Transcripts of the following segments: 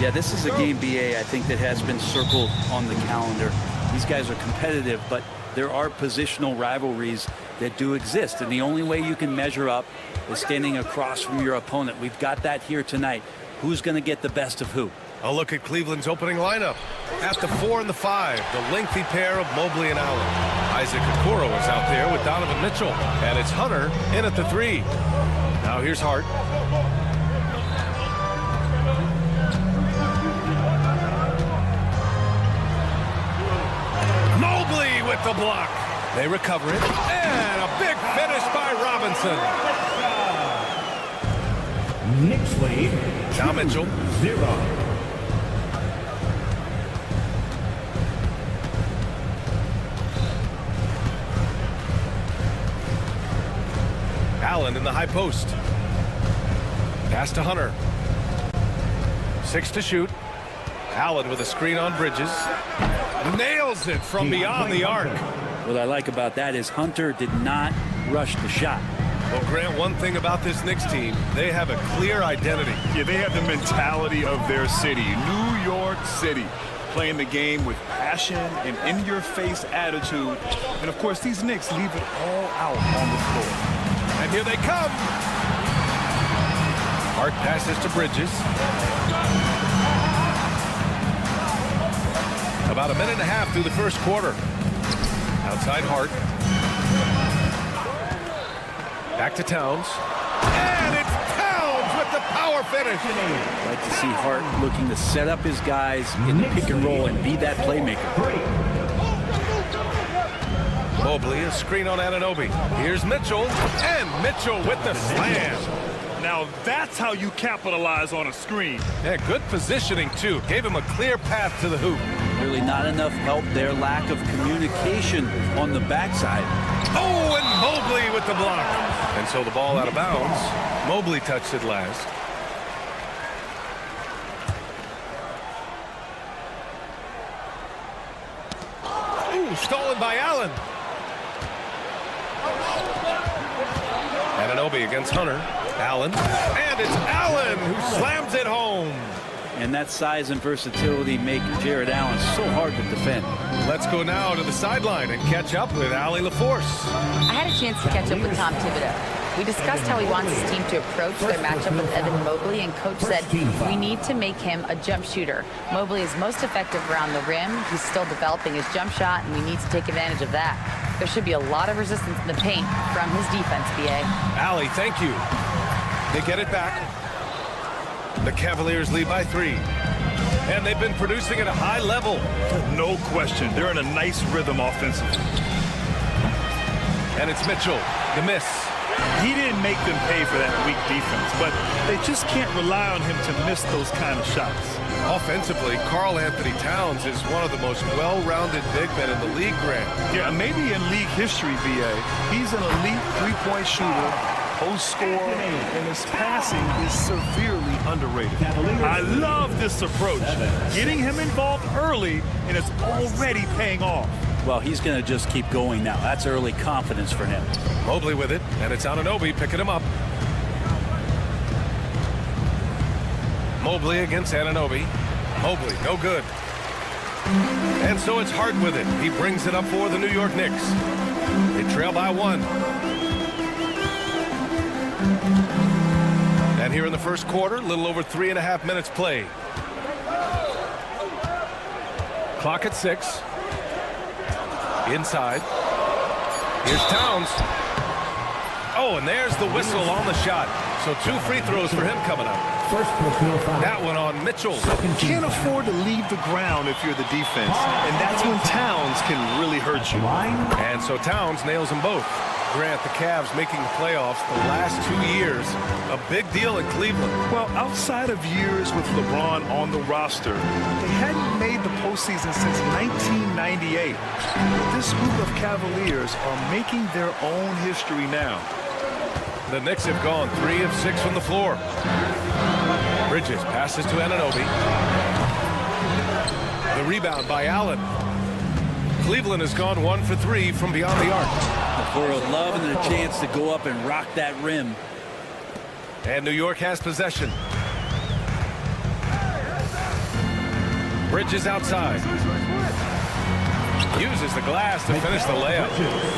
Yeah, this is a game, BA, I think that has been circled on the calendar. These guys are competitive, but there are positional rivalries that do exist, and the only way you can measure up is standing across from your opponent. We've got that here tonight. Who's going to get the best of who? A look at Cleveland's opening lineup. At the 4 and the 5, the lengthy pair of Mobley and Allen. Isaac Okoro is out there with Donovan Mitchell, and it's Hunter in at the 3. Now here's Hart. Mobley with the block. They recover it, and a big finish by Robinson. Knicks lead. Now Mitchell. 0. Allen in the high post. Pass to Hunter. 6 to shoot. Allen with a screen on Bridges. Nails it from beyond the arc. What I like about that is Hunter did not rush the shot. Well, Grant, one thing about this Knicks team, they have a clear identity. Yeah, they have the mentality of their city, New York City, playing the game with passion and in-your-face attitude. And, of course, these Knicks leave it all out on the floor. And here they come. Hart passes to Bridges. About a minute and a half through the first quarter. Outside Hart. Back to Towns. And it's Towns with the power finish. I'd like to see Hart looking to set up his guys in the pick and roll and be that playmaker. Mobley, a screen on Anunoby. Here's Mitchell. And Mitchell with the slam. Now, that's how you capitalize on a screen. Yeah, good positioning, too. Gave him a clear path to the hoop. Really not enough help there. Lack of communication on the backside. Oh, and Mobley with the block. And so the ball out of bounds. Mobley touched it last. Ooh, stolen by Allen. Anunoby against Hunter. Allen. And it's Allen who slams it home. And that size and versatility make Jared Allen so hard to defend. Let's go now to the sideline and catch up with Allie LaForce. I had a chance to catch up with Tom Thibodeau. We discussed how he wants his team to approach their matchup with Evan Mobley, and Coach said we need to make him a jump shooter. Mobley is most effective around the rim. He's still developing his jump shot, and we need to take advantage of that. There should be a lot of resistance in the paint from his defense, B.A. Allie, thank you. They get it back. The Cavaliers lead by 3. And they've been producing at a high level. No question. They're in a nice rhythm offensively. And it's Mitchell. The miss. He didn't make them pay for that weak defense, but they just can't rely on him to miss those kind of shots. Offensively, Karl Anthony Towns is one of the most well-rounded big men in the league, Grant. Yeah, maybe in league history, B.A. He's an elite three-point shooter, post scorer, and his passing is severely underrated. I love this approach. Getting him involved early, and it's already paying off. Well, he's going to just keep going now. That's early confidence for him. Mobley with it, and it's Anunoby picking him up. Mobley against Anunoby. Mobley, no good. And so it's Hart with it. He brings it up for the New York Knicks. They trail by 1. And here in the first quarter, a little over 3.5 minutes played. Clock at 6. Inside. Here's Towns. Oh, and there's the whistle on the shot. So 2 free throws for him coming up. That one on Mitchell. Can't afford to leave the ground if you're the defense, and that's when Towns can really hurt you. And so Towns nails them both. Grant, the Cavs making the playoffs the last 2 years. A big deal in Cleveland. Well, outside of years with LeBron on the roster, they hadn't made the postseason since 1998. But this group of Cavaliers are making their own history now. The Knicks have gone 3 of 6 from the floor. Bridges passes to Anunoby. The rebound by Allen. Cleveland has gone 1 for 3 from beyond the arc. For a love and a chance to go up and rock that rim. And New York has possession. Bridges outside. Uses the glass to finish the layup.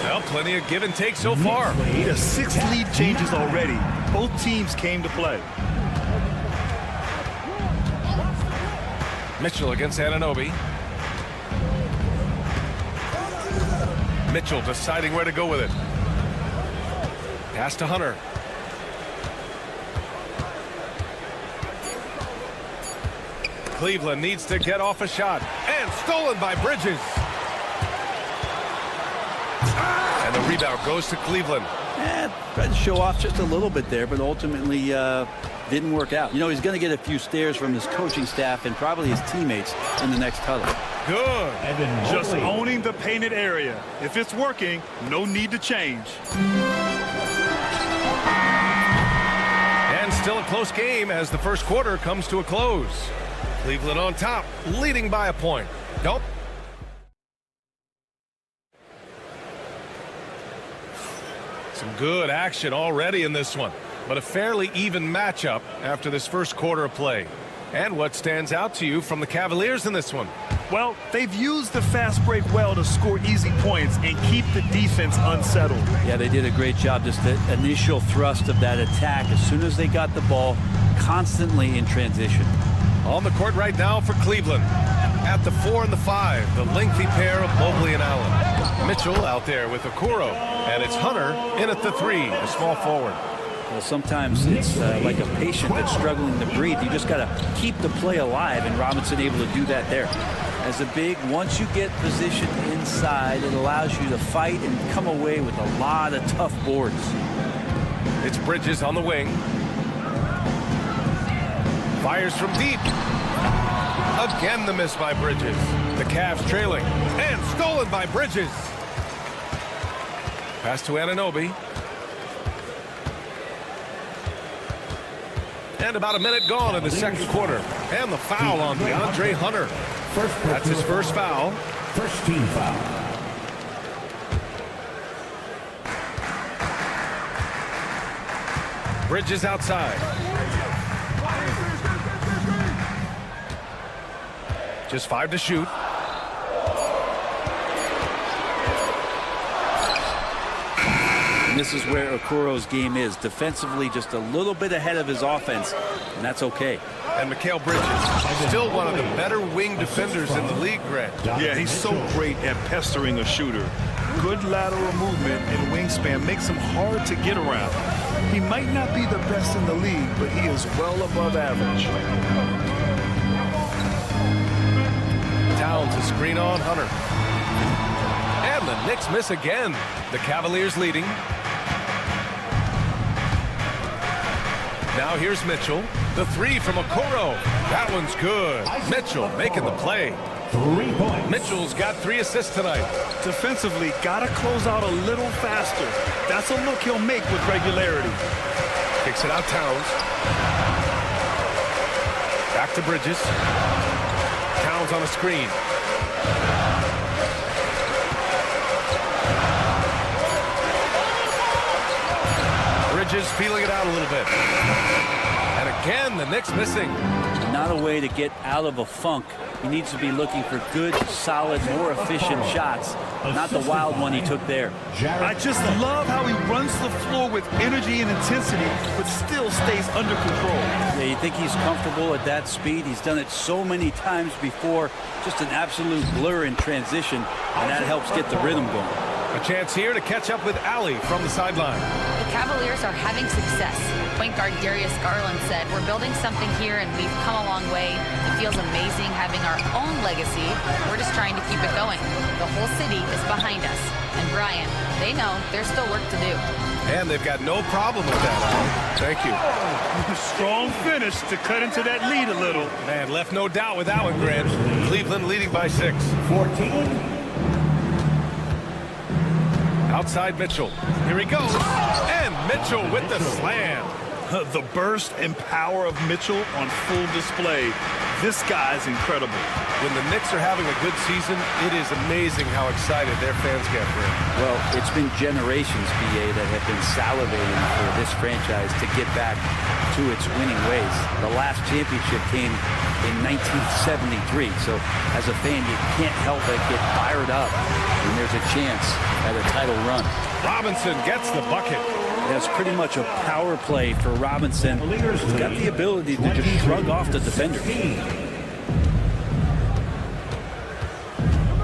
Well, plenty of give and take so far. The 6 lead changes already. Both teams came to play. Mitchell against Anunoby. Mitchell deciding where to go with it. Pass to Hunter. Cleveland needs to get off a shot. And stolen by Bridges. And the rebound goes to Cleveland. Tried to show off just a little bit there, but ultimately didn't work out. You know, he's going to get a few stares from his coaching staff and probably his teammates in the next huddle. Good. Just owning the painted area. If it's working, no need to change. And still a close game as the first quarter comes to a close. Cleveland on top, leading by a point. Nope. Some good action already in this one, but a fairly even matchup after this first quarter of play. And what stands out to you from the Cavaliers in this one? Well, they've used the fast break well to score easy points and keep the defense unsettled. Yeah, they did a great job. Just the initial thrust of that attack as soon as they got the ball, constantly in transition. On the court right now for Cleveland. At the 4 and the 5, the lengthy pair of Mobley and Allen. Mitchell out there with Okoro, and it's Hunter in at the 3, a small forward. Well, sometimes it's like a patient that's struggling to breathe. You just got to keep the play alive, and Robinson able to do that there. As a big, once you get positioned inside, it allows you to fight and come away with a lot of tough boards. It's Bridges on the wing. Fires from deep. Again the miss by Bridges. The Cavs trailing. And stolen by Bridges. Pass to Anunoby. And about a minute gone in the second quarter. And the foul on DeAndre Hunter. That's his first foul. First team foul. Bridges outside. Just 5 to shoot. And this is where Okoro's game is. Defensively, just a little bit ahead of his offense, and that's okay. And Mikal Bridges, still one of the better wing defenders in the league, Grant. Yeah, he's so great at pestering a shooter. Good lateral movement and wingspan makes him hard to get around. He might not be the best in the league, but he is well above average. Towns a screen on Hunter. And the Knicks miss again. The Cavaliers leading. Now here's Mitchell. The 3 from Okoro. That one's good. Mitchell making the play. 3 points. Mitchell's got 3 assists tonight. Defensively, gotta close out a little faster. That's a look he'll make with regularity. Kicks it out Towns. Back to Bridges. Towns on a screen. Bridges feeling it out a little bit. And again, the Knicks missing. Not a way to get out of a funk. He needs to be looking for good, solid, more efficient shots, not the wild one he took there. I just love how he runs the floor with energy and intensity, but still stays under control. Yeah, you think he's comfortable at that speed? He's done it so many times before. Just an absolute blur in transition, and that helps get the rhythm going. A chance here to catch up with Allie from the sideline. The Cavaliers are having success. Point guard Darius Garland said, "We're building something here and we've come a long way. It feels amazing having our own legacy. We're just trying to keep it going. The whole city is behind us." And Brian, they know there's still work to do. And they've got no problem with that, Allie. Thank you. Strong finish to cut into that lead a little. Man, left no doubt with that one, Grant. Cleveland leading by 6. 14. Outside Mitchell. Here he goes. And Mitchell with the slam. The burst and power of Mitchell on full display. This guy's incredible. When the Knicks are having a good season, it is amazing how excited their fans get for him. Well, it's been generations, BA, that have been salivating for this franchise to get back to to its winning ways. The last championship came in 1973. So as a fan, you can't help but get fired up when there's a chance at a title run. Robinson gets the bucket. That's pretty much a power play for Robinson. He's got the ability to just shrug off the defender.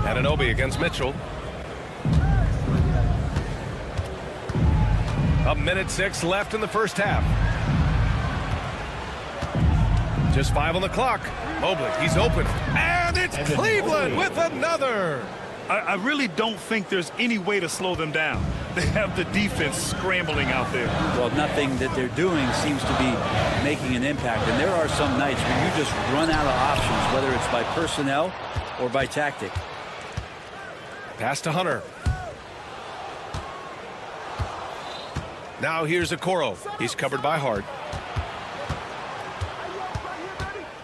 Anunoby against Mitchell. A minute 6 left in the first half. Just 5 on the clock. Mobley, he's open. And it's Cleveland with another. I really don't think there's any way to slow them down. They have the defense scrambling out there. Well, nothing that they're doing seems to be making an impact. And there are some nights where you just run out of options, whether it's by personnel or by tactic. Pass to Hunter. Now here's Okoro. He's covered by Hart.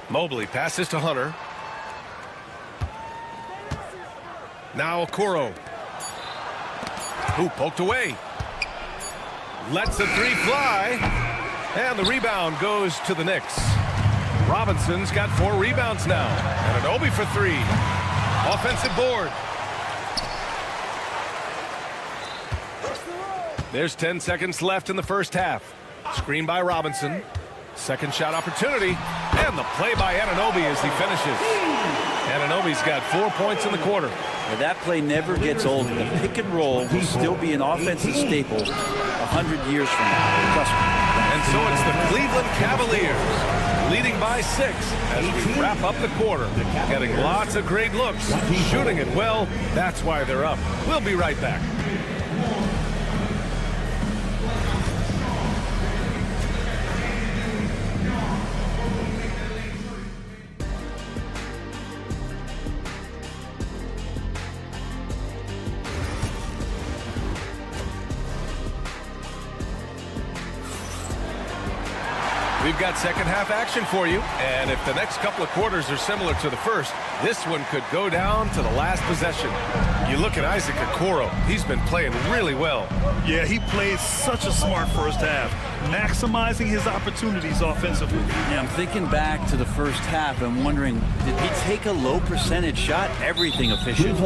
Mobley passes to Hunter. Now Okoro. Who poked away. Lets the three fly. And the rebound goes to the Knicks. Robinson's got 4 rebounds now. And Anunoby for 3. Offensive board. There's 10 seconds left in the first half. Screen by Robinson. Second shot opportunity. And the play by Anunoby as he finishes. Anunoby's got 4 points in the quarter. Now, that play never gets old. The pick and roll will still be an offensive staple 100 years from now. Trust me. And so it's the Cleveland Cavaliers leading by 6 as we wrap up the quarter. Getting lots of great looks. Shooting it well. That's why they're up. We'll be right back. We've got second half action for you, and if the next couple of quarters are similar to the first, this one could go down to the last possession. You look at Isaac Okoro, he's been playing really well. Yeah, he played such a smart first half, maximizing his opportunities offensively. Yeah, I'm thinking back to the first half and wondering, did he take a low percentage shot? Everything efficient.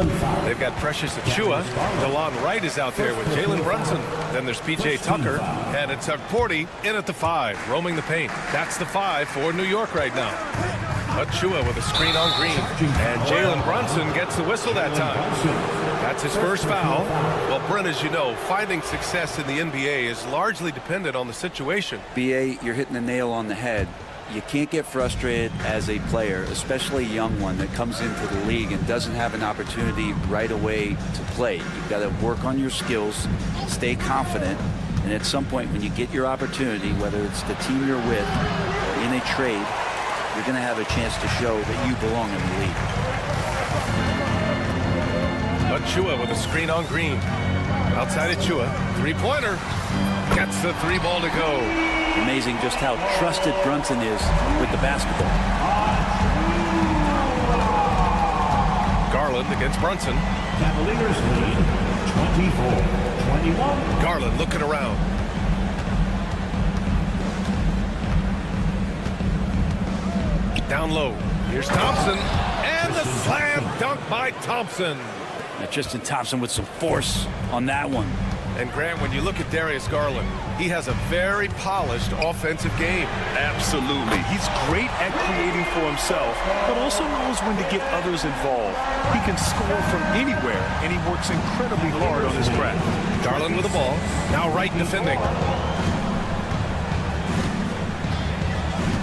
They've got Precious Achiuwa. DeLon Wright is out there with Jalen Brunson. Then there's P.J. Tucker, and it's Porty in at the 5, roaming the paint. That's the 5 for New York right now. Achiuwa with a screen on Green, and Jalen Brunson gets the whistle that time. That's his first foul. Well, Brent, as you know, finding success in the NBA is largely dependent on the situation. BA, you're hitting the nail on the head. You can't get frustrated as a player, especially a young one that comes into the league and doesn't have an opportunity right away to play. You've got to work on your skills, stay confident, and at some point when you get your opportunity, whether it's the team you're with or in a trade, you're going to have a chance to show that you belong in the league. Achiuwa with a screen on Green. Outside Achiuwa, three-pointer. Gets the 3 ball to go. Amazing just how trusted Brunson is with the basketball. Garland against Brunson. Cavaliers lead 24-21. Garland looking around. Down low. Here's Thompson. And the slam dunk by Thompson. Now, Tristan Thompson with some force on that one. And Grant, when you look at Darius Garland, he has a very polished offensive game. Absolutely. He's great at creating for himself, but also knows when to get others involved. He can score from anywhere, and he works incredibly hard on his craft. Garland with the ball. Now Wright defending.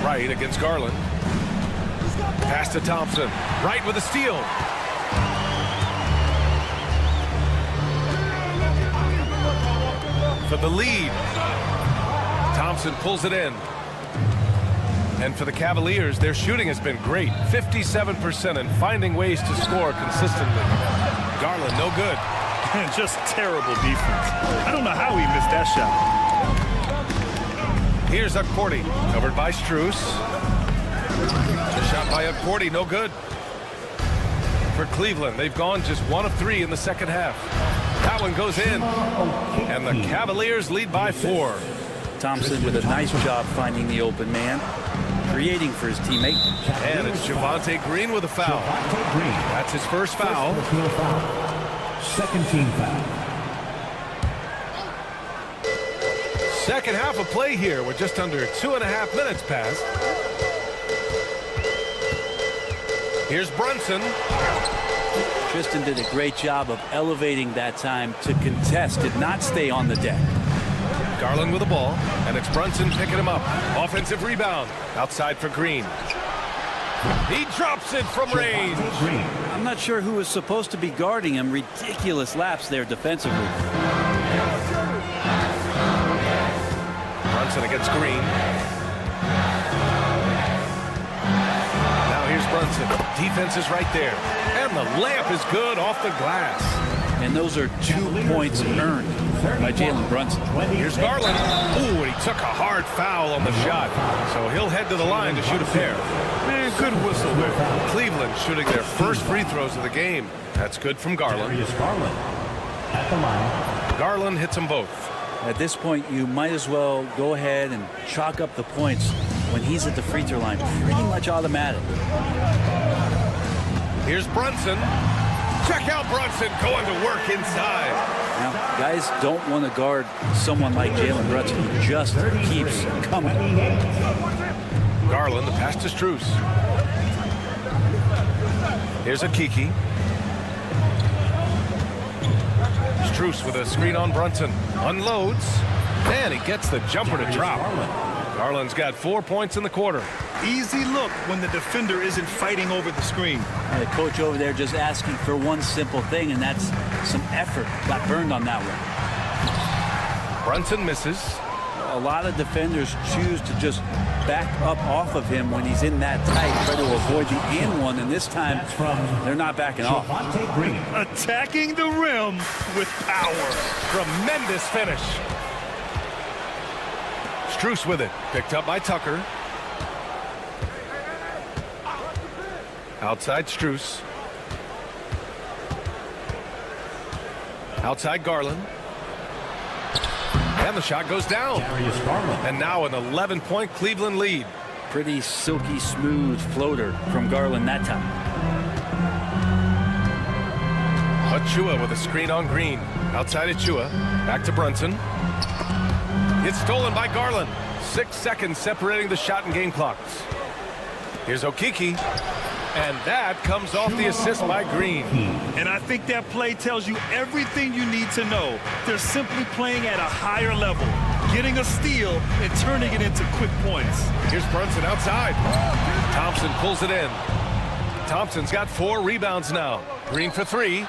Wright against Garland. Pass to Thompson. Wright with a steal. For the lead. Thompson pulls it in. And for the Cavaliers, their shooting has been great. 57% and finding ways to score consistently. Garland, no good. And just terrible defense. I don't know how he missed that shot. Here's Porty, covered by Strus. The shot by Porty, no good. For Cleveland, they've gone just 1 of 3 in the second half. That one goes in. And the Cavaliers lead by 4. Thompson with a nice job finding the open man, creating for his teammate. And it's Javonte Green with a foul. Javonte Green. That's his first foul. Personal foul. Second team foul. Second half of play here with just under 2.5 minutes passed. Here's Brunson. Tristan did a great job of elevating that time to contest, did not stay on the deck. Garland with the ball, and it's Brunson picking him up. Offensive rebound. Outside for Green. He drops it from range. Green. I'm not sure who was supposed to be guarding him. Ridiculous lapse there defensively. Brunson against Green. Now here's Brunson. Defense is right there. And the layup is good off the glass. And those are 2 points earned by Jalen Brunson. Here's Garland. Ooh, and he took a hard foul on the shot. So he'll head to the line to shoot a pair. Man, good whistle there. Cleveland shooting their first free throws of the game. That's good from Garland. Darius Garland at the line. Garland hits them both. At this point, you might as well go ahead and chalk up the points when he's at the free throw line. Pretty much automatic. Here's Brunson. Check out Brunson going to work inside. Now, guys don't want to guard someone like Jalen Brunson who just keeps coming. Garland, the pass to Strus. Here's a Kiki. Strus with a screen on Brunson. Unloads. And he gets the jumper to drop. Garland's got 4 points in the quarter. Easy look when the defender isn't fighting over the screen. The coach over there just asking for one simple thing, and that's some effort. Got burned on that one. Brunson misses. A lot of defenders choose to just back up off of him when he's in that tight, try to avoid the and one, and this time they're not backing off. Javonte Green. Attacking the rim with power. Tremendous finish. Strus with it. Picked up by Tucker. Outside Strus. Outside Garland. And the shot goes down. Darius Garland. And now an 11-point Cleveland lead. Pretty silky smooth floater from Garland that time. Achua with a screen on Green. Outside Achua. Back to Brunson. It's stolen by Garland. 6 seconds separating the shot and game clocks. Here's Okiki. And that comes off the assist by Green. And I think that play tells you everything you need to know. They're simply playing at a higher level, getting a steal and turning it into quick points. Here's Brunson outside. Thompson pulls it in. Thompson's got 4 rebounds now. Green for 3.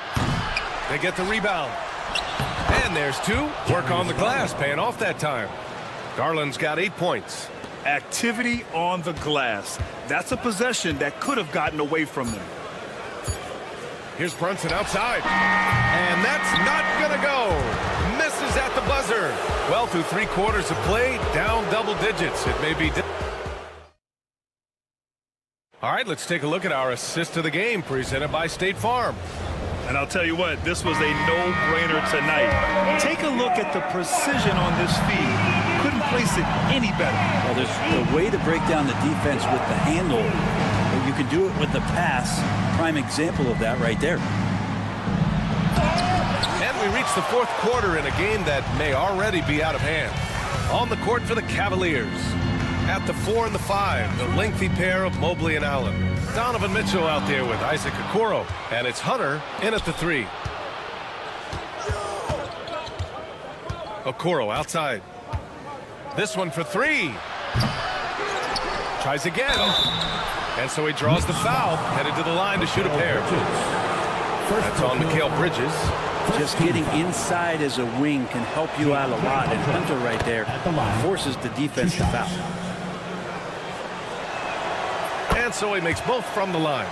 They get the rebound. And there's 2. Work on the glass, paying off that time. Garland's got 8 points. Activity on the glass. That's a possession that could have gotten away from them. Here's Brunson outside. And that's not gonna go. Misses at the buzzer. Well, through 3 quarters of play, down double digits. It may be. All right, let's take a look at our assist of the game presented by State Farm. And I'll tell you what, this was a no-brainer tonight. Take a look at the precision on this feed. Couldn't place it any better. Well, there's a way to break down the defense with the handle, but you can do it with the pass. Prime example of that right there. And we reach the 4th quarter in a game that may already be out of hand. On the court for the Cavaliers. At the 4 and the 5, the lengthy pair of Mobley and Allen. Donovan Mitchell out there with Isaac Okoro. And it's Hunter in at the 3. Okoro outside. This one for 3. Tries again. And so he draws the foul. Headed to the line to shoot a pair. That's on Mikal Bridges. Just getting inside as a wing can help you out a lot. And Hunter right there forces the defense to foul. And so he makes both from the line.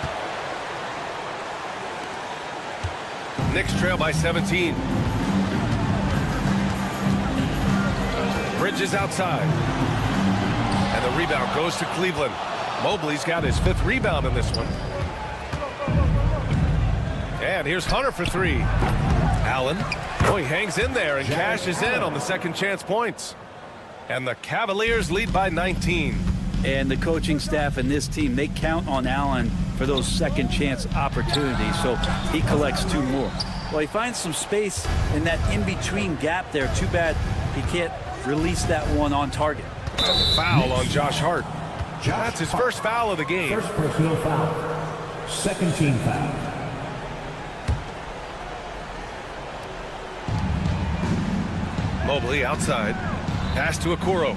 Knicks trail by 17. Bridges outside. And the rebound goes to Cleveland. Mobley's got his 5th rebound in this one. And here's Hunter for 3. Allen. Oh, he hangs in there and cashes in on the second chance points. And the Cavaliers lead by 19. And the coaching staff and this team, they count on Allen for those second chance opportunities, so he collects 2 more. Well, he finds some space in that in-between gap there. Too bad he can't release that one on target. Foul on Josh Hart. That's his first foul of the game. First personal foul. Second team foul. Mobley outside. Pass to Okoro.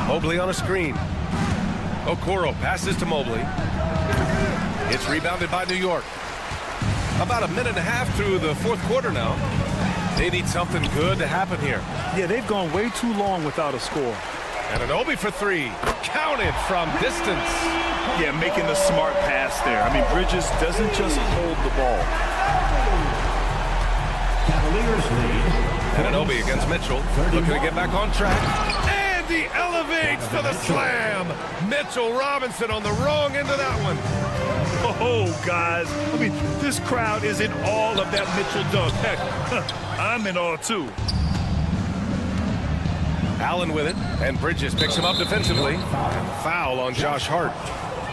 Mobley on a screen. Okoro passes to Mobley. It's rebounded by New York. About a minute and a half through the fourth quarter now. They need something good to happen here. Yeah, they've gone way too long without a score. And an Obi for 3. Counted from distance. Yeah, making the smart pass there. I mean, Bridges doesn't just hold the ball. Cavaliers lead. And an Obi against Mitchell. Looking to get back on track. And he elevates for the slam. Mitchell Robinson on the wrong end of that one. Oh, guys. I mean, this crowd is in awe of that Mitchell dunk. Heck, I'm in awe, too. Allen with it, and Bridges picks him up defensively. Foul on Josh Hart.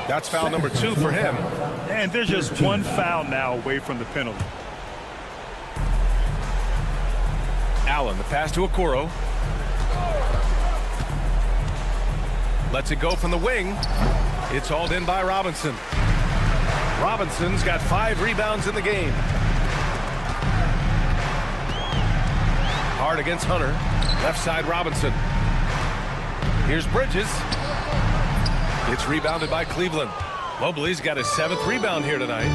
That's foul number 2 for him. And they're just 1 foul now away from the penalty. Allen, the pass to Okoro. Lets it go from the wing. It's hauled in by Robinson. Robinson's got 5 rebounds in the game. Hard against Hunter. Left side Robinson. Here's Bridges. It's rebounded by Cleveland. Mobley's got his 7th rebound here tonight.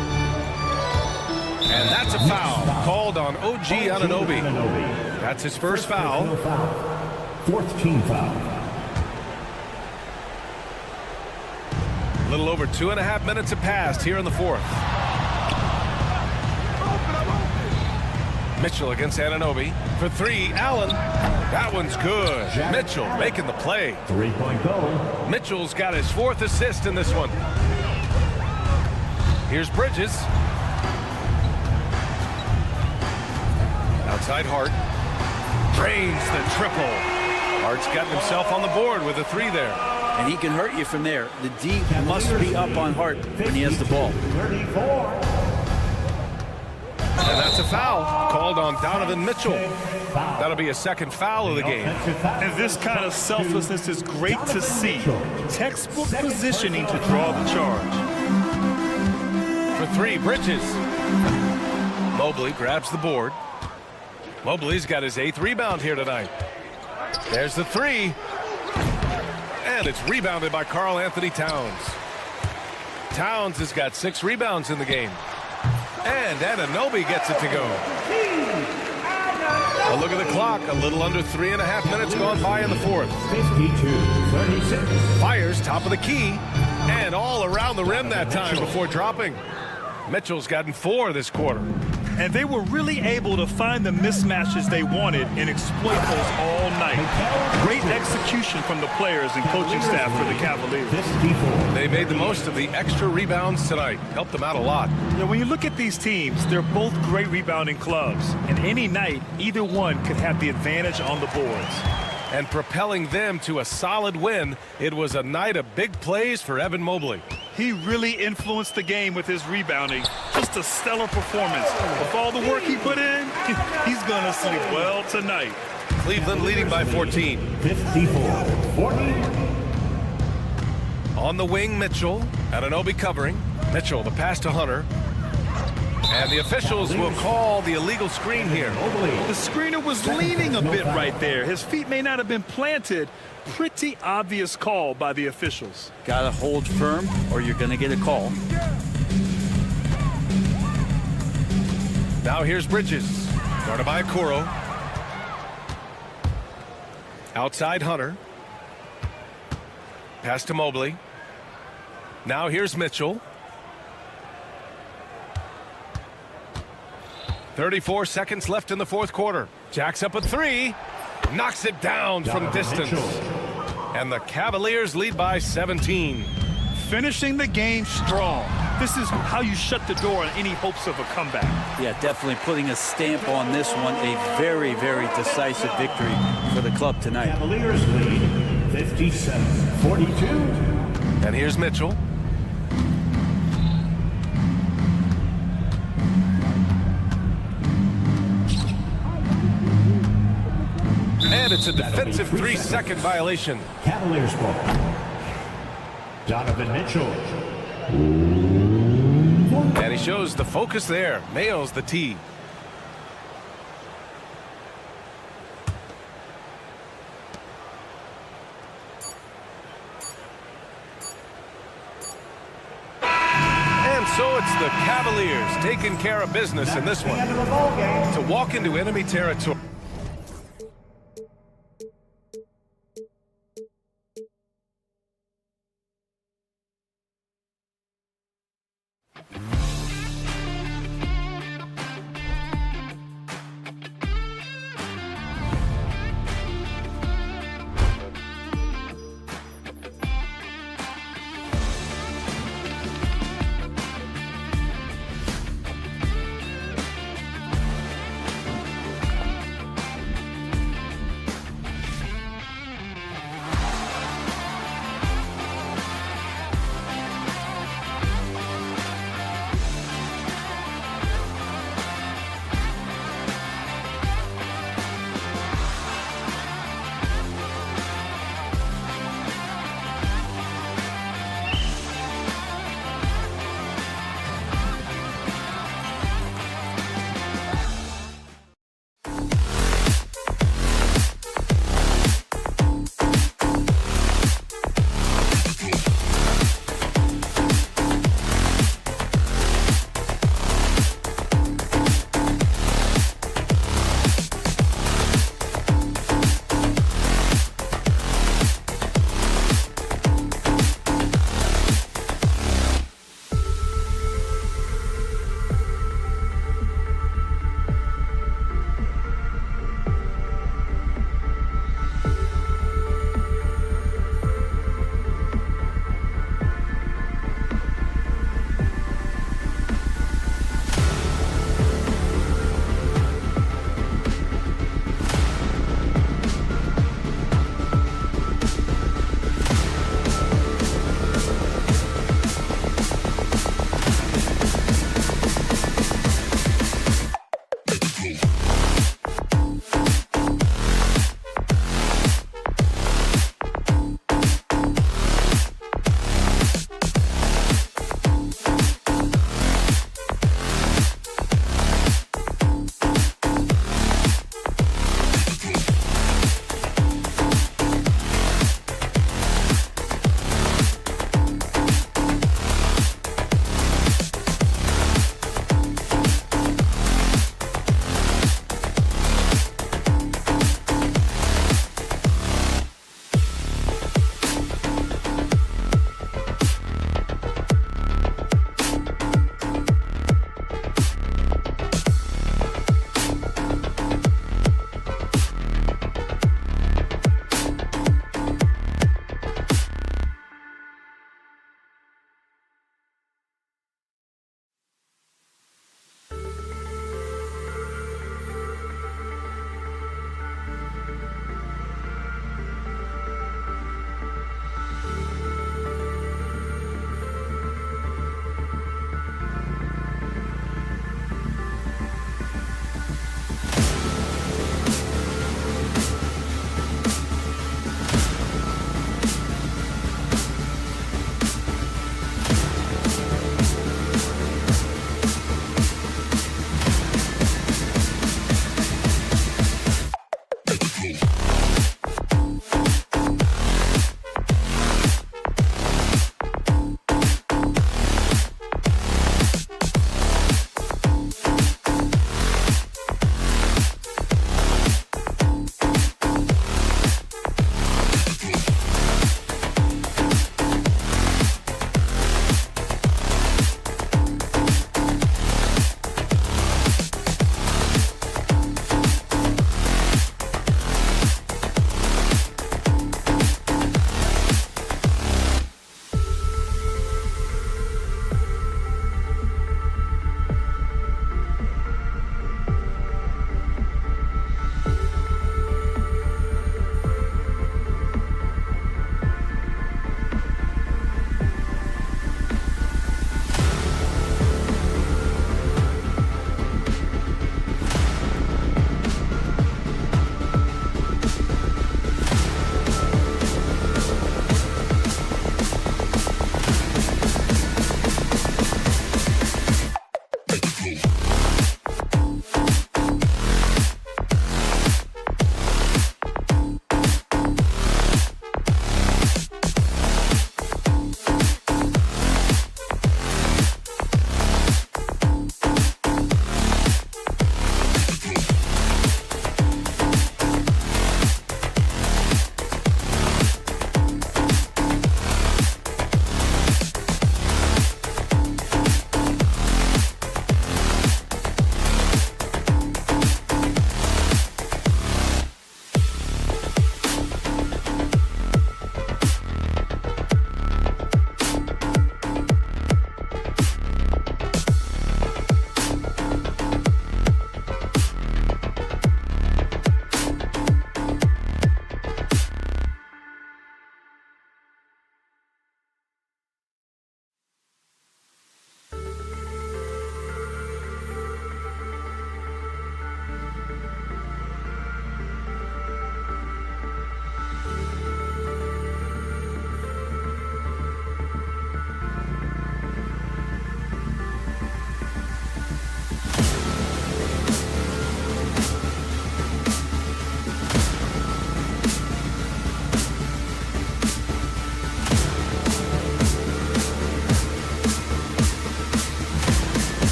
And that's a foul called on OG Anunoby. That's his first foul. Fourth team foul. A little over 2.5 minutes have passed here in the fourth. Mitchell against Anunoby. For 3, Allen. That one's good. Mitchell making the play. 3-point goal. Mitchell's got his 4th assist in this one. Here's Bridges. Outside Hart. Drains the triple. Hart's gotten himself on the board with a 3 there. And he can hurt you from there. The D must be up on Hart when he has the ball. 34. And that's a foul called on Donovan Mitchell. That'll be a 2nd foul of the game. And this kind of selflessness is great to see. Textbook positioning to draw the charge. For 3, Bridges. Mobley grabs the board. Mobley's got his 8th rebound here tonight. There's the 3. And it's rebounded by Karl Anthony Towns. Towns has got 6 rebounds in the game. And Anunoby gets it to go. A look at the clock. A little under 3.5 minutes gone by in the fourth. 52-36. Fires top of the key. And all around the rim that time before dropping. Mitchell's gotten 4 this quarter. And they were really able to find the mismatches they wanted and exploit those all night. Great execution from the players and coaching staff for the Cavaliers. 54. They made the most of the extra rebounds tonight. Helped them out a lot. Now, when you look at these teams, they're both great rebounding clubs. And any night, either one could have the advantage on the boards. And propelling them to a solid win, it was a night of big plays for Evan Mobley. He really influenced the game with his rebounding. Just a stellar performance. With all the work he put in, he's going to sleep well tonight. Cleveland leading by 14. 54-40. On the wing, Mitchell. Anunoby covering. Mitchell, the pass to Hunter. And the officials will call the illegal screen here. The screener was leaning a bit right there. His feet may not have been planted. Pretty obvious call by the officials. Got to hold firm or you're going to get a call. Now here's Bridges. Guarded by Okoro. Outside Hunter. Pass to Mobley. Now here's Mitchell. 34 seconds left in the fourth quarter. Jacks up a 3. Knocks it down from distance. And the Cavaliers lead by 17. Finishing the game strong. This is how you shut the door on any hopes of a comeback. Yeah, definitely putting a stamp on this one. A very, very decisive victory for the club tonight. Cavaliers lead 57-42. And here's Mitchell. And it's a defensive 3-second violation. Cavaliers ball. Donovan Mitchell. And he shows the focus there. Nails the tee. And so it's the Cavaliers taking care of business in this one to walk into enemy territory.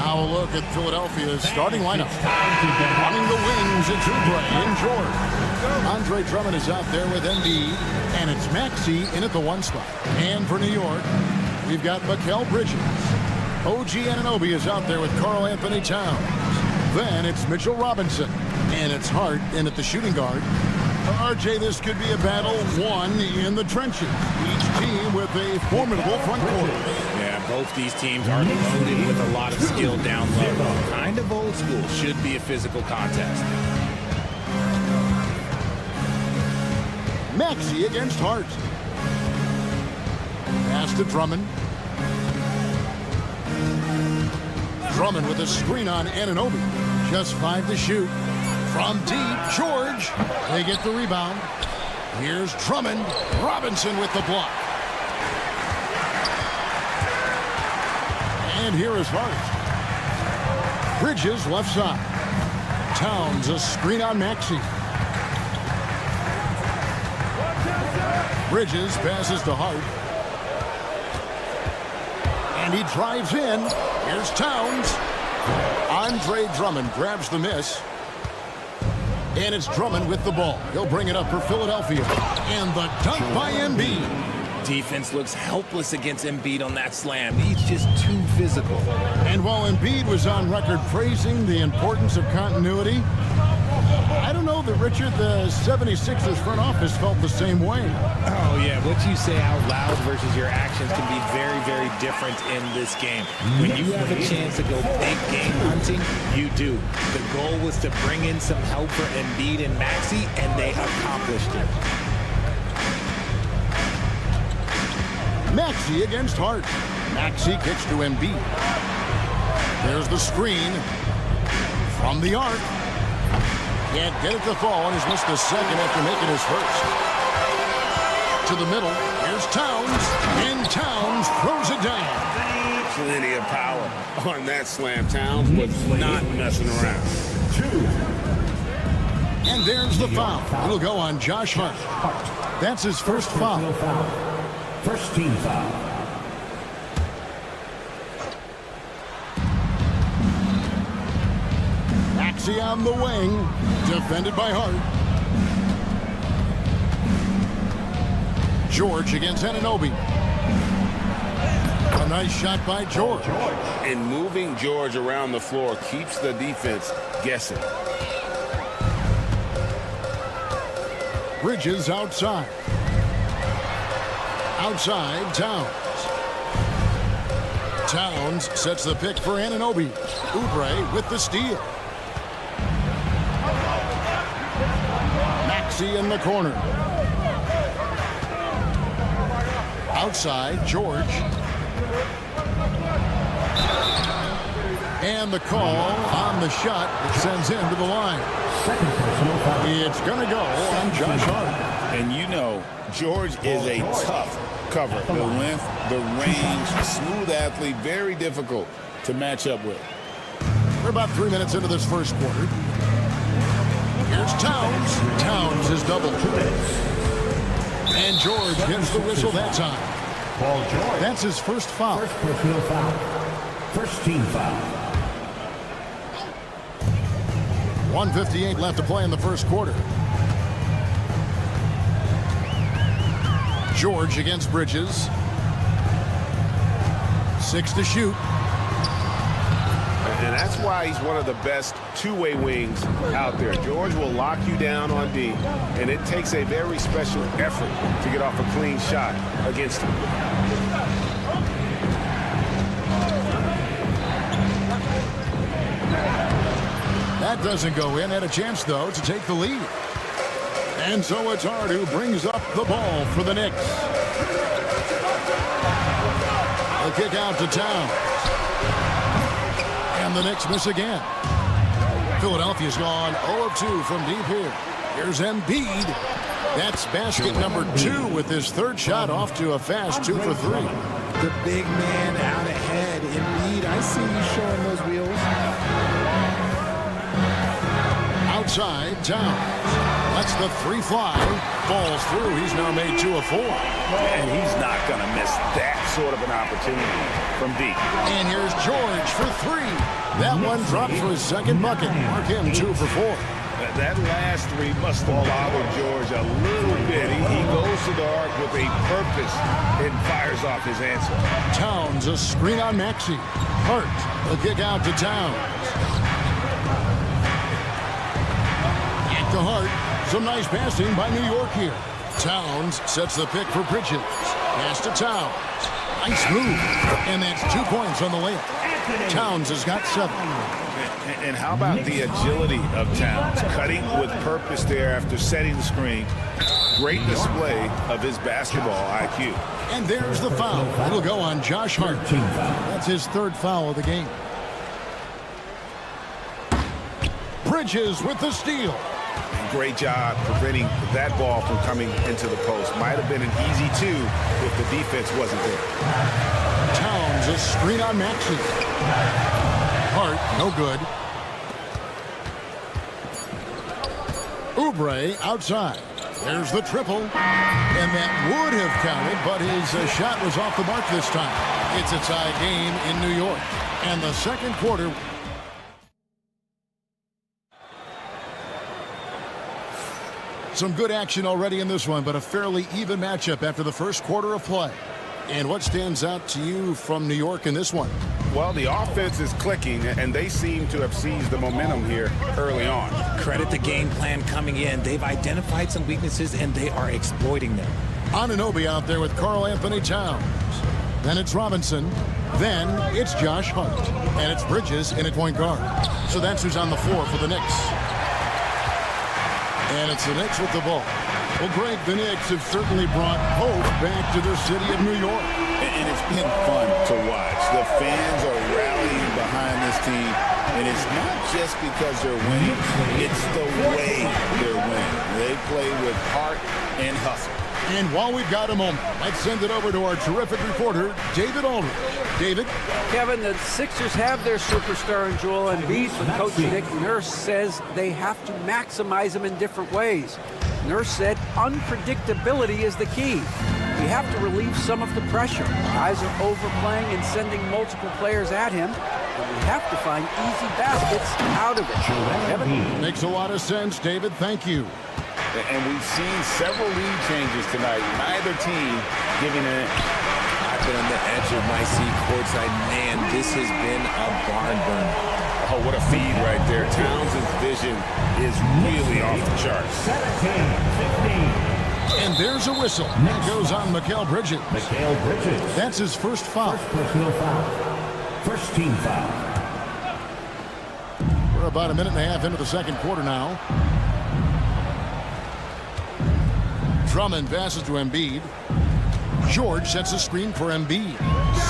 Now a look at Philadelphia's starting lineup. Running the wings, it's Oubre and George. Andre Drummond is out there with Embiid, and it's Maxey in at the 1 spot. And for New York, we've got Mikal Bridges. OG Anunoby is out there with Karl Anthony Towns. Then it's Mitchell Robinson, and it's Hart in at the shooting guard. RJ, this could be a battle won in the trenches. Each team with a formidable front court. Yeah, both these teams are loaded with a lot of skill down low. Kind of old school. Should be a physical contest. Maxey against Hart. Pass to Drummond. Drummond with a screen on Anunoby. Just 5 to shoot. From deep, George. They get the rebound. Here's Drummond. Robinson with the block. And here is Hart. Bridges left side. Towns a screen on Maxey. Bridges passes to Hart. And he drives in. Here's Towns. Andre Drummond grabs the miss. And it's Drummond with the ball. He'll bring it up for Philadelphia. And the dunk by Embiid. Defense looks helpless against Embiid on that slam. He's just too physical. And while Embiid was on record praising the importance of continuity, I don't know that, Richard, the 76ers front office felt the same way. Oh, yeah. What you say out loud versus your actions can be very, very different in this game. When you have a chance to go big game hunting, you do. The goal was to bring in some help for Embiid and Maxey, and they accomplished it. Maxey against Hart. Maxey kicks to Embiid. There's the screen from the arc. Can't get it to fall, and he's missed the second after making his first. To the middle. Here's Towns. And Towns throws it down. Plenty of power on that slam. Towns was not messing around. And there's the foul. It'll go on Josh Hart. That's his first foul. First team foul. Maxey on the wing. Defended by Hart. George against Anunoby. A nice shot by George. And moving George around the floor keeps the defense guessing. Bridges outside. Outside, Towns. Towns sets the pick for Anunoby. Oubre with the steal. Maxey in the corner. Outside, George. And the call on the shot that sends him to the line. It's going to go on Josh Hart. And you know, George is a tough cover. The length, the range, smooth athlete, very difficult to match up with. We're about 3 minutes into this first quarter. Here's Towns. Towns is doubled. And George gets the whistle that time. Paul George. That's his first foul. First personal foul. First team foul. 1:58 left to play in the first quarter. George against Bridges. 6 to shoot. And that's why he's one of the best two-way wings out there. George will lock you down on D, and it takes a very special effort to get off a clean shot against him. That doesn't go in. Had a chance, though, to take the lead. And so it's Hart who brings up the ball for the Knicks. A kick out to Towns. And the Knicks miss again. Philadelphia's gone 0 of 2 from deep here. Here's Embiid. That's basket number 2 with his third shot off to a fast 2 for 3. The big man out ahead. Embiid, I see you showing those wheels. Outside, Towns. Lets the 3 fly. Falls through. He's now made 2 of 4. And he's not going to miss that sort of an opportunity from deep. And here's George for 3. That one dropped for his second bucket. Mark him 2 for 4. That last 3 must have bothered George a little bit. He goes to the arc with a purpose and fires off his answer. Towns, a screen on Maxey. Hart, the kick out to Towns. At the Hart, some nice passing by New York here. Towns sets the pick for Bridges. Pass to Towns. Nice move. And that's 2 points on the layup. Towns has got 7. And how about the agility of Towns? Cutting with purpose there after setting the screen. Great display of his basketball IQ. And there's the foul. It'll go on Josh Hart. That's his 3rd foul of the game. Bridges with the steal. Great job preventing that ball from coming into the post. Might have been an easy 2 if the defense wasn't there. Towns, a screen on Maxey. Hart, no good. Oubre outside. There's the triple. And that would have counted, but his shot was off the mark this time. It's a tie game in New York. And the second quarter. Some good action already in this one, but a fairly even matchup after the first quarter of play. And what stands out to you from New York in this one? Well, the offense is clicking, and they seem to have seized the momentum here early on. Credit the game plan coming in. They've identified some weaknesses, and they are exploiting them. Anunoby out there with Karl Anthony Towns. Then it's Robinson. Then it's Josh Hart. And it's Bridges in at point guard. So that's who's on the floor for the Knicks. And it's the Knicks with the ball. Well, Greg, the Knicks have certainly brought hope back to their city of New York. And it's been fun to watch. The fans are rallying behind this team. And it's not just because they're winning. It's the way they're winning. They play with heart and hustle. And while we've got a moment, let's send it over to our terrific reporter, David Aldridge. David? Kevin, the Sixers have their superstar in Joel Embiid, but Coach Nick Nurse says they have to maximize him in different ways. Nurse said unpredictability is the key. We have to relieve some of the pressure. Guys are overplaying and sending multiple players at him. And we have to find easy baskets out of it. Kevin? Makes a lot of sense, David. Thank you. And we've seen several lead changes tonight. Neither team giving in. I've been on the edge of my seat courtside. Man, this has been a barn burner. Oh, what a feed right there. Towns' vision is really off the charts. 17-15. And there's a whistle. That goes on Mikal Bridges. Mikal Bridges. That's his first foul. First personal foul. First team foul. We're about a minute and a half into the second quarter now. Drummond passes to Embiid. George sets a screen for Embiid.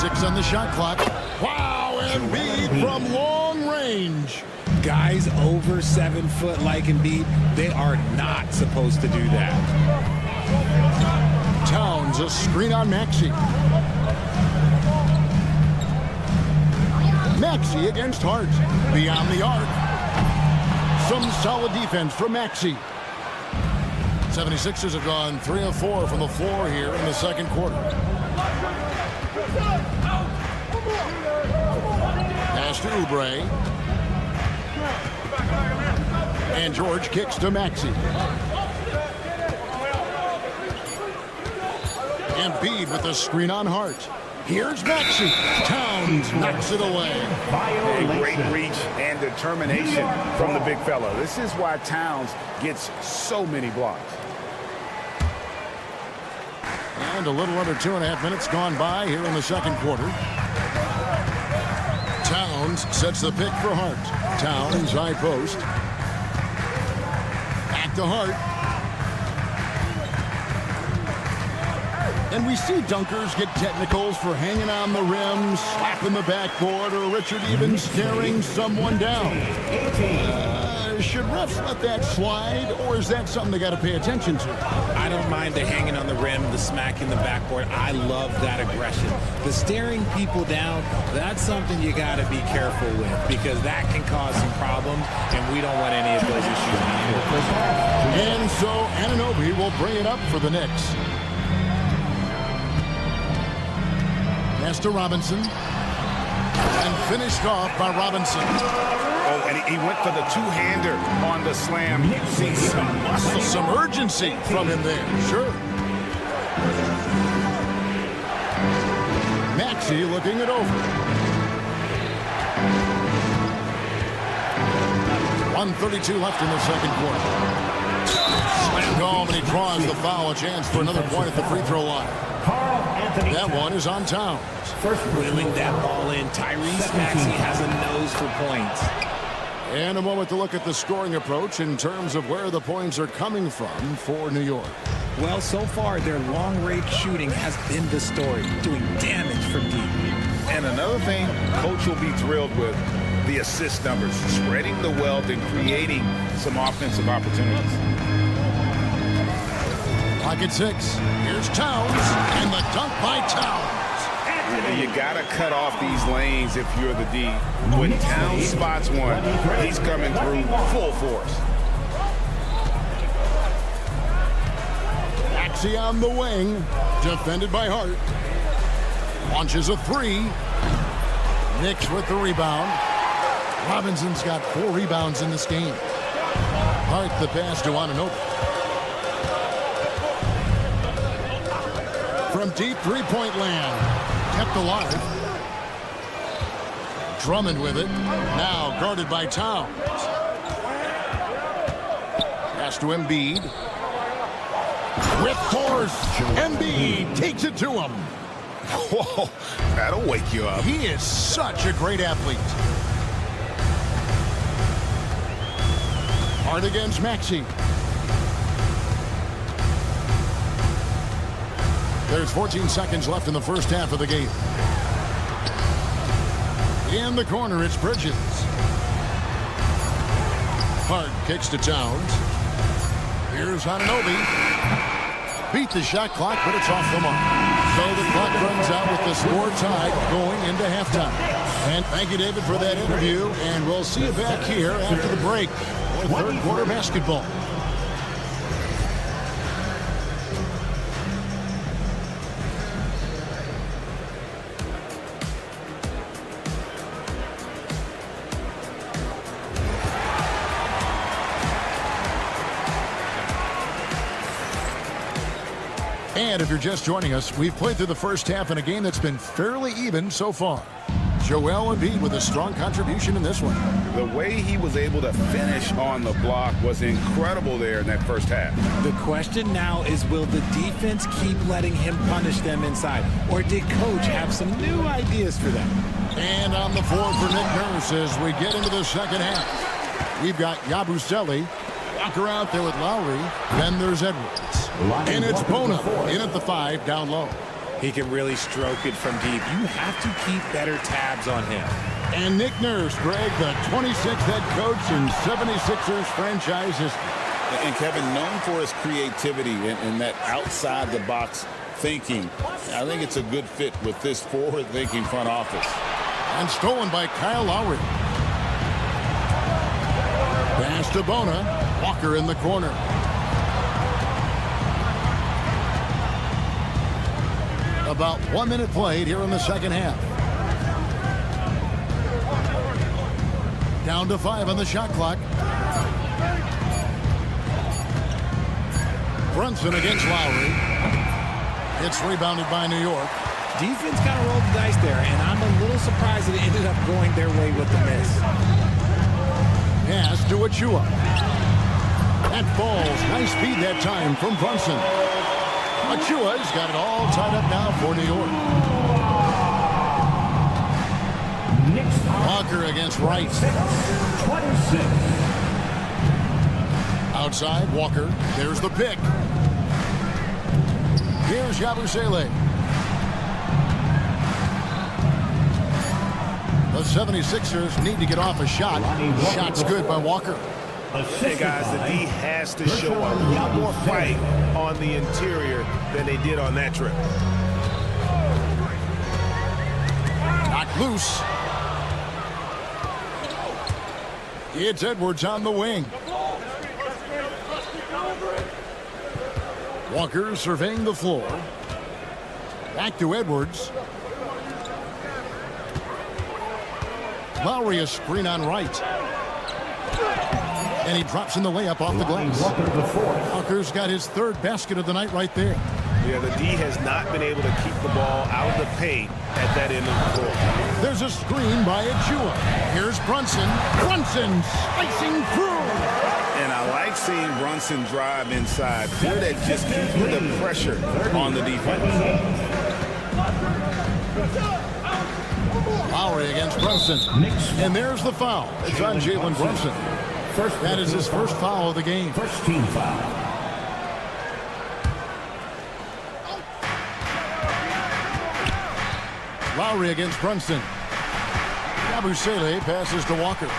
6 on the shot clock. Wow, Embiid from long range. Guys over 7 foot like Embiid, they are not supposed to do that. Towns, a screen on Maxey. Maxey against Hart. Beyond the arc. Some solid defense from Maxey. 76ers have gone 3 of 4 from the floor here in the second quarter. Pass to Oubre. And George kicks to Maxey. Embiid with the screen on Hart. Here's Maxey. Towns knocks it away. A great reach and determination from the big fella. This is why Towns gets so many blocks. And a little under 2.5 minutes gone by here in the second quarter. Towns sets the pick for Hart. Towns high post. Back to Hart. And we see dunkers get technicals for hanging on the rim, slapping the backboard, or Richard even staring someone down. Should refs let that slide, or is that something they got to pay attention to? I don't mind the hanging on the rim, the smacking the backboard. I love that aggression. The staring people down, that's something you got to be careful with because that can cause some problems, and we don't want any of those issues. And so Anunoby will bring it up for the Knicks. Pass to Robinson. And finished off by Robinson. Oh, and he went for the two-hander on the slam. You see some muscle. Some urgency from him there, sure. Maxey looking it over. 1:32 left in the second quarter. Slammed home, and he draws the foul. A chance for another point at the free throw line. That one is on Towns. First wheeling that ball in. Tyrese Maxey has a nose for points. And a moment to look at the scoring approach in terms of where the points are coming from for New York. Well, so far, their long-range shooting has been the story, doing damage from deep. And another thing Coach will be thrilled with, the assist numbers, spreading the wealth and creating some offensive opportunities. Clock at 6. Here's Towns, and the dunk by Towns. You got to cut off these lanes if you're the D. When Towns spots one, he's coming through full force. Maxey on the wing, defended by Hart. Launches a three. Knicks with the rebound. Robinson's got 4 rebounds in this game. Hart the pass to Anunoby. From deep three-point land. Kept alive. Drummond with it. Now guarded by Towns. Pass to Embiid. With force. Embiid takes it to him. Whoa, that'll wake you up. He is such a great athlete. Hard against Maxey. There's 14 seconds left in the first half of the game. In the corner, it's Bridges. Hart kicks to Towns. Here's Anunoby. Beat the shot clock, but it's off the mark. So the clock runs out with the score tied going into halftime. And thank you, David, for that interview. And we'll see you back here after the break for third quarter basketball. And if you're just joining us, we've played through the first half in a game that's been fairly even so far. Joel Embiid with a strong contribution in this one. The way he was able to finish on the block was incredible there in that first half. The question now is, will the defense keep letting him punish them inside? Or did Coach have some new ideas for them? And on the floor for Nick Nurse as we get into the second half. We've got Yabusele. Walker out there with Lowry. Then there's Edwards. And it's Bono in at the 5 down low. He can really stroke it from deep. You have to keep better tabs on him. And Nick Nurse, Greg, the 26th head coach in 76ers franchise history. And Kevin, known for his creativity and that outside-the-box thinking, I think it's a good fit with this forward-thinking front office. And stolen by Kyle Lowry. Pass to Bona. Walker in the corner. About 1 minute played here in the second half. Down to 5 on the shot clock. Brunson against Lowry. It's rebounded by New York. Defense kind of rolled the dice there, and I'm a little surprised that it ended up going their way with the miss. Pass to Achua. That falls. Nice feed that time from Brunson. Achua's got it all tied up now for New York. Walker against Wright. 26. Outside, Walker. There's the pick. Here's Yabusele. The 76ers need to get off a shot. Shot's good by Walker. Hey, guys, the D has to show a lot more fight on the interior than they did on that trip. Knocked loose. It's Edwards on the wing. Walker surveying the floor. Back to Edwards. Lowry a screen on Wright. And he drops in the layup off the glass. Walker's got his third basket of the night right there. Yeah, the D has not been able to keep the ball out of the paint at that end of the floor. There's a screen by Achua. Here's Brunson. Brunson slicing through. And I like seeing Brunson drive inside. Good at just keeping the pressure on the defense. Lowry against Brunson. And there's the foul. It's on Jalen Brunson. That is his first foul of the game. First team foul. Lowry against Brunson. Yabusele passes to Walker.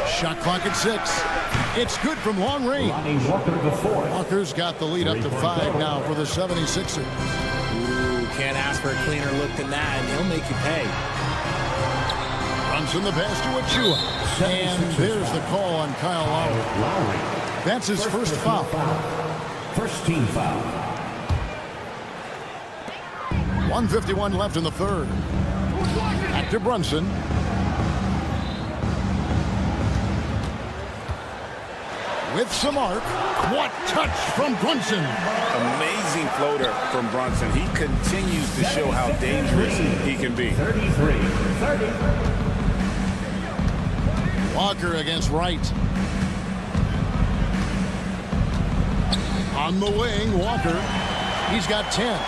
Shot clock at 6. It's good from long range. Walker's got the lead up to 5 now for the 76ers. Ooh, can't ask for a cleaner look than that, and he'll make you pay. Brunson the pass to Achua. And there's the call on Kyle Lowry. That's his first foul. First team foul. 1:51 left in the third. Back to Brunson. With some arc. What touch from Brunson. Amazing floater from Brunson. He continues to show how dangerous he can be. 33-30. Walker against Wright. On the wing, Walker. He's got 10.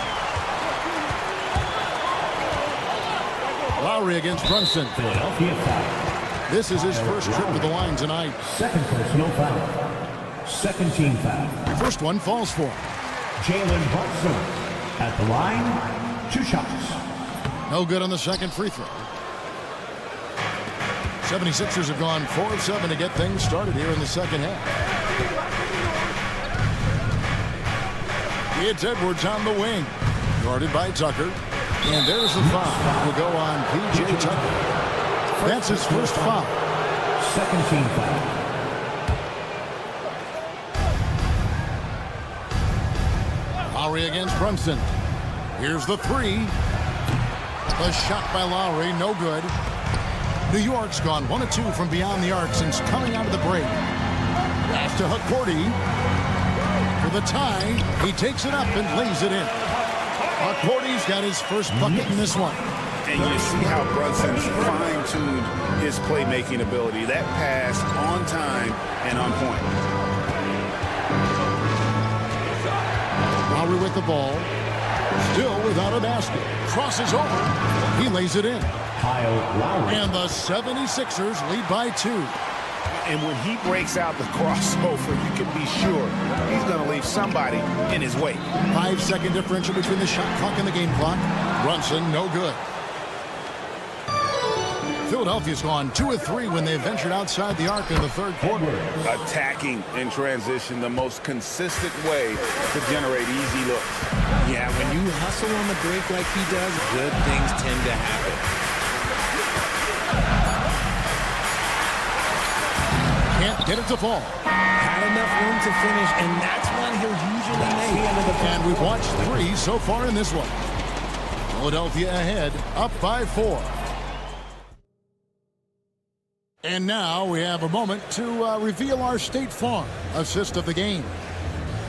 Lowry against Brunson. Philadelphia foul. This is his first trip to the line tonight. Second personal foul. Second team foul. First one falls for him. Jalen Brunson at the line. 2 shots. No good on the second free throw. 76ers have gone 4 of 7 to get things started here in the second half. It's Edwards on the wing. Guarded by Tucker. And there's the foul. Will go on P.J. Tucker. That's his first foul. Second team foul. Lowry against Brunson. Here's the three. A shot by Lowry, no good. New York's gone 1 of 2 from beyond the arc since coming out of the break. Pass to Hukporti. For the tie, he takes it up and lays it in. Hukporti's got his first bucket in this one. And you see how Brunson's fine-tuned his playmaking ability. That pass on time and on point. Lowry with the ball. Still without a basket. Crosses over. He lays it in. Kyle Lowry. And the 76ers lead by 2. And when he breaks out the crossover, you can be sure he's going to leave somebody in his way. 5-second differential between the shot clock and the game clock. Brunson, no good. Philadelphia's gone 2 of 3 when they ventured outside the arc in the third quarter. Attacking in transition, the most consistent way to generate easy looks. Yeah, when you hustle on the break like he does, good things tend to happen. Can't get it to fall. Had enough room to finish, and that's one he'll usually make. And we've watched 3 so far in this one. Philadelphia ahead, up by 4. And now we have a moment to reveal our State Farm assist of the game.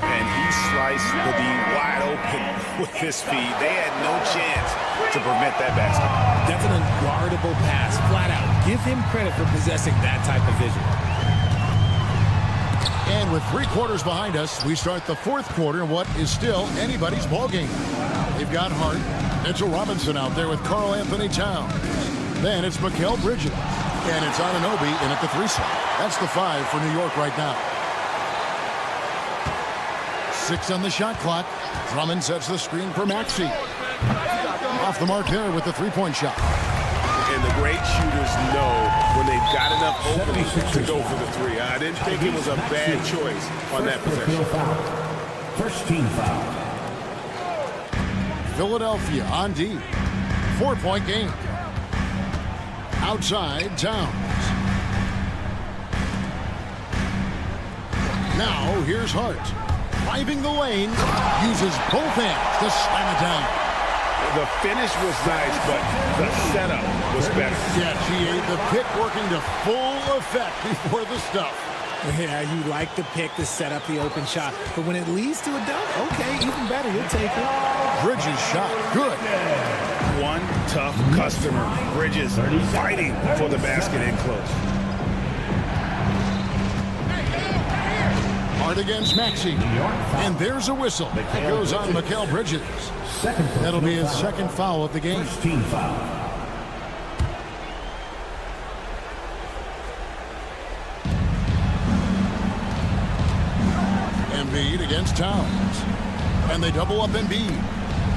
And he sliced the D wide open with his speed. They had no chance to prevent that basket. That's an unguardable pass, flat out. Give him credit for possessing that type of vision. And with 3 quarters behind us, we start the fourth quarter in what is still anybody's ballgame. They've got Hart, Mitchell Robinson out there with Karl Anthony Towns. Then it's Mikal Bridges. And it's Anunoby in at the 3 slot. That's the 5 for New York right now. 6 on the shot clock. Drummond sets the screen for Maxey. Off the mark there with the 3-point shot. And the great shooters know when they've got enough opening to go for the 3. I didn't think it was a bad choice on that possession. First team foul. Philadelphia on D. 4-point game. Outside, Towns. Now, here's Hart. Driving the lane. Uses both hands to slam it down. The finish was nice, but the setup was better. Yeah, GA, the pick working to full effect before the stuff. Yeah, you like the pick to set up the open shot. But when it leads to a dunk, okay, even better. You'll take it. Bridges shot. Good. One tough customer. Bridges fighting for the basket in close. Hard against Maxey. And there's a whistle. It goes on Mikal Bridges. That'll be his second foul of the game. First team foul. Embiid against Towns. And they double up Embiid.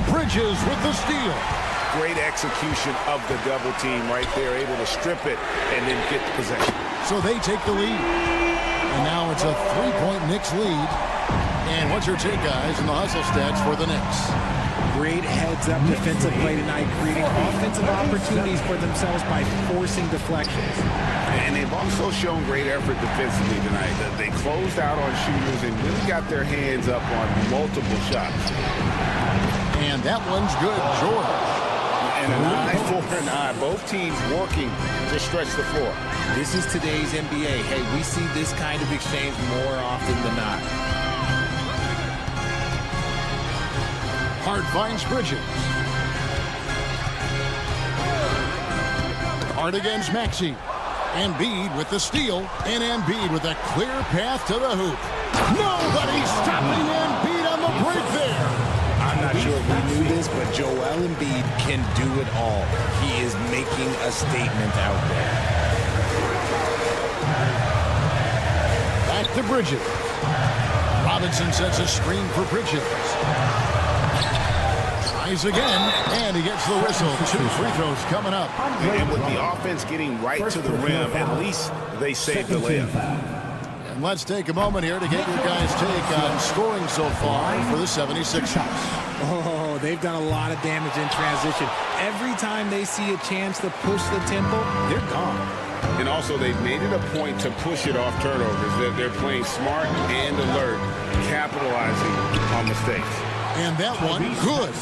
Bridges with the steal. Great execution of the double team right there, able to strip it and then get the possession. So they take the lead. And now it's a 3-point Knicks lead. And what's your take, guys, in the hustle stats for the Knicks? Great heads-up defensive play tonight, creating offensive opportunities for themselves by forcing deflections. And they've also shown great effort defensively tonight. They closed out on shooters and really got their hands up on multiple shots. And that one's good, George. And an eye for an eye. Both teams working to stretch the floor. This is today's NBA. Hey, we see this kind of exchange more often than not. Hart finds Bridges. Hart against Maxey. Embiid with the steal, and Embiid with a clear path to the hoop. Nobody stopping Embiid on the break there. I'm not sure if we knew this, but Joel Embiid can do it all. He is making a statement out there. Back to Bridges. Robinson sets a screen for Bridges. Tries again, and he gets the whistle. 2 free throws coming up. And with the offense getting right to the rim, at least they saved the layup. And let's take a moment here to get your guys' take on scoring so far for the 76ers. Oh, they've done a lot of damage in transition. Every time they see a chance to push the tempo, they're gone. And also, they've made it a point to push it off turnovers. They're playing smart and alert, capitalizing on mistakes. And that one, good.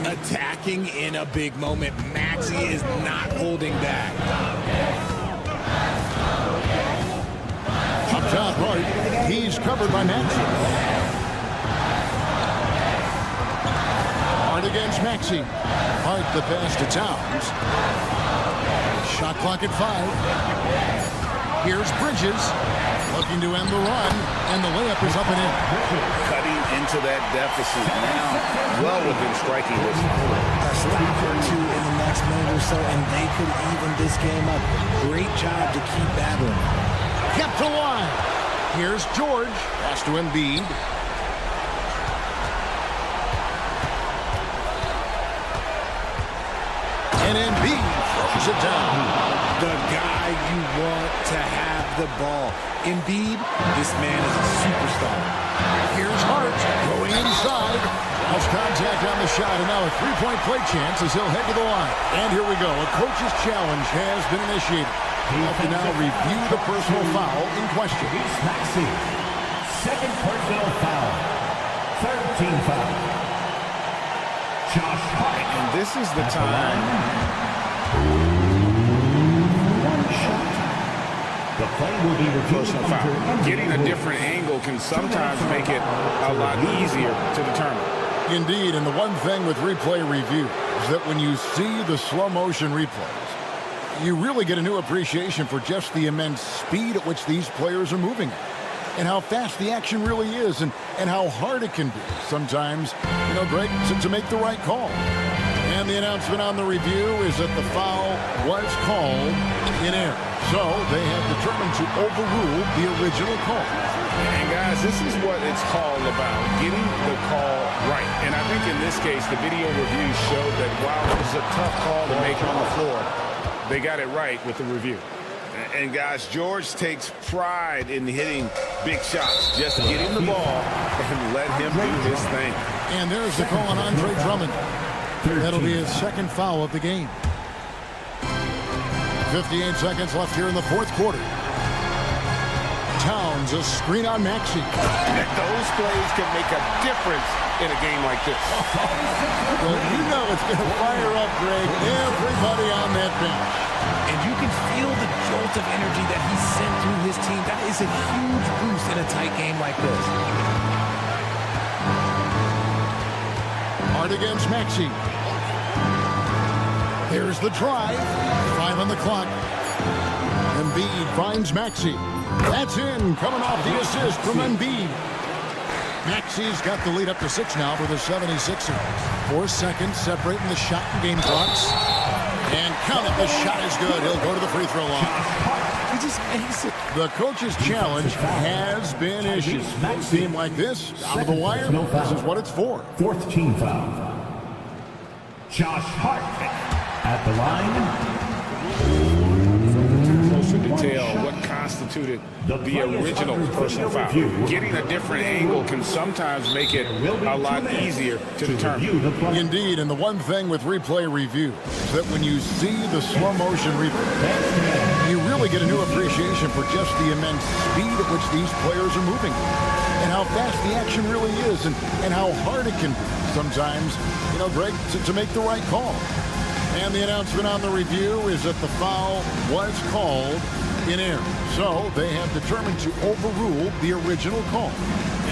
Attacking in a big moment. Maxey is not holding back. Up top right, he's covered by Maxey. Hart against Maxey. Hart the pass to Towns. Shot clock at 5. Here's Bridges. Looking to end the run, and the layup is up and in. Cutting into that deficit now, well within striking distance. A stop or two in the next minute or so, and they could even this game up. Great job to keep battling. Kept to line. Here's George. Pass to Embiid. And Embiid throws it down. The guy you want to have the ball. Embiid, this man is a superstar. Here's Hart going inside. Has contact on the shot, and now a three-point play chance as he'll head to the line. And here we go. A coach's challenge has been initiated. He'll have to now review the personal foul in question. Maxey. Second personal foul. 13 foul. Josh Hart. And this is the time. One shot. The play will be Personal foul. Getting a different angle can sometimes make it a lot easier to determine. Indeed, and the one thing with replay review is that when you see the slow motion replays, you really get a new appreciation for just the immense speed at which these players are moving at, and how fast the action really is, and how hard it can be sometimes, Greg, to make the right call. And the announcement on the review is that the foul was called in error. So they have determined to overrule the original call. And guys, this is what it's called about, getting the call right. And I think in this case, the video review showed that while it was a tough call to make on the floor, they got it right with the review. And guys, George takes pride in hitting big shots. Just get him the ball and let him do his thing. And there's the call on Andre Drummond. That'll be his second foul of the game. 58 seconds left here in the fourth quarter. Towns, a screen on Maxey. Those plays can make a difference in a game like this. Well, it's going to fire up, Greg, everybody on that bench. And you can feel the jolt of energy that he sent through his team. That is a huge boost in a tight game like this. Hart against Maxey. There's the drive. 5 on the clock. Embiid finds Maxey. That's in, coming off the assist from Embiid. Maxey's got the lead up to 6 now for the 76ers. 4 seconds separating the shot and game clocks. And count it, the shot is good. He'll go to the free throw line. He just makes it. The coach's challenge has been issued. A team like this, out of the wire, this is what it's for. Fourth team foul. Josh Hart at the line. Closer detail what constituted the original personal foul. Getting a different angle can sometimes make it a lot easier to determine. Indeed, and the one thing with replay review is that when you see the slow motion replay, you really get a new appreciation for just the immense speed at which these players are moving. and how fast the action really is and how hard it can be sometimes, Greg, to make the right call. And the announcement on the review is that the foul was called in error. So they have determined to overrule the original call.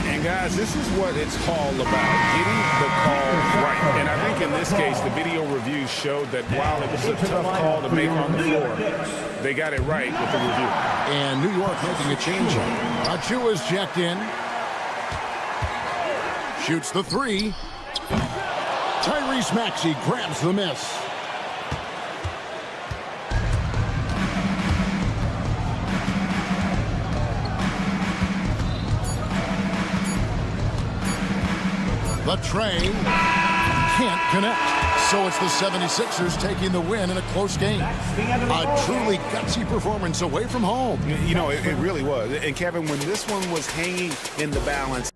And guys, this is what it's all about, getting the call right. And I think in this case, the video review showed that while it was a tough call to make on the floor, they got it right with the review. And New York making a change. Achua's checked in. Shoots the three. Tyrese Maxey grabs the miss. The train can't connect. So it's the 76ers taking the win in a close game. A truly gutsy performance away from home. It really was. And Kevin, when this one was hanging in the balance,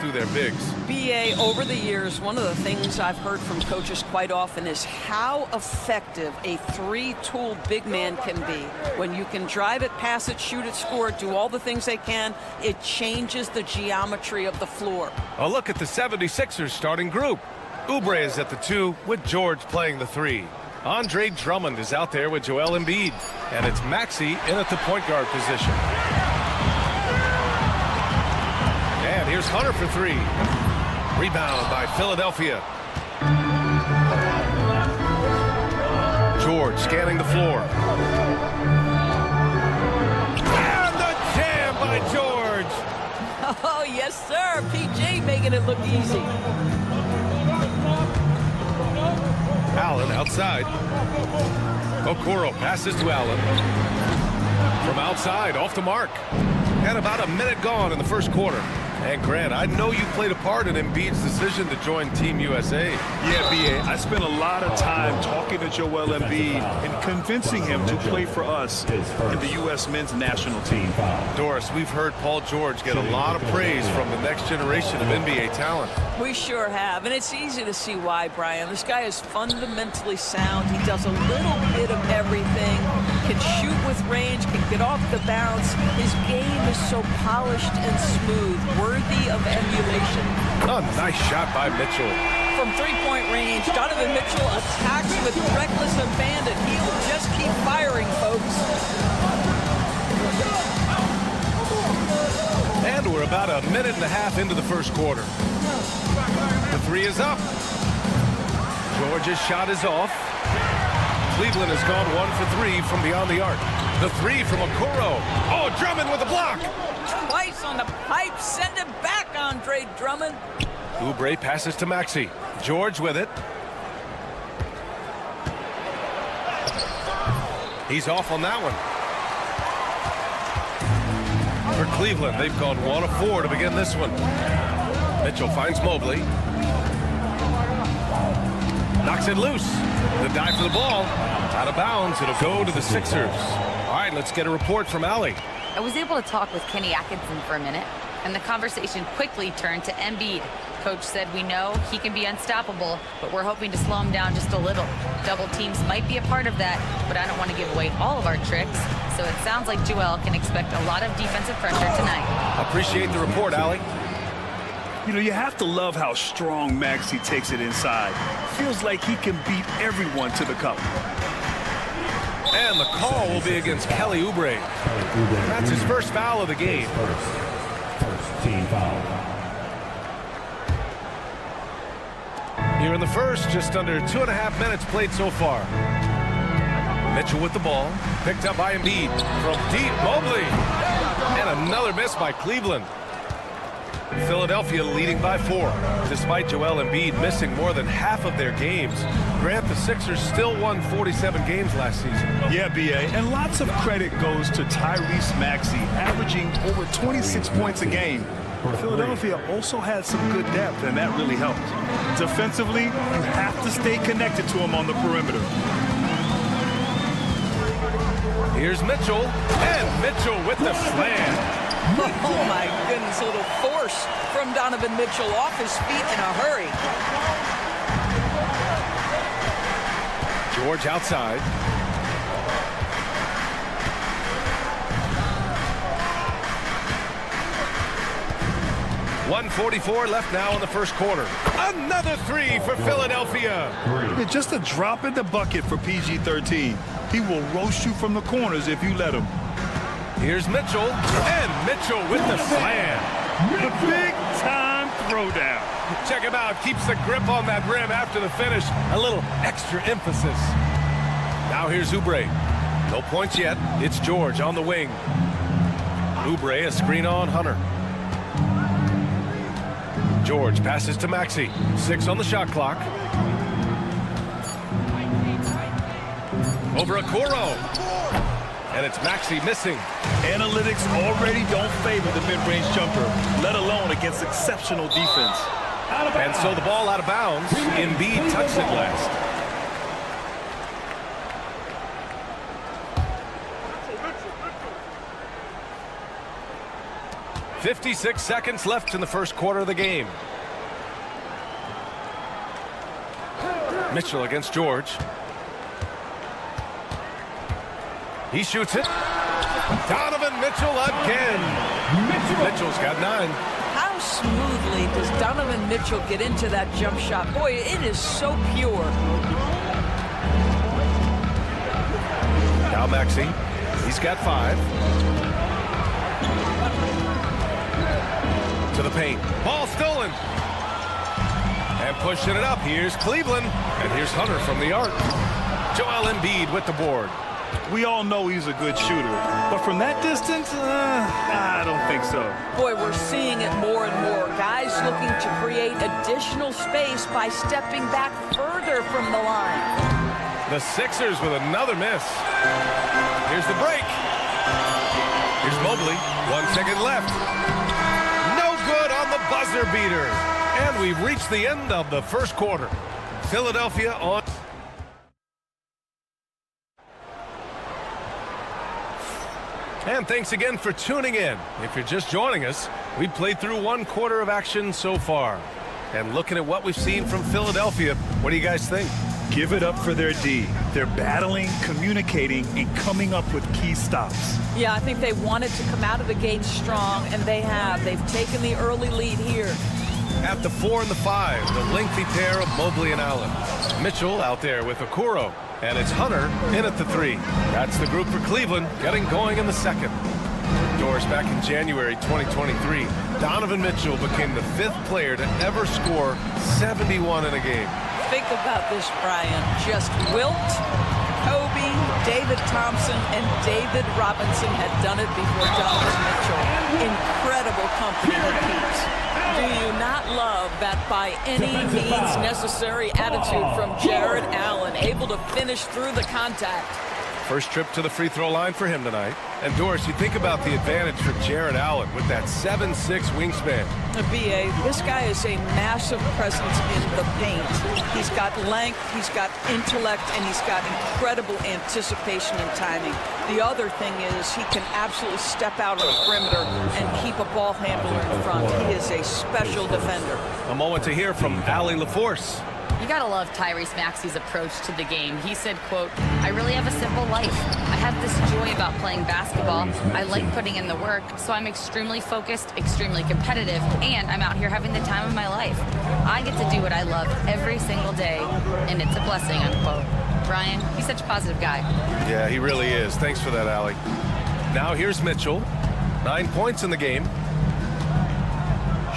through their bigs. BA, over the years, one of the things I've heard from coaches quite often is how effective a three-tool big man can be. When you can drive it, pass it, shoot it, score it, do all the things they can, it changes the geometry of the floor. A look at the 76ers starting group. Oubre is at the 2 with George playing the 3. Andre Drummond is out there with Joel Embiid. And it's Maxey in at the point guard position. And here's Hunter for 3. Rebound by Philadelphia. George scanning the floor. And the jam by George. Oh, yes, sir. PJ making it look easy. Allen outside. Okoro passes to Allen. From outside, off the mark. And about a minute gone in the first quarter. And Grant, I know you played a part in Embiid's decision to join Team USA. Yeah, B.A., I spent a lot of time talking to Joel Embiid and convincing him to play for us in the U.S. men's national team. Doris, we've heard Paul George get a lot of praise from the next generation of NBA talent. We sure have, and it's easy to see why, Brian. This guy is fundamentally sound. He does a little bit of everything, can shoot with range, can get off the bounce. His game is so polished and smooth, worthy of emulation. A nice shot by Mitchell. From three-point range, Donovan Mitchell attacks with reckless abandon. He'll just keep firing, folks. And we're about a minute and a half into the first quarter. The 3 is up. George's shot is off. Cleveland has gone 1 for 3 from beyond the arc. The 3 from Okoro. Oh, Drummond with a block. Twice on the pipe. Send it back, Andre Drummond. Oubre passes to Maxey. George with it. He's off on that one. For Cleveland, they've gone 1 of 4 to begin this one. Mitchell finds Mobley. Knocks it loose. The dive for the ball. Out of bounds. It'll go to the Sixers. All right, let's get a report from Allie. I was able to talk with Kenny Atkinson for a minute, and the conversation quickly turned to Embiid. Coach said we know he can be unstoppable, but we're hoping to slow him down just a little. Double teams might be a part of that, but I don't want to give away all of our tricks. So it sounds like Joel can expect a lot of defensive pressure tonight. Appreciate the report, Allie. You know, you have to love how strong Maxey takes it inside. Feels like he can beat everyone to the cup. And the call will be against Kelly Oubre. That's his first foul of the game. First team foul. Here in the first, just under 2.5 minutes played so far. Mitchell with the ball, picked up by Embiid. From deep, Mobley. And another miss by Cleveland. Philadelphia leading by 4. Despite Joel Embiid missing more than half of their games, Grant, the Sixers still won 47 games last season. Yeah, B.A., and lots of credit goes to Tyrese Maxey, averaging over 26 points a game. Philadelphia also had some good depth, and that really helped. Defensively, you have to stay connected to him on the perimeter. Here's Mitchell, and Mitchell with the slam. Oh, my goodness, a little force from Donovan Mitchell off his feet in a hurry. George outside. .144 left now in the first quarter. Another 3 for Philadelphia. Yeah, just a drop in the bucket for PG-13. He will roast you from the corners if you let him. Here's Mitchell, and Mitchell with the slam. The big-time throwdown. Check him out. Keeps the grip on that rim after the finish. A little extra emphasis. Now here's Oubre. No points yet. It's George on the wing. Oubre, a screen on Hunter. George passes to Maxey. 6 on the shot clock. Over Okoro. And it's Maxey missing. Analytics already don't favor the mid-range jumper, let alone against exceptional defense. And so the ball out of bounds. Embiid touched it last. 56 seconds left in the first quarter of the game. Mitchell against George. He shoots it. Donovan Mitchell again. Mitchell's got 9. How smoothly does Donovan Mitchell get into that jump shot? Boy, it is so pure. Now Maxey. He's got 5. To the paint. Ball stolen. And pushing it up. Here's Cleveland. And here's Hunter from the arc. Joel Embiid with the board. We all know he's a good shooter, but from that distance, I don't think so. Boy, we're seeing it more and more. Guys looking to create additional space by stepping back further from the line. The Sixers with another miss. Here's the break. Here's Mobley. 1 second left. No good on the buzzer beater. And we've reached the end of the first quarter. Philadelphia on. And thanks again for tuning in. If you're just joining us, we've played through 1 quarter of action so far. And looking at what we've seen from Philadelphia, what do you guys think? Give it up for their D. They're battling, communicating, and coming up with key stops. Yeah, I think they wanted to come out of the gate strong, and they have. They've taken the early lead here. At the 4 and the 5, the lengthy pair of Mobley and Allen. Mitchell out there with Okoro. And it's Hunter in at the 3. That's the group for Cleveland getting going in the second. Doors back in January 2023. Donovan Mitchell became the 5th player to ever score 71 in a game. Think about this, Brian. Just Wilt, Kobe, David Thompson, and David Robinson had done it before Donovan Mitchell. Incredible company he keeps. Do you not love that by any means necessary attitude from Jared Allen, able to finish through the contact? First trip to the free throw line for him tonight. And Doris, you think about the advantage for Jared Allen with that 7'6" wingspan. B.A., this guy is a massive presence in the paint. He's got length, he's got intellect, and he's got incredible anticipation and timing. The other thing is he can absolutely step out on the perimeter and keep a ball handler in front. He is a special defender. A moment to hear from Allie LaForce. You gotta love Tyrese Maxey's approach to the game. He said, quote, "I really have a simple life. I have this joy about playing basketball. I like putting in the work, so I'm extremely focused, extremely competitive, and I'm out here having the time of my life. I get to do what I love every single day, and it's a blessing," unquote. Brian, he's such a positive guy. Yeah, he really is. Thanks for that, Allie. Now here's Mitchell. 9 points in the game.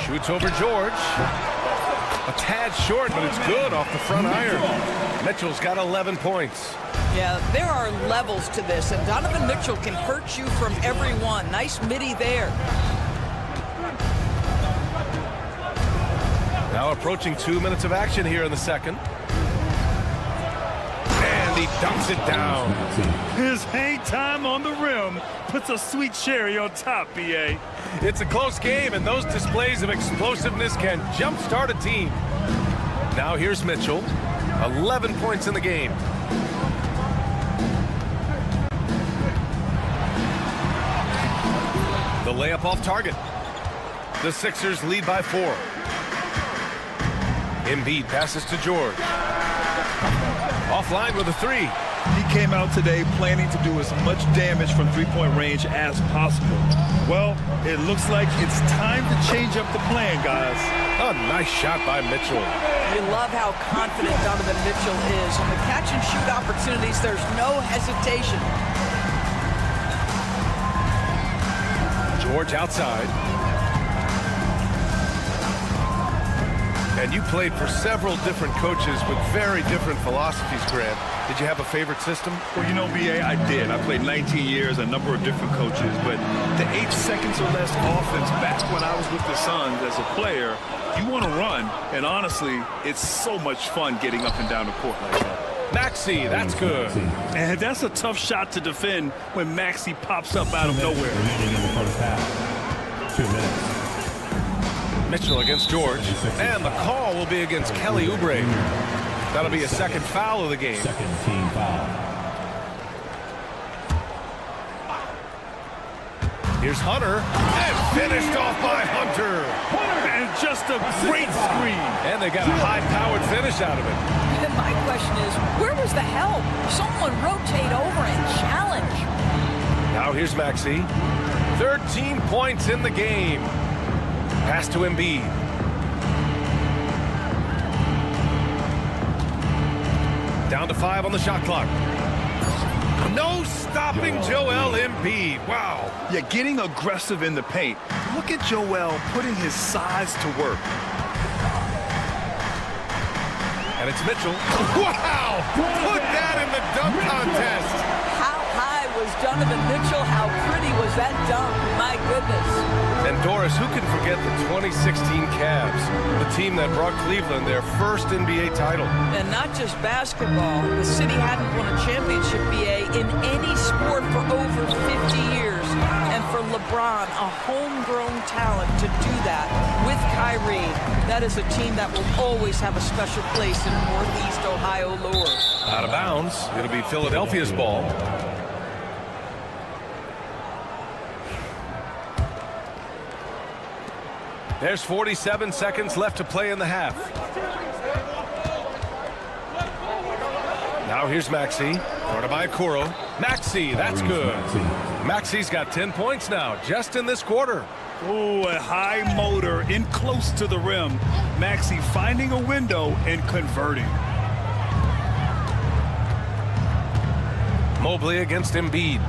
Shoots over George. A tad short, but it's good off the front iron. Mitchell's got 11 points. Yeah, there are levels to this, and Donovan Mitchell can hurt you from every one. Nice midi there. Now approaching 2 minutes of action here in the second. And he dunks it down. His hang time on the rim puts a sweet cherry on top, B.A. It's a close game, and those displays of explosiveness can jumpstart a team. Now here's Mitchell. 11 points in the game. The layup off target. The Sixers lead by 4. Embiid passes to George. Offline with a 3. He came out today planning to do as much damage from three-point range as possible. Well, it looks like it's time to change up the plan, guys. A nice shot by Mitchell. You love how confident Donovan Mitchell is. On the catch-and-shoot opportunities, there's no hesitation. George outside. And you played for several different coaches with very different philosophies, Grant. Did you have a favorite system? Well, you know, B.A., I did. I played 19 years, a number of different coaches, but the 8 seconds or less offense back when I was with the Suns as a player, you want to run, and honestly, it's so much fun getting up and down the court like that. Maxey, that's good. And that's a tough shot to defend when Maxey pops up out of nowhere. Remaining in the first half. 2 minutes. Mitchell against George. And the call will be against Kelly Oubre. That'll be a second foul of the game. Second team foul. Here's Hunter. And Finished off by Hunter. And just a great screen. And they got a high-powered finish out of it. And my question is, where was the help? Someone rotate over and challenge. Now here's Maxey. 13 points in the game. Pass to Embiid. Down to 5 on the shot clock. No stopping Joel Embiid. Wow. Yeah, getting aggressive in the paint. Look at Joel putting his size to work. And it's Mitchell. Wow! Put that in the dunk contest. How high was Donovan Mitchell? How pretty was that dunk? My goodness. And Doris, who can forget the 2016 Cavs, the team that brought Cleveland their first NBA title? And not just basketball. The city hadn't won a championship, BA, in any sport for over 50 years. And for LeBron, a homegrown talent, to do that with Kyrie, that is a team that will always have a special place in Northeast Ohio lore. Out of bounds. It'll be Philadelphia's ball. There's 47 seconds left to play in the half. Now here's Maxey. Guarded by Okoro. Maxey, that's good. Maxey's got 10 points now, just in this quarter. Oh, a high motor in close to the rim. Maxey finding a window and converting. Mobley against Embiid.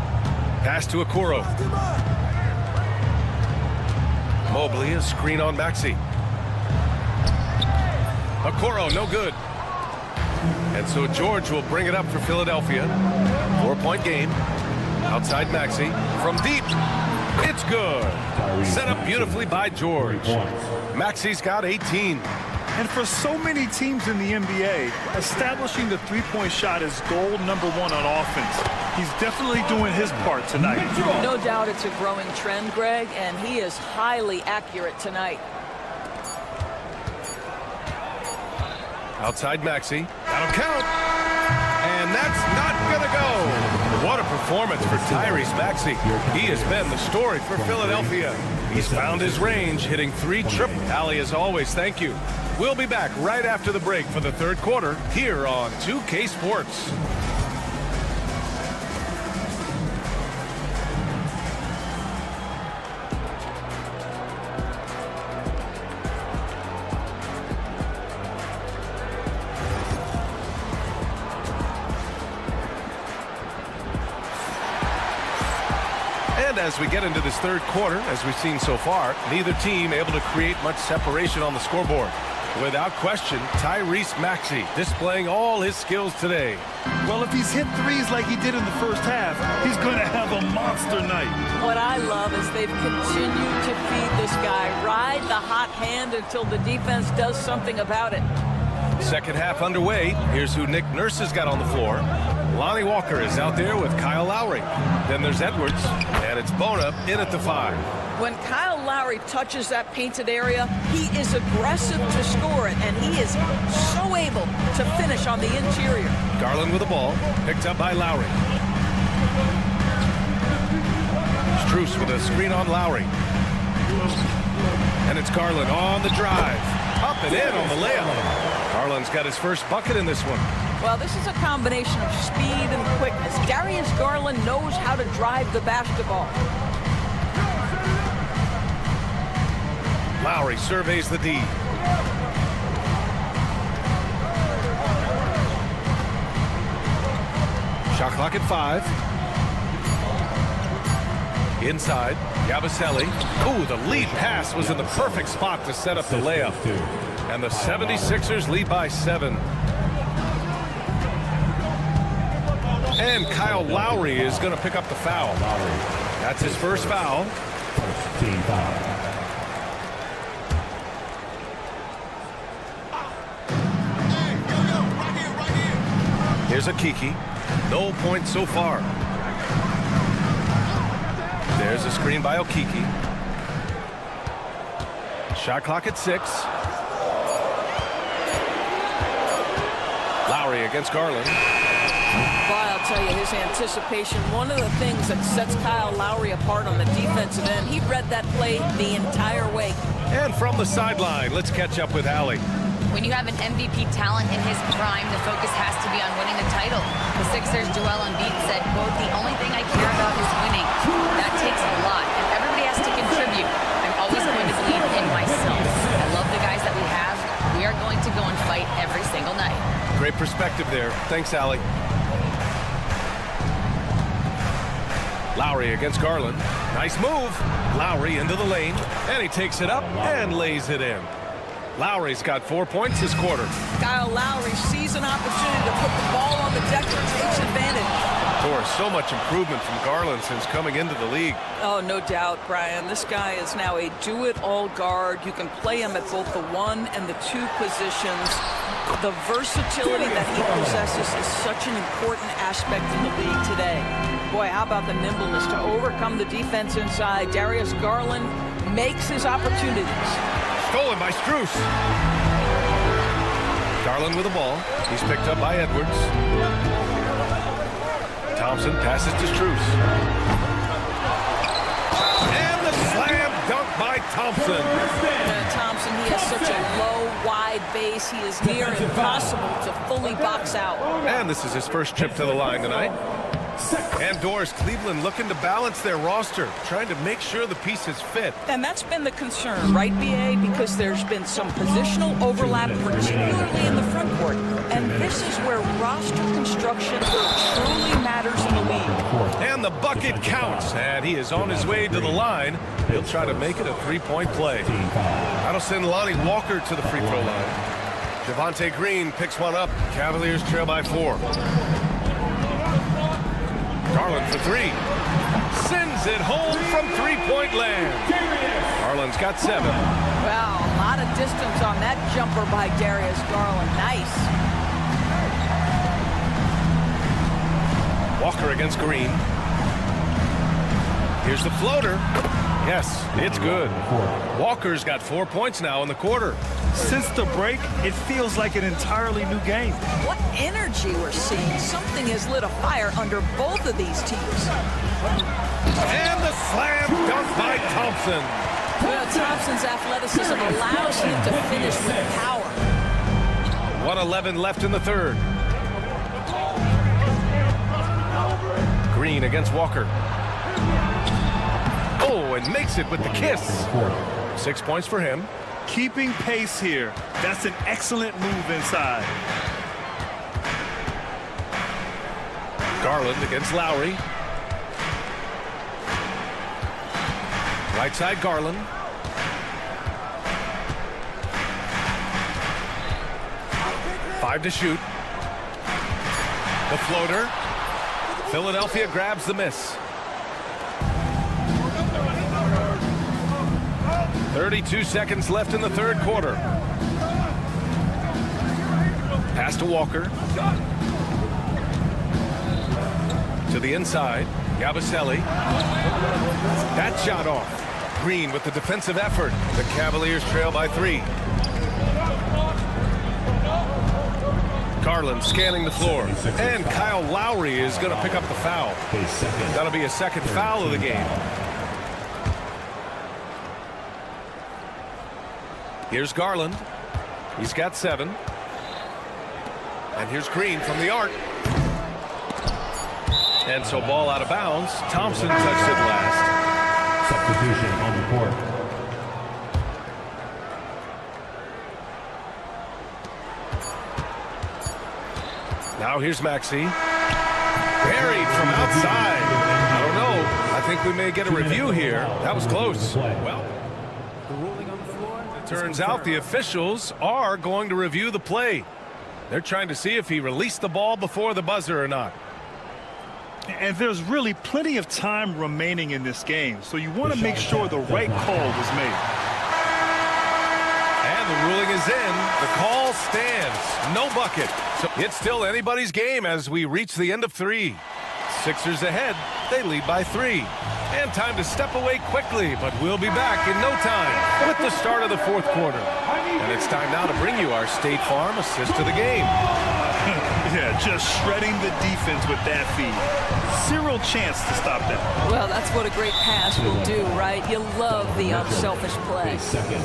Pass to Okoro. Mobley, a screen on Maxey. Okoro, no good. And so George will bring it up for Philadelphia. 4-point game. Outside Maxey. From deep. It's good. Set up beautifully by George. Maxey's got 18. And for so many teams in the NBA, establishing the three-point shot is goal number 1 on offense. He's definitely doing his part tonight. No doubt it's a growing trend, Greg, and he is highly accurate tonight. Outside Maxey. That'll count. And that's not going to go. What a performance for Tyrese Maxey. He has been the story for Philadelphia. He's found his range, hitting 3 triple. Allie, as always, thank you. We'll be back right after the break for the third quarter here on 2K Sports. And as we get into this third quarter, as we've seen so far, neither team able to create much separation on the scoreboard. Without question, Tyrese Maxey displaying all his skills today. Well, if he's hit threes like he did in the first half, he's going to have a monster night. What I love is they've continued to feed this guy. Ride the hot hand until the defense does something about it. Second half underway. Here's who Nick Nurse has got on the floor. Lonnie Walker is out there with Kyle Lowry. Then there's Edwards, and it's Bona in at the 5. When Kyle Lowry touches that painted area, he is aggressive to score it, and he is so able to finish on the interior. Garland with the ball, picked up by Lowry. Strus with a screen on Lowry. And it's Garland on the drive. Up and in on the layup. Garland's got his first bucket in this one. Well, this is a combination of speed and quickness. Darius Garland knows how to drive the basketball. Lowry surveys the D. Shot clock at 5. Inside, Yabusele. Ooh, the lead pass was in the perfect spot to set up the layup. And the 76ers lead by 7. And Kyle Lowry is going to pick up the foul. That's his first foul. Team foul. Here's a Kiki. No points so far. There's a screen by Okiki. Shot clock at 6. Lowry against Garland. Boy, I'll tell you, his anticipation, one of the things that sets Kyle Lowry apart on the defensive end, he read that play the entire way. And from the sideline, let's catch up with Allie. When you have an MVP talent in his prime, the focus has to be on winning the title. The Sixers' Joel Embiid said, quote, "The only thing I care about is winning." That takes a lot, and everybody has to contribute. I'm always going to believe in myself. I love the guys that we have. We are going to go and fight every single night. Great perspective there. Thanks, Allie. Lowry against Garland. Nice move. Lowry into the lane, and he takes it up and lays it in. Lowry's got 4 points this quarter. Kyle Lowry sees an opportunity to put the ball on the deck and takes advantage. Of course, so much improvement from Garland since coming into the league. Oh, no doubt, Brian. This guy is now a do-it-all guard. You can play him at both the 1 and the 2 positions. The versatility that he possesses is such an important aspect in the league today. Boy, how about the nimbleness to overcome the defense inside? Darius Garland makes his opportunities. Stolen by Strus. Garland with the ball. He's picked up by Edwards. Thompson passes to Strus. And the slam dunk by Thompson. Thompson, he has such a low, wide base. He is near impossible to fully box out. And this is his first trip to the line tonight. And Doris, Cleveland looking to balance their roster, trying to make sure the pieces fit. And that's been the concern, right, BA? Because there's been some positional overlap, particularly in the front court. And this is where roster construction truly matters in the league. And the bucket counts, and he is on his way to the line. He'll try to make it a three-point play. That'll send Lonnie Walker to the free throw line. Javonte Green picks one up. Cavaliers trail by 4. Garland for 3. Sends it home from three-point land. Garland's got 7. Wow, a lot of distance on that jumper by Darius Garland. Nice. Walker against Green. Here's the floater. Yes, it's good. Walker's got 4 points now in the quarter. Since the break, it feels like an entirely new game. What energy we're seeing. Something has lit a fire under both of these teams. And the slam dunk by Thompson. Well, Thompson's athleticism allows him to finish with power. 1:11 left in the third. Green against Walker. Oh, and makes it with the kiss. 6 points for him. Keeping pace here. That's an excellent move inside. Garland against Lowry. Right side Garland. Five to shoot. The floater. Philadelphia grabs the miss. 32 seconds left in the third quarter. Pass to Walker. To the inside. Yabusele. That shot off. Green with the defensive effort. The Cavaliers trail by 3. Garland scanning the floor. And Kyle Lowry is going to pick up the foul. That'll be a second foul of the game. Here's Garland. He's got 7. And here's Green from the arc. And so ball out of bounds. Thompson touched it last. Substitution on the court. Now here's Maxey. Buried from outside. I don't know. I think we may get a review here. That was close. Well, it turns out the officials are going to review the play. They're trying to see if he released the ball before the buzzer or not. And there's really plenty of time remaining in this game, so you want to make sure the right call was made. And the ruling is in. The call stands. No bucket. So it's still anybody's game as we reach the end of 3. Sixers ahead. They lead by 3. And time to step away quickly, but we'll be back in no time with the start of the fourth quarter. And it's time now to bring you our State Farm assist to the game. Yeah, just shredding the defense with that feed. Zero chance to stop that. Well, that's what a great pass will do, right? You love the unselfish play. Second.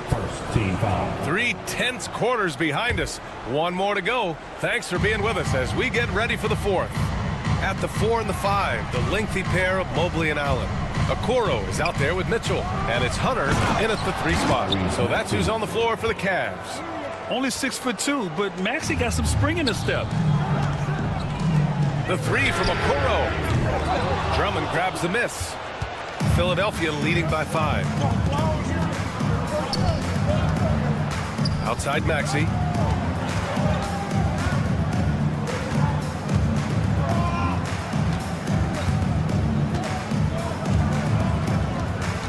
First team foul. 3 tense quarters behind us. One more to go. Thanks for being with us as we get ready for the fourth. At the 4 and the 5, the lengthy pair of Mobley and Allen. Okoro is out there with Mitchell, and it's Hunter in at the 3 spot. So that's who's on the floor for the Cavs. Only 6'2", but Maxey got some spring in his step. The 3 from Okoro. Drummond grabs the miss. Philadelphia leading by 5. Outside Maxey.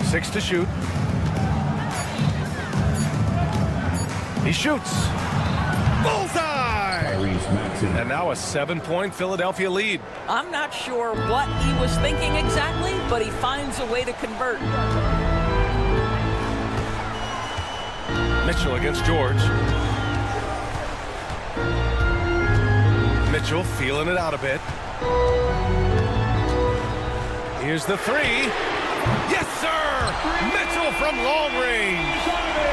Six to shoot. He shoots. Bullseye! And now a 7-point Philadelphia lead. I'm not sure what he was thinking exactly, but he finds a way to convert. Mitchell against George. Mitchell feeling it out a bit. Here's the 3. Yes, sir! Mitchell from long range.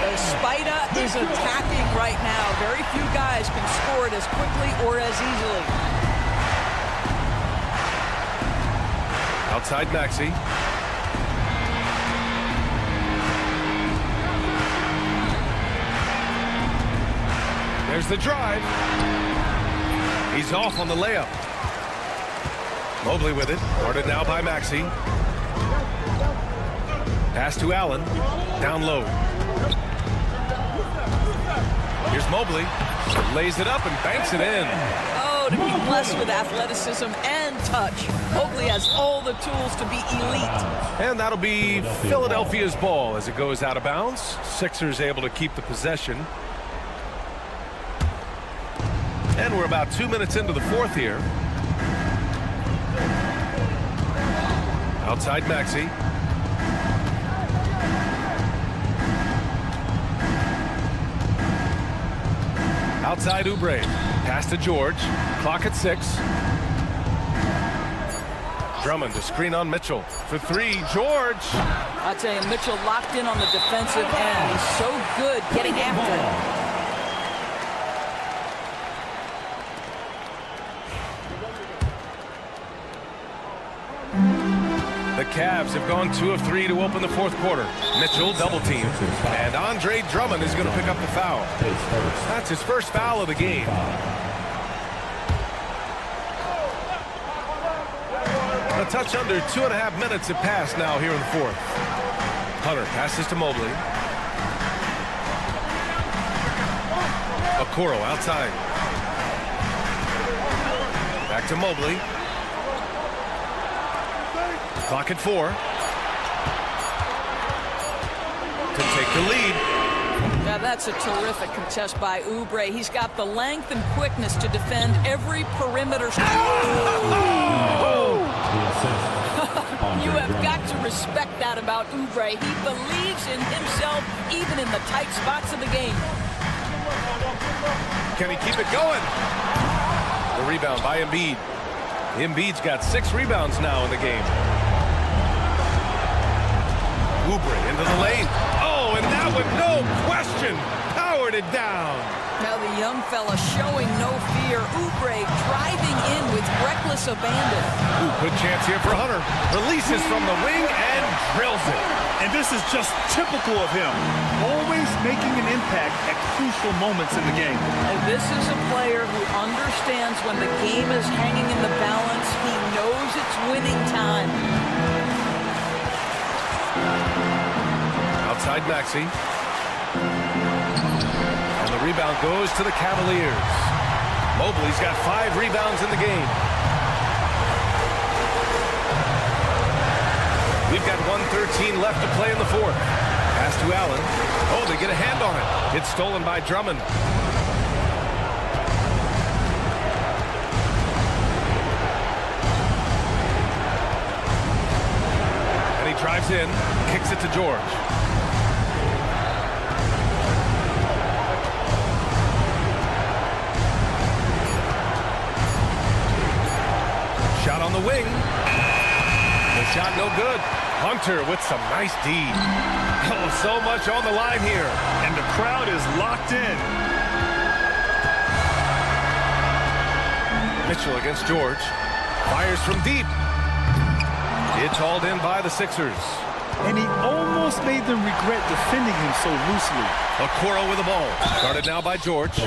The Spida is attacking right now. Very few guys can score it as quickly or as easily. Outside Maxey. There's the drive. He's off on the layup. Mobley with it. Guarded now by Maxey. Pass to Allen. Down low. Here's Mobley. Lays it up and banks it in. Oh, to be blessed with athleticism and touch. Mobley has all the tools to be elite. And that'll be Philadelphia's ball as it goes out of bounds. Sixers able to keep the possession. And we're about 2 minutes into the fourth here. Outside Maxey. Outside Oubre. Pass to George. Clock at 6. Drummond to screen on Mitchell. For 3, George. I tell you, Mitchell locked in on the defensive end. He's so good getting after it. The Cavs have gone 2 of 3 to open the fourth quarter. Mitchell double teamed, and Andre Drummond is going to pick up the foul. That's his first foul of the game. A touch under 2.5 minutes have passed now here in the fourth. Hunter passes to Mobley. Okoro outside. Back to Mobley. Clock at 4. To take the lead. Now that's a terrific contest by Oubre. He's got the length and quickness to defend every perimeter. You have got to respect that about Oubre. He believes in himself even in the tight spots of the game. Can he keep it going? The rebound by Embiid. Embiid's got 6 rebounds now in the game. Oubre into the lane. Oh, and that one, no question, powered it down. Now the young fella showing no fear. Oubre driving in with reckless abandon. Ooh, good chance here for Hunter. Releases from the wing and drills it. And this is just typical of him. Always making an impact at crucial moments in the game. And this is a player who understands when the game is hanging in the balance. He knows it's winning time. Outside Maxey. And the rebound goes to the Cavaliers. Mobley's got 5 rebounds in the game. We've got 1:13 left to play in the fourth. Pass to Allen. Oh, they get a hand on it. It's stolen by Drummond. And he drives in, kicks it to George. the wing. The shot no good. Hunter with some nice D. Oh, so much on the line here. And the crowd is locked in. Mitchell against George. Fires from deep. It's hauled in by the Sixers. And he almost made them regret defending him so loosely. Okoro with the ball. Guarded now by George.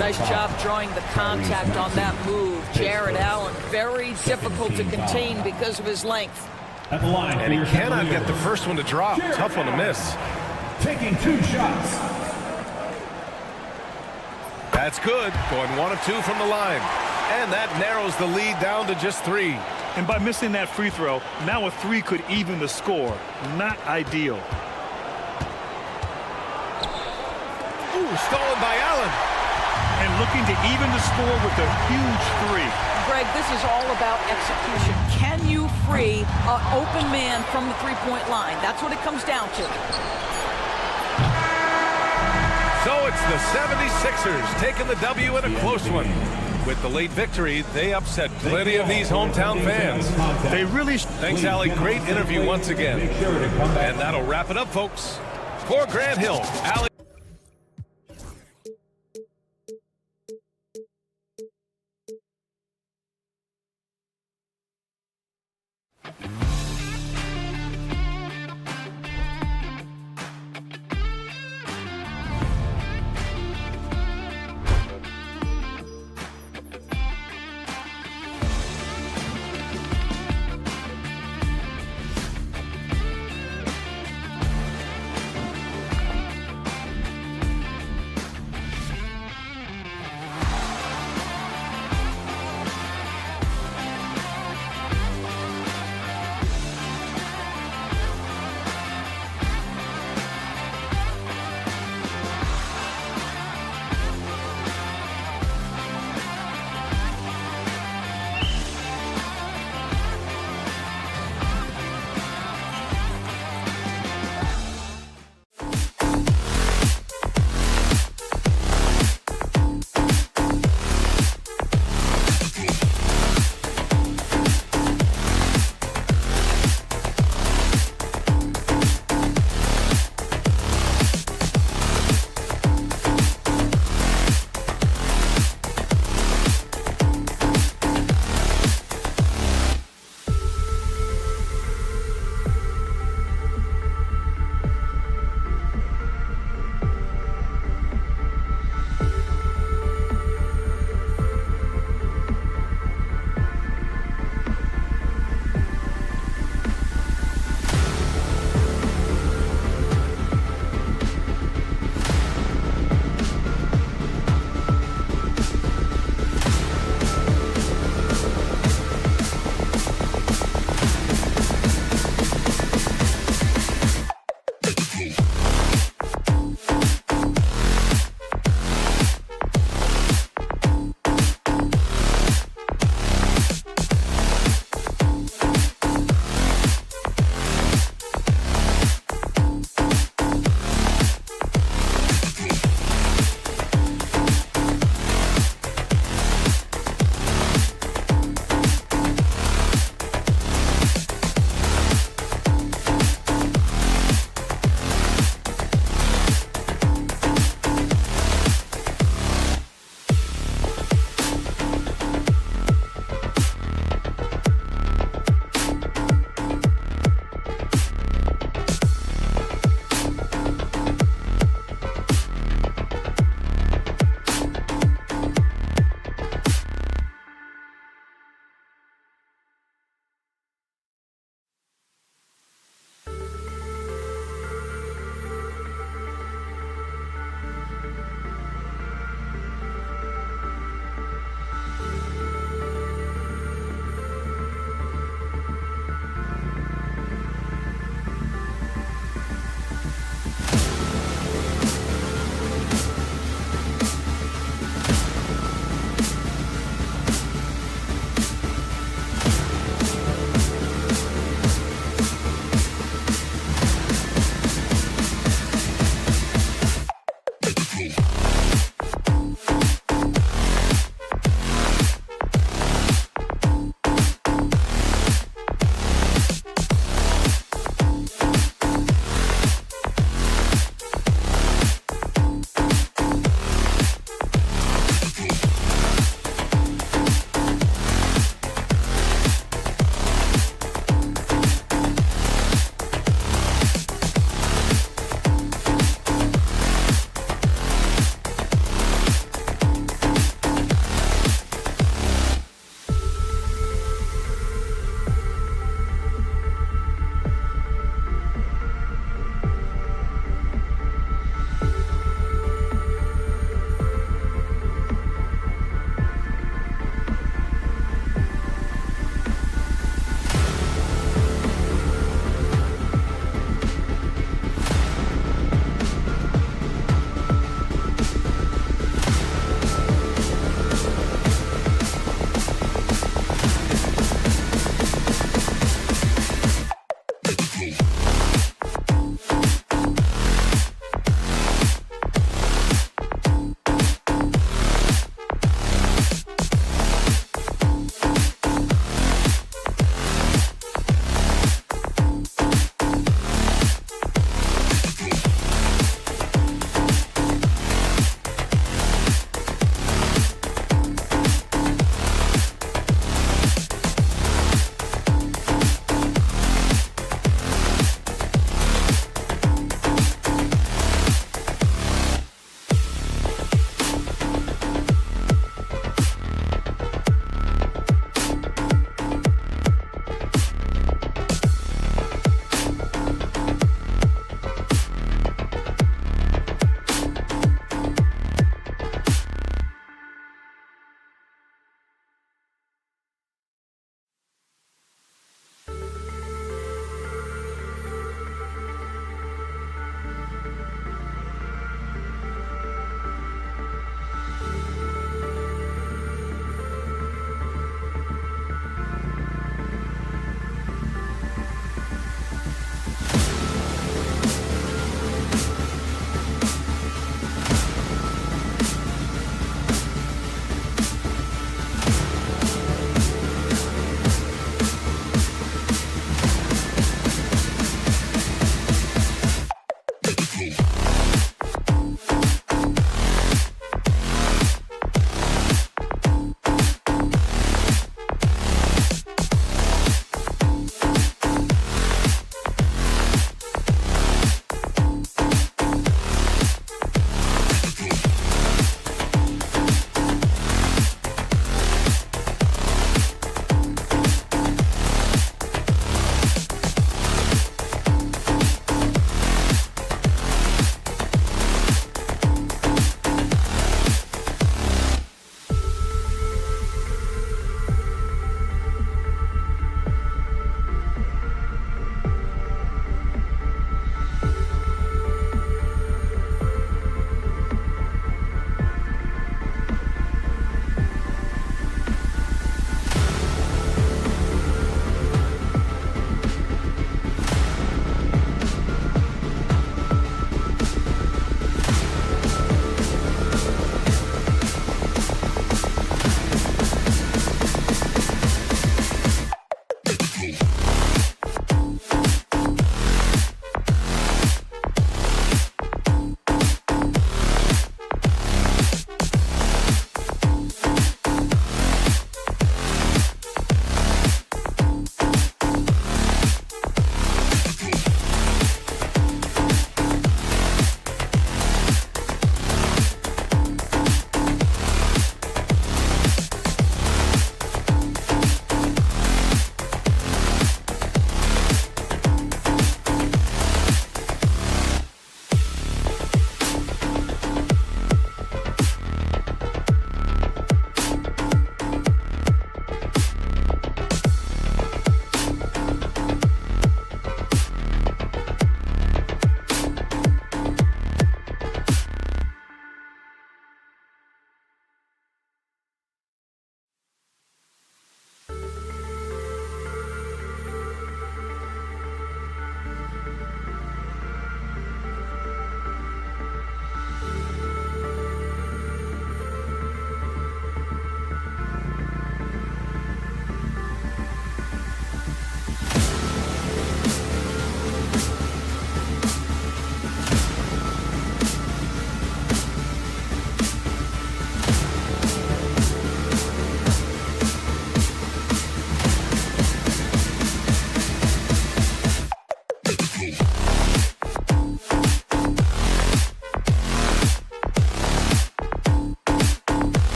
Nice job drawing the contact on that move. Jared Allen, very difficult to contain because of his length. At the line. And he cannot get the first one to drop. Tough one to miss. Taking 2 shots. That's good. Going 1 of 2 from the line. And that narrows the lead down to just 3. And by missing that free throw, now a 3 could even the score. Not ideal. Ooh, stolen by Allen. And looking to even the score with a huge 3. Greg, this is all about execution. Can you free an open man from the three-point line? That's what it comes down to. So it's the 76ers taking the W in a close one. With the late victory, they upset plenty of these hometown fans. They really... Thanks, Allie. Great interview once again. And that'll wrap it up, folks. For Grant Hill, Allie.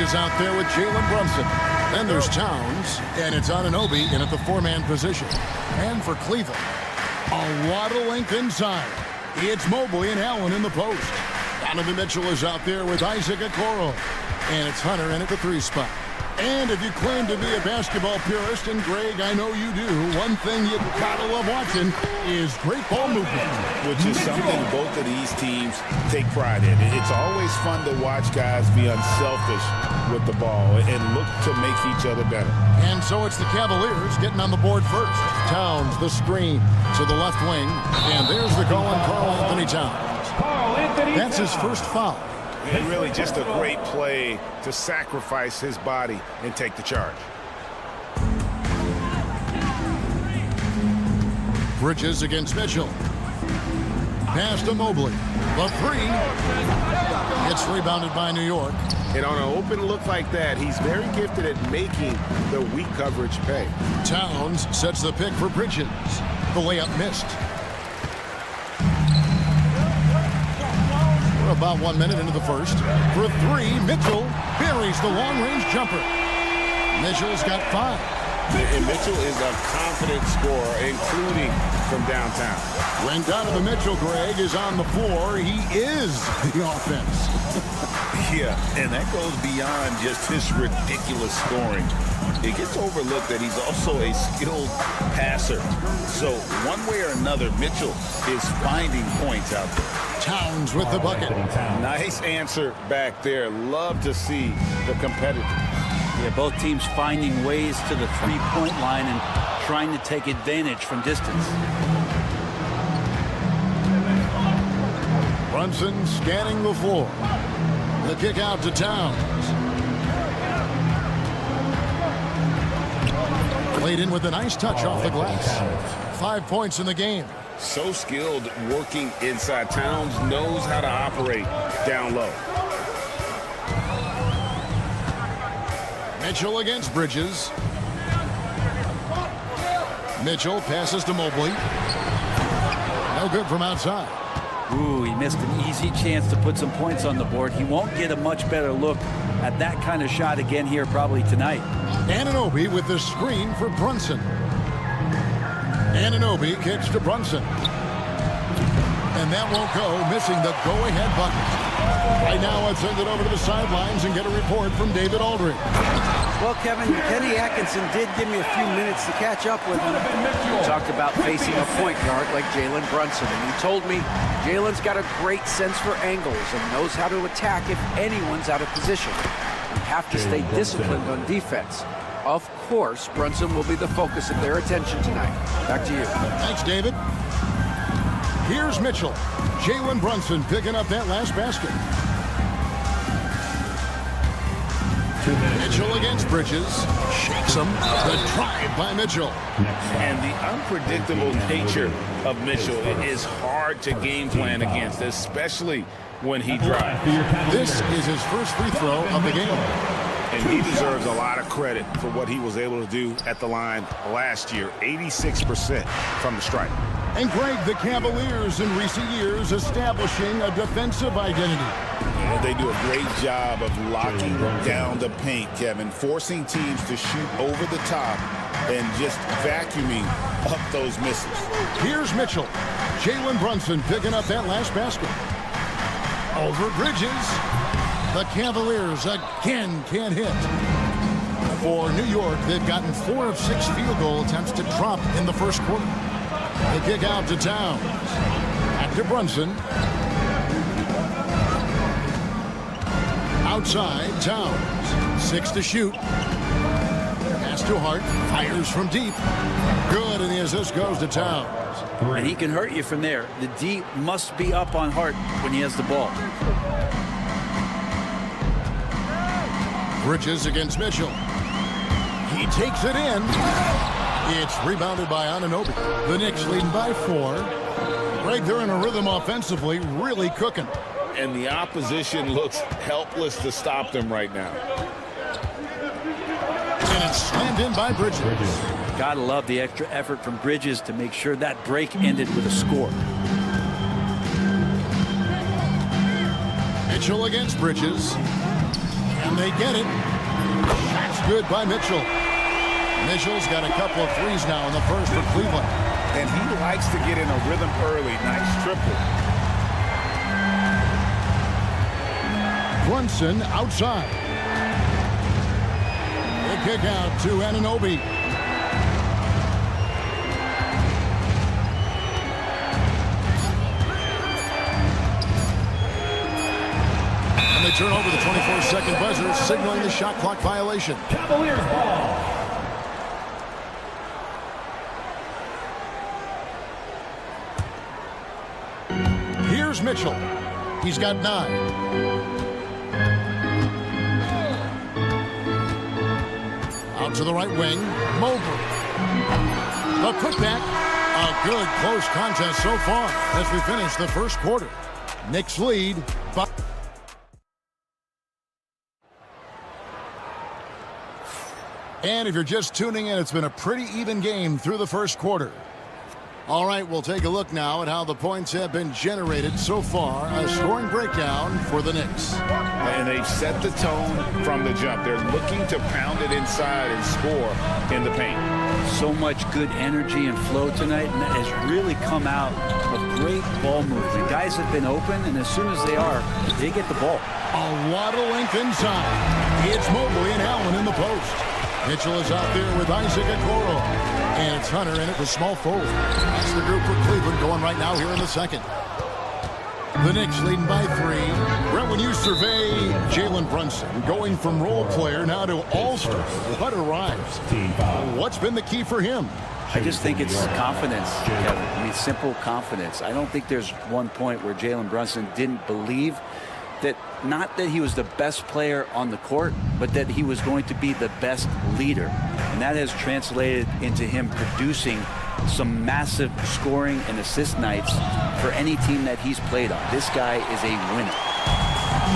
is out there with Jalen Brunson. Then there's Towns, and it's Anunoby in at the 4-man position. And for Cleveland, a lot of length inside. It's Mobley and Allen in the post. Donovan Mitchell is out there with Isaac Okoro. And it's Hunter in at the 3 spot. And if you claim to be a basketball purist, and Greg, I know you do, one thing you gotta love watching is great ball movement. Which is something both of these teams take pride in. It's always fun to watch guys be unselfish with the ball and look to make each other better. And so it's the Cavaliers getting on the board first. Towns, the screen to the left wing. And there's the call on Karl Anthony Towns. That's his first foul. And really just a great play to sacrifice his body and take the charge. Bridges against Mitchell. Pass to Mobley. The 3. It's rebounded by New York. And on an open look like that, he's very gifted at making the weak coverage pay. Towns sets the pick for Bridges. The layup missed. We're about 1 minute into the first. For 3, Mitchell buries the long-range jumper. Mitchell's got 5. And Mitchell is a confident scorer, including from downtown. When Donovan Mitchell, Greg, is on the floor, he is the offense. Yeah, and that goes beyond just his ridiculous scoring. It gets overlooked that he's also a skilled passer. So one way or another, Mitchell is finding points out there. Towns with the bucket. Nice answer back there. Love to see the competitor. Yeah, both teams finding ways to the three-point line and trying to take advantage from distance. Brunson scanning the floor. The kick out to Towns. Played in with a nice touch off the glass. 5 points in the game. So skilled working inside. Towns knows how to operate down low. Mitchell against Bridges. Mitchell passes to Mobley. No good from outside. Ooh, he missed an easy chance to put some points on the board. He won't get a much better look at that kind of shot again here probably tonight. Anunoby with the screen for Brunson. Anunoby kicks to Brunson. And that won't go, missing the go-ahead bucket. Right now, let's send it over to the sidelines and get a report from David Aldridge. Well, Kevin, Kenny Atkinson did give me a few minutes to catch up with him. He talked about facing a point guard like Jalen Brunson, and he told me Jalen's got a great sense for angles and knows how to attack if anyone's out of position. You have to stay disciplined on defense. Of course, Brunson will be the focus of their attention tonight. Back to you. Thanks, David. Here's Mitchell. Jalen Brunson picking up that last basket. Mitchell against Bridges. Shakes him. The drive by Mitchell. And the unpredictable nature of Mitchell is hard to game plan against, especially when he drives. This is his first free throw of the game. And he deserves a lot of credit for what he was able to do at the line last year. 86% from the stripe. And Greg, the Cavaliers in recent years establishing a defensive identity. Yeah, they do a great job of locking down the paint, Kevin, forcing teams to shoot over the top and just vacuuming up those misses. Here's Mitchell. Jalen Brunson picking up that last basket. Over Bridges. The Cavaliers again can't hit. For New York, they've gotten 4 of 6 field goal attempts to drop in the first quarter. The kick out to Towns. Back to Brunson. Outside, Towns. 6 to shoot. Pass to Hart. Fires from deep. Good, and the assist goes to Towns. And he can hurt you from there. The D must be up on Hart when he has the ball. Bridges against Mitchell. He takes it in. It's rebounded by Anunoby. The Knicks leading by 4. Right there in a rhythm offensively, really cooking. And the opposition looks helpless to stop them right now. And it's slammed in by Bridges. Gotta love the extra effort from Bridges to make sure that break ended with a score. Mitchell against Bridges. And they get it. That's good by Mitchell. Mitchell's got a couple of threes now in the first for Cleveland. And he likes to get in a rhythm early. Nice triple. Brunson outside. The kick out to Anunoby. And they turn over the 24-second buzzer, signaling the shot clock violation. Cavaliers ball. Here's Mitchell. He's got 9. Out to the right wing. Mobley. The putback. A good close contest so far as we finish the first quarter. Knicks lead by... And if you're just tuning in, it's been a pretty even game through the first quarter. All right, we'll take a look now at how the points have been generated so far. A scoring breakdown for the Knicks. And they've set the tone from the jump. They're looking to pound it inside and score in the paint. So much good energy and flow tonight, and that has really come out of great ball movement. Guys have been open, and as soon as they are, they get the ball. A lot of length inside. It's Mobley and Allen in the post. Mitchell is out there with Isaac Okoro. And it's Hunter in it with small forward. That's the group for Cleveland going right now here in the second. The Knicks leading by 3. Brent, when you survey Jalen Brunson going from role player now to all-star, what a rise. What's been the key for him? I just think it's confidence, Kevin. I mean, simple confidence. I don't think there's one point where Jalen Brunson didn't believe that, not that he was the best player on the court, but that he was going to be the best leader. And that has translated into him producing some massive scoring and assist nights for any team that he's played on. This guy is a winner.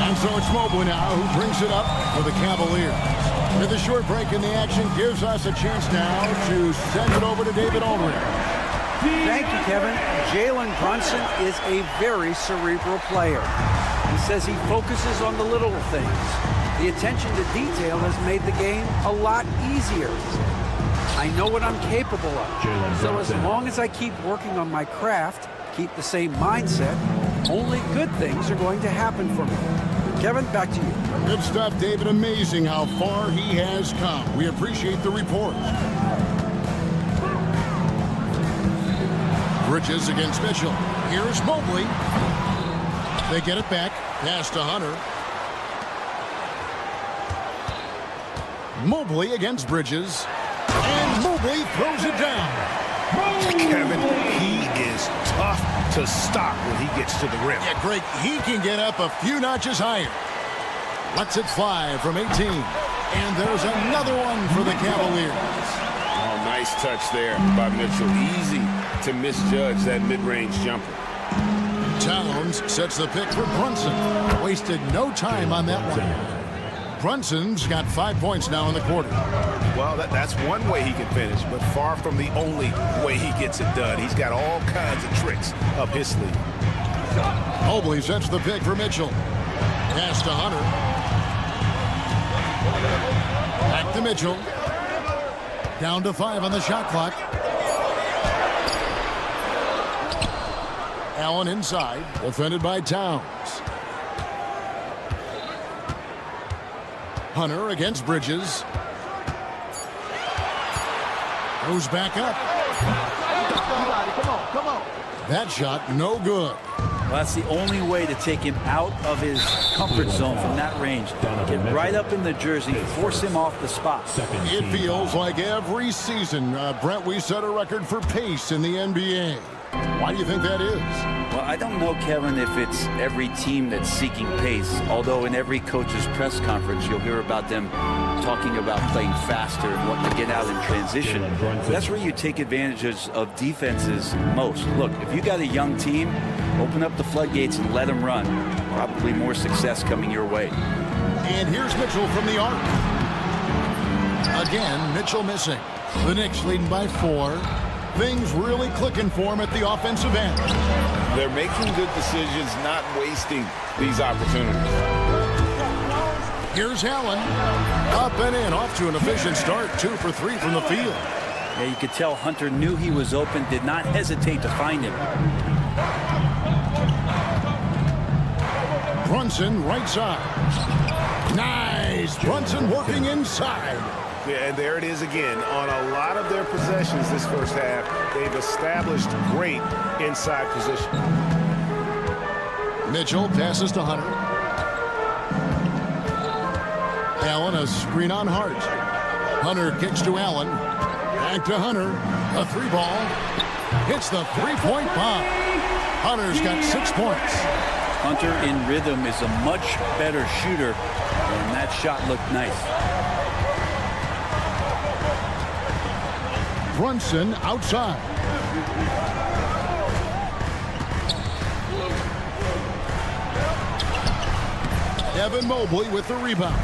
And so it's Mobley now who brings it up for the Cavaliers. With a short break in the action, gives us a chance now to send it over to David Aldridge. Thank you, Kevin. Jalen Brunson is a very cerebral player. He says he focuses on the little things. The attention to detail has made the game a lot easier. I know what I'm capable of. So as long as I keep working on my craft, keep the same mindset, only good things are going to happen for me. Kevin, back to you. Good stuff, David. Amazing how far he has come. We appreciate the report. Bridges against Mitchell. Here's Mobley. They get it back. Pass to Hunter. Mobley against Bridges. And Mobley throws it down. Kevin, he is tough to stop when he gets to the rim. Yeah, Greg, he can get up a few notches higher. Lets it fly from 18. And there's another one for the Cavaliers. Oh, nice touch there by Mitchell. Easy to misjudge that mid-range jumper. Towns sets the pick for Brunson. Wasted no time on that one. Brunson's got 5 points now in the quarter. Well, that's one way he can finish, but far from the only way he gets it done. He's got all kinds of tricks up his sleeve. Mobley sets the pick for Mitchell. Pass to Hunter. Back to Mitchell. Down to 5 on the shot clock. Allen inside, defended by Towns. Hunter against Bridges. Goes back up. Come on. That shot, no good. Well, that's the only way to take him out of his comfort zone from that range. Get right up in the jersey, force him off the spot. It feels like every season, Brent, we set a record for pace in the NBA. Why do you think that is? Well, I don't know, Kevin, if it's every team that's seeking pace, although in every coach's press conference, you'll hear about them talking about playing faster and wanting to get out in transition. That's where you take advantages of defenses most. Look, if you got a young team, open up the floodgates and let them run. Probably more success coming your way. And here's Mitchell from the arc. Again, Mitchell missing. The Knicks leading by 4. Things really clicking for him at the offensive end. They're making good decisions, not wasting these opportunities. Here's Allen. Up and in, off to an efficient start. 2 for 3 from the field. Yeah, you could tell Hunter knew he was open, did not hesitate to find him. Brunson, right side. Nice. Brunson working inside. Yeah, and there it is again. On a lot of their possessions this first half, they've established great inside position. Mitchell passes to Hunter. Allen, a screen on Hart. Hunter kicks to Allen. Back to Hunter. A 3-ball. Hits the 3-point bomb. Hunter's got 6 points. Hunter in rhythm is a much better shooter, and that shot looked nice. Brunson outside. Evan Mobley with the rebound.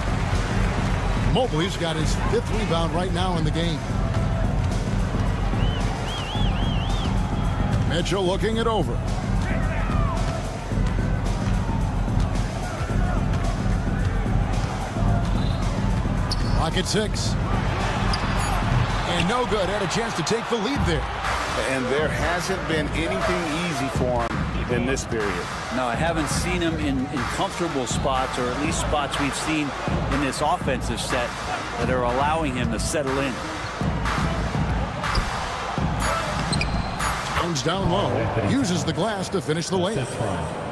Mobley's got his 5th rebound right now in the game. Mitchell looking it over. Pocket 6. And no good. Had a chance to take the lead there. And there hasn't been anything easy for him in this period. No, I haven't seen him in comfortable spots, or at least spots we've seen in this offensive set that are allowing him to settle in. Towns down low. Uses the glass to finish the layup.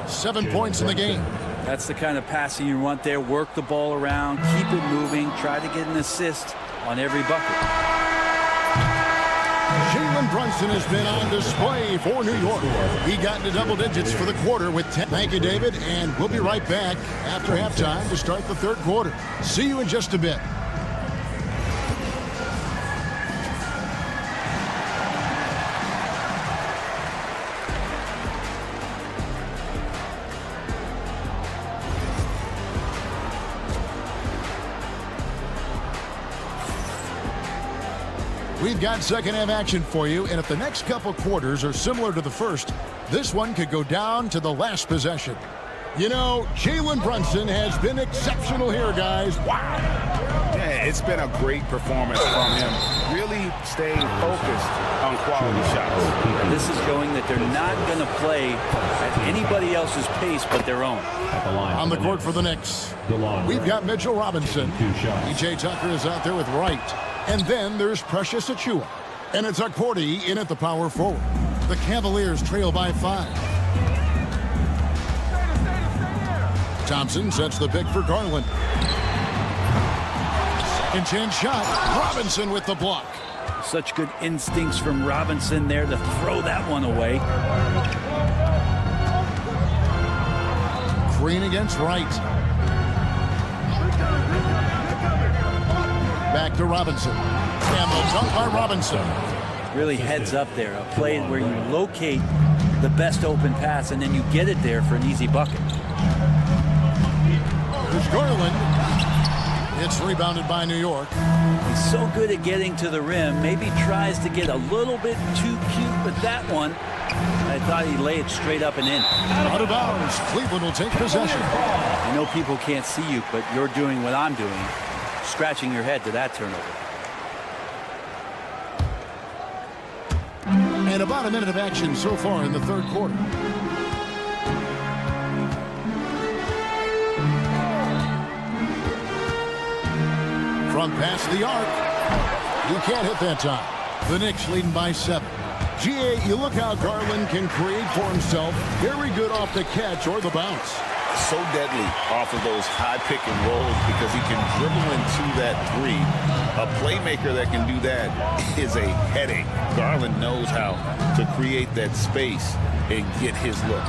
7 points in the game. That's the kind of passing you want there. Work the ball around, keep it moving, try to get an assist on every bucket. Jalen Brunson has been on display for New York. He got into double digits for the quarter with 10. Thank you, David, and we'll be right back after halftime to start the 3rd quarter. See you in just a bit. We've got second half action for you, and if the next couple quarters are similar to the first, this one could go down to the last possession. You know, Jalen Brunson has been exceptional here, guys. Wow. Yeah, it's been a great performance from him. Really staying focused on quality shots. This is showing that they're not going to play at anybody else's pace but their own. On the court for the Knicks, we've got Mitchell Robinson. E.J. Tucker is out there with Wright. And then there's Precious Achiuwa. And it's Akporti in at the power forward. The Cavaliers trail by 5. Thompson sets the pick for Garland. Second chance shot. Robinson with the block. Such good instincts from Robinson there to throw that one away. Green against Wright. Back to Robinson. And the dunk by Robinson. Really heads up there. A play where you locate the best open pass and then you get it there for an easy bucket. There's Garland. It's rebounded by New York. He's so good at getting to the rim. Maybe tries to get a little bit too cute with that one. I thought he'd lay it straight up and in. Out of bounds. Cleveland will take possession. I know people can't see you, but you're doing what I'm doing. Scratching your head to that turnover. And about a minute of action so far in the 3rd quarter. From past the arc. You can't hit that time. The Knicks leading by 7. GA, you look how Garland can create for himself. Very good off the catch or the bounce. So deadly off of those high pick and rolls because he can dribble into that 3. A playmaker that can do that is a headache. Garland knows how to create that space and get his look.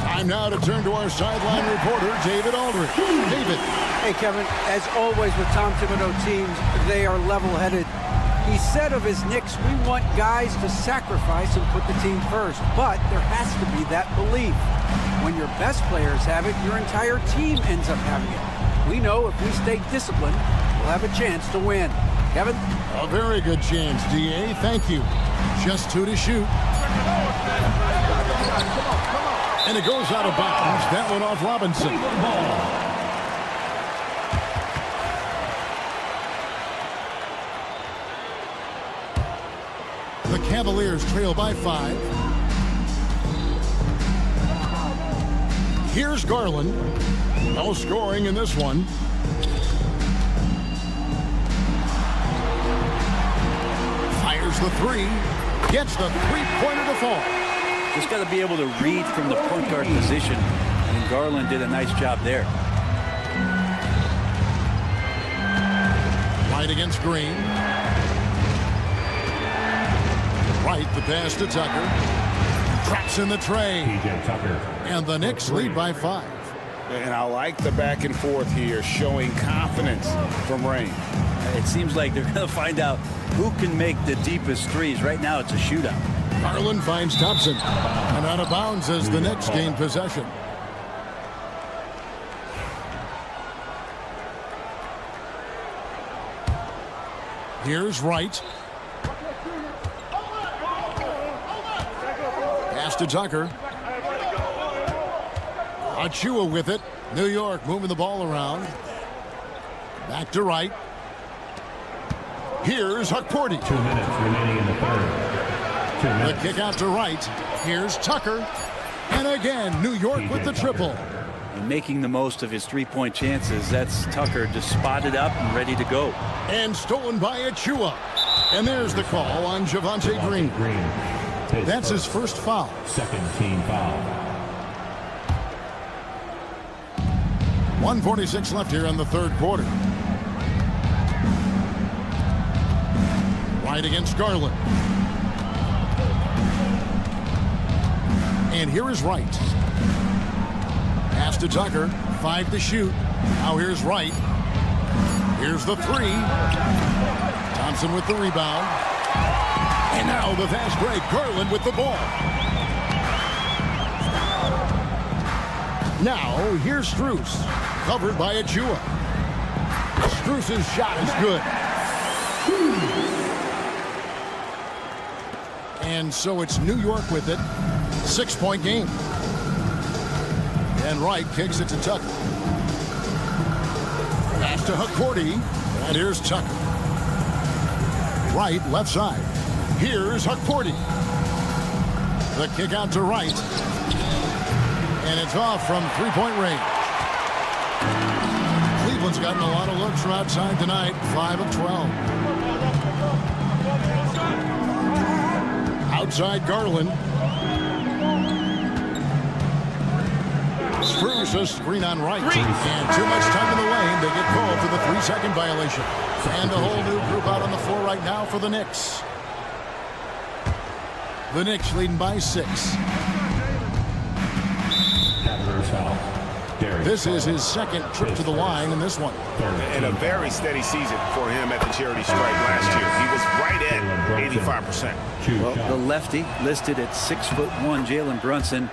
Time now to turn to our sideline reporter, David Aldridge. David. Hey, Kevin, as always with Tom Thibodeau teams, they are level-headed. He said of his Knicks, we want guys to sacrifice and put the team first, but there has to be that belief. When your best players have it, your entire team ends up having it. We know if we stay disciplined, we'll have a chance to win. Kevin? A very good chance, DA. Thank you. Just 2 to shoot. And it goes out of bounds. That one off Robinson. The Cavaliers trail by 5. Here's Garland. No scoring in this one. Fires the 3. Gets the three-pointer to fall. Just got to be able to read from the point guard position, and Garland did a nice job there. Right against Green. Right, the pass to Tucker. Traps in the tray. And the Knicks lead by 5. And I like the back and forth here, showing confidence from Rain. It seems like they're going to find out who can make the deepest threes. Right now, it's a shootout. Garland finds Thompson. And out of bounds as the Knicks gain possession. Here's Wright. Pass to Tucker. Achua with it. New York moving the ball around. Back to Wright. Here's Hukporti. 2 minutes remaining in the third. 2 minutes. The kick out to Wright. Here's Tucker. And again, New York with the triple. And making the most of his three-point chances. That's Tucker just spotted up and ready to go. And stolen by Achua. And there's the call on Javonte Green. That's his first foul. Second team foul. 1:46 left here in the third quarter. Right against Garland. And here is Wright. Pass to Tucker. 5 to shoot. Now here's Wright. Here's the 3. Thompson with the rebound. And now the fast break. Garland with the ball. Now here's Strus. Covered by Achua. Strus's shot is good. And so it's New York with it. 6-point game. And Wright kicks it to Tucker. Pass to Hukporti. And here's Tucker. Wright left side. Here's Hukporti. The kick out to Wright. And it's off from three-point range. Cleveland's gotten a lot of looks from outside tonight. 5 of 12. Outside Garland. Strus a screen on Wright. And too much time in the lane. They get called for the 3-second violation. And a whole new group out on the floor right now for the Knicks. The Knicks leading by 6. This is his second trip to the line in this one. And a very steady season for him at the charity stripe last year. He was right at 85%. Well, the lefty listed at 6'1", Jalen Brunson,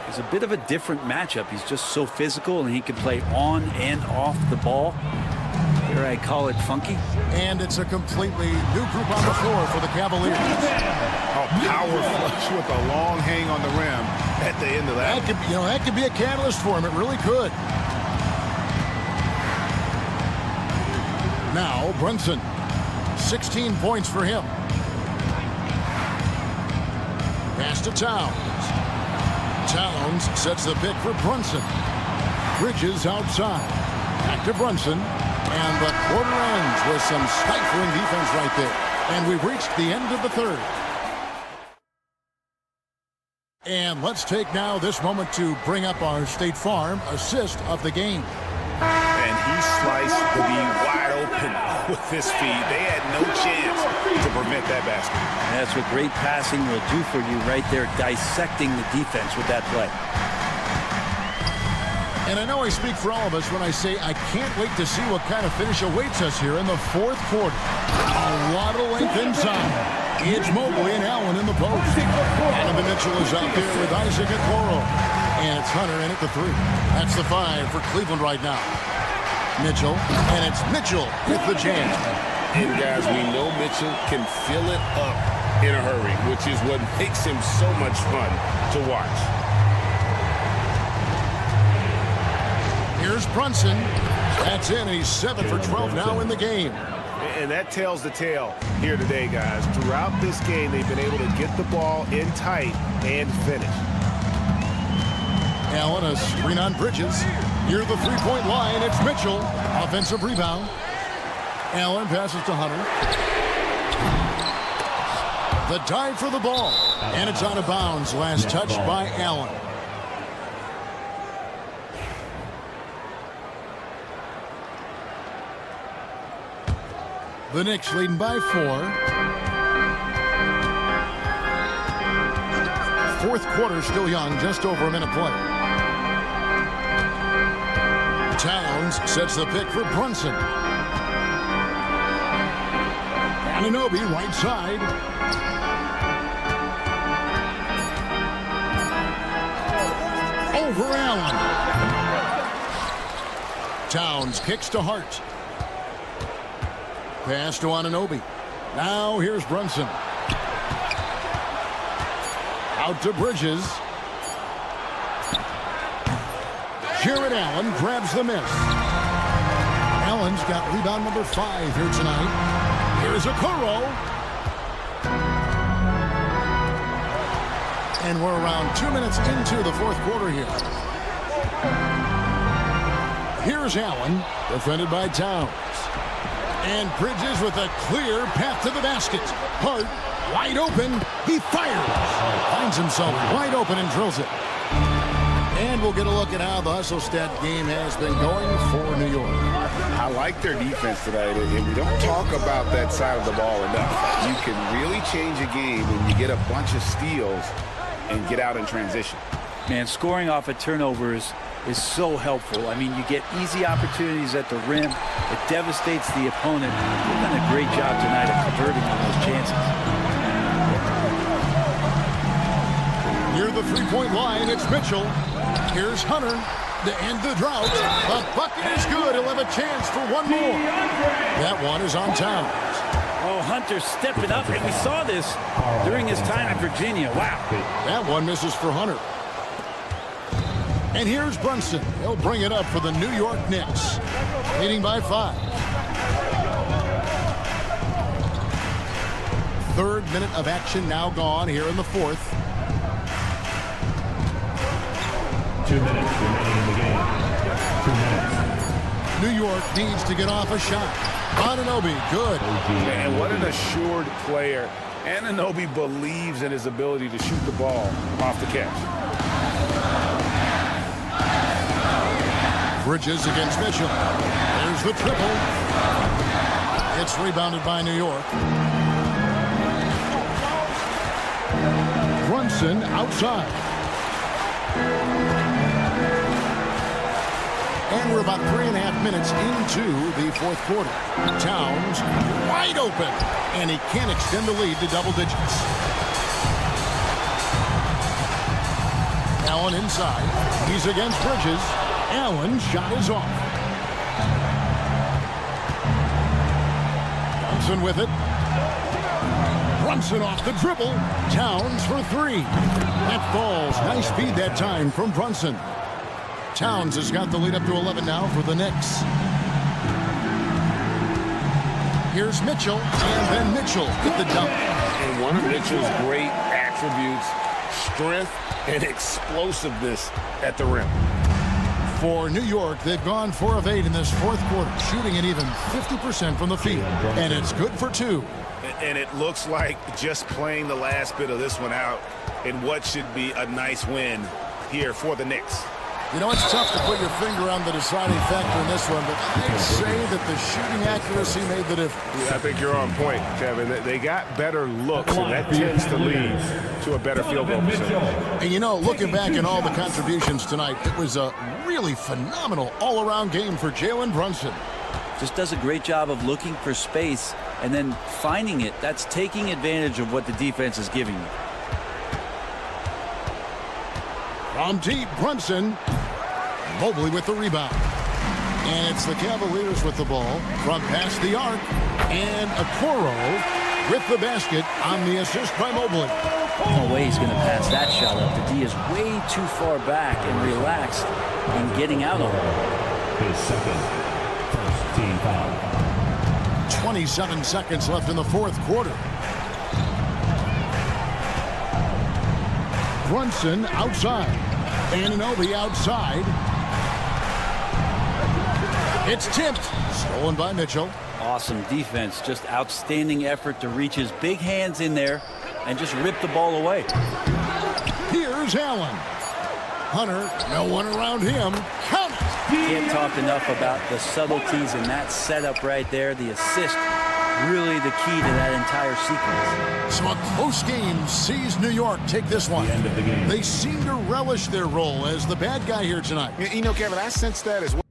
is a bit of a different matchup. He's just so physical, and he can play on and off the ball. Here I call it funky. And it's a completely new group on the floor for the Cavaliers. A power flush with a long hang on the rim at the end of that. That could be a catalyst for him. It really could. Now Brunson, 16 points for him. Pass to Towns. Towns sets the pick for Brunson. Bridges outside. Back to Brunson. And the quarter ends with some stifling defense right there. And we've reached the end of the third. And let's take now this moment to bring up our State Farm assist of the game. And he sliced the B wide open with his feet. They had no chance to prevent that basket. That's what great passing will do for you right there, dissecting the defense with that play. And I know I speak for all of us when I say I can't wait to see what kind of finish awaits us here in the fourth quarter. A lot of length inside. It's Mobley and Allen in the post. Donovan Mitchell is out there with Isaac Okoro. And it's Hunter in at the 3. That's the 5 for Cleveland right now. Mitchell, and it's Mitchell with the jam. And guys, we know Mitchell can fill it up in a hurry, which is what makes him so much fun to watch. Here's Brunson. That's in. He's 7 for 12 now in the game. And that tells the tale here today, guys. Throughout this game, they've been able to get the ball in tight and finish. Allen, a screen on Bridges. Near the three-point line, it's Mitchell. Offensive rebound. Allen passes to Hunter. The dive for the ball. And it's out of bounds. Last touch by Allen. The Knicks leading by 4. Fourth quarter still young, just over a minute play. Towns sets the pick for Brunson. Anunoby right side. Over Allen. Towns kicks to Hart. Pass to Anunoby. Now here's Brunson. Out to Bridges. Jared Allen grabs the miss. Allen's got rebound number 5 here tonight. Here's Okoro. And we're around 2 minutes into the fourth quarter here. Here's Allen, defended by Towns. And Bridges with a clear path to the basket. Hart, wide open. He fires. Finds himself wide open and drills it. And we'll get a look at how the hustle stat game has been going for New York. I like their defense tonight, and we don't talk about that side of the ball enough. You can really change a game when you get a bunch of steals and get out in transition. Man, scoring off of turnovers is so helpful. I mean, you get easy opportunities at the rim. It devastates the opponent. They've done a great job tonight of converting on those chances. Near the three-point line, it's Mitchell. Here's Hunter to end the drought. The bucket is good. He'll have a chance for one more. That one is on Towns. Oh, Hunter stepping up, and we saw this during his time in Virginia. Wow. That one misses for Hunter. And here's Brunson. He'll bring it up for the New York Knicks. Leading by 5. Third minute of action now gone here in the fourth. 2 minutes remaining in the game. 2 minutes. New York needs to get off a shot. Anunoby, good. And what an assured player. Anunoby believes in his ability to shoot the ball off the catch. Bridges against Mitchell. There's the triple. It's rebounded by New York. Brunson outside. And we're about 3.5 minutes into the fourth quarter. Towns wide open. And he can't extend the lead to double digits. Allen inside. He's against Bridges. Allen's shot is off. Brunson with it. Brunson off the dribble. Towns for 3. That falls. Nice feed that time from Brunson. Towns has got the lead up to 11 now for the Knicks. Here's Mitchell, and then Mitchell with the dunk. And one of Mitchell's great attributes, strength and explosiveness at the rim. For New York, they've gone 4 of 8 in this fourth quarter, shooting at even 50% from the field, and it's good for 2. And it looks like just playing the last bit of this one out in what should be a nice win here for the Knicks. You know, it's tough to put your finger on the deciding factor in this one, but I'd say that the shooting accuracy made the difference. Yeah, I think you're on point, Kevin. They got better looks, and that tends to lead to a better field goal percentage. And, you know, looking back at all the contributions tonight, it was a really phenomenal all-around game for Jalen Brunson. Just does a great job of looking for space and then finding it. That's taking advantage of what the defense is giving you. From deep, Brunson. Mobley with the rebound. And it's the Cavaliers with the ball from past the arc. And Okoro with the basket on the assist by Mobley. No way he's going to pass that shot up. The D is way too far back and relaxed in getting out on it. His second first team foul. 27 seconds left in the fourth quarter. Brunson outside. Anunoby outside. It's tipped. Stolen by Mitchell. Awesome defense. Just outstanding effort to reach his big hands in there and just rip the ball away. Here's Allen. Hunter, no one around him. Count it. Can't talk enough about the subtleties in that setup right there. The assist, really the key to that entire sequence. So a close game sees New York take this one. The end of the game. They seem to relish their role as the bad guy here tonight. You know, Kevin, I sense that as well.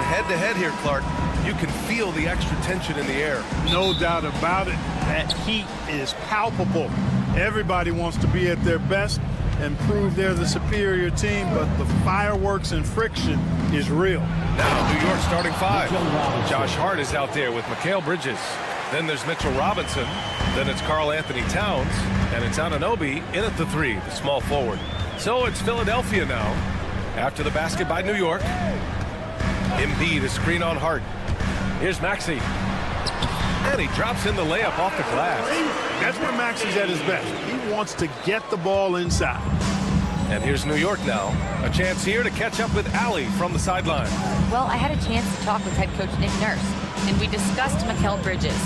Head-to-head here, Clark. You can feel the extra tension in the air. No doubt about it. That heat is palpable. Everybody wants to be at their best and prove they're the superior team, but the fireworks and friction is real. Now, New York starting five. Josh Hart is out there with Mikal Bridges. Then there's Mitchell Robinson. Then it's Karl Anthony Towns. And it's Anunoby in at the three, the small forward. So it's Philadelphia now. After the basket by New York. Embiid, a screen on Hart. Here's Maxey. And he drops in the layup off the glass. That's where Maxey's at his best. He wants to get the ball inside. And here's New York now. A chance here to catch up with Allie from the sideline. Well, I had a chance to talk with head coach Nick Nurse, and we discussed Mikal Bridges.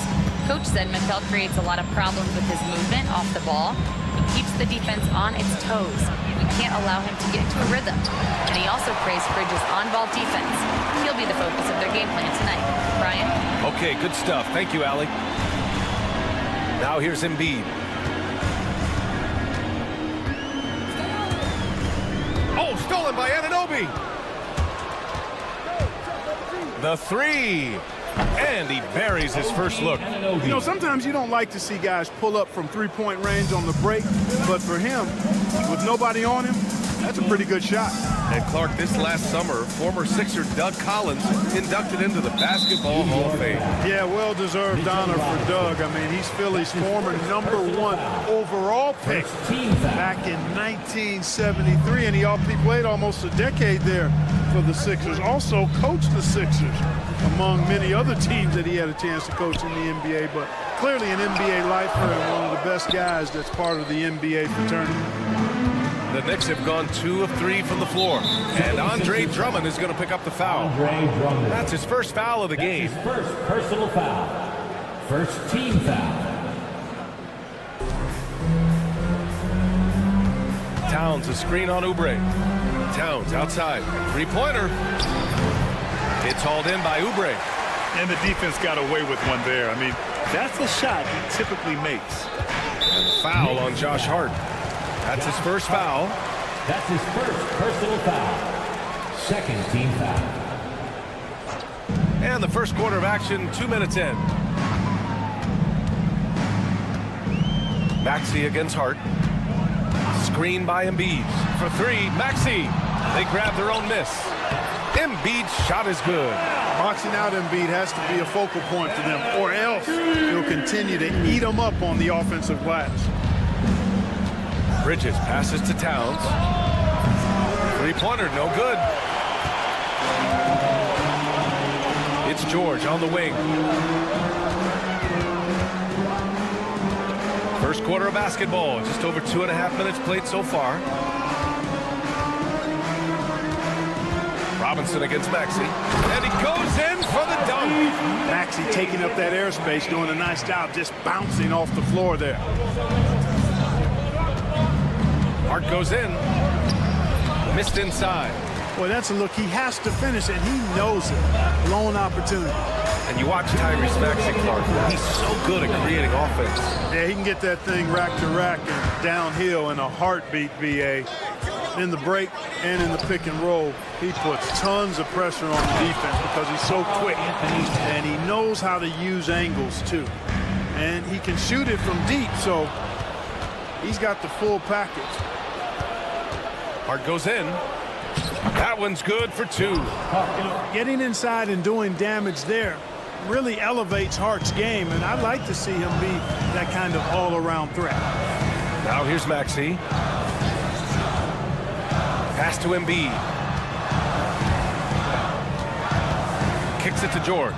Coach said Mikal creates a lot of problems with his movement off the ball. He keeps the defense on its toes. We can't allow him to get into a rhythm. And he also praised Bridges' on-ball defense. He'll be the focus of their game plan tonight. Brian? Okay, good stuff. Thank you, Allie. Now here's Embiid. Oh, stolen by Anunoby. The three. And he buries his first look. You know, sometimes you don't like to see guys pull up from three-point range on the break, but for him, with nobody on him, that's a pretty good shot. And Clark, this last summer, former Sixer Doug Collins inducted into the Basketball Hall of Fame. Yeah, well-deserved honor for Doug. I mean, he's Philly's former #1 overall pick back in 1973, and he played almost a decade there for the Sixers. Also coached the Sixers, among many other teams that he had a chance to coach in the NBA, but clearly an NBA lifer and one of the best guys that's part of the NBA fraternity. The Knicks have gone 2 of 3 from the floor. And Andre Drummond is going to pick up the foul. That's his first foul of the game. His first personal foul. First team foul. Towns, a screen on Oubre. Towns outside. Three-pointer. It's hauled in by Oubre. And the defense got away with one there. I mean, that's a shot he typically makes. And the foul on Josh Hart. That's his first foul. That's his first personal foul. Second team foul. And the first quarter of action, 2 minutes in. Maxey against Hart. Screen by Embiid. For three, Maxey. They grab their own miss. Embiid's shot is good. Boxing out Embiid has to be a focal point for them, or else he'll continue to eat them up on the offensive glass. Bridges passes to Towns. Three-pointer, no good. It's George on the wing. First quarter of basketball, just over 2.5 minutes played so far. Robinson against Maxey. And he goes in for the dunk. Maxey taking up that airspace, doing a nice job just bouncing off the floor there. Hart goes in. Missed inside. Boy, that's a look. He has to finish, and he knows it. Lone opportunity. And you watch Tyrese Maxey, Clark. He's so good at creating offense. Yeah, he can get that thing rack to rack and downhill in a heartbeat, BA. In the break and in the pick and roll, he puts tons of pressure on the defense because he's so quick. And he knows how to use angles, too. And he can shoot it from deep, so he's got the full package. Hart goes in. That one's good for two. Getting inside and doing damage there really elevates Hart's game, and I'd like to see him be that kind of all-around threat. Now here's Maxey. Pass to Embiid. Kicks it to George.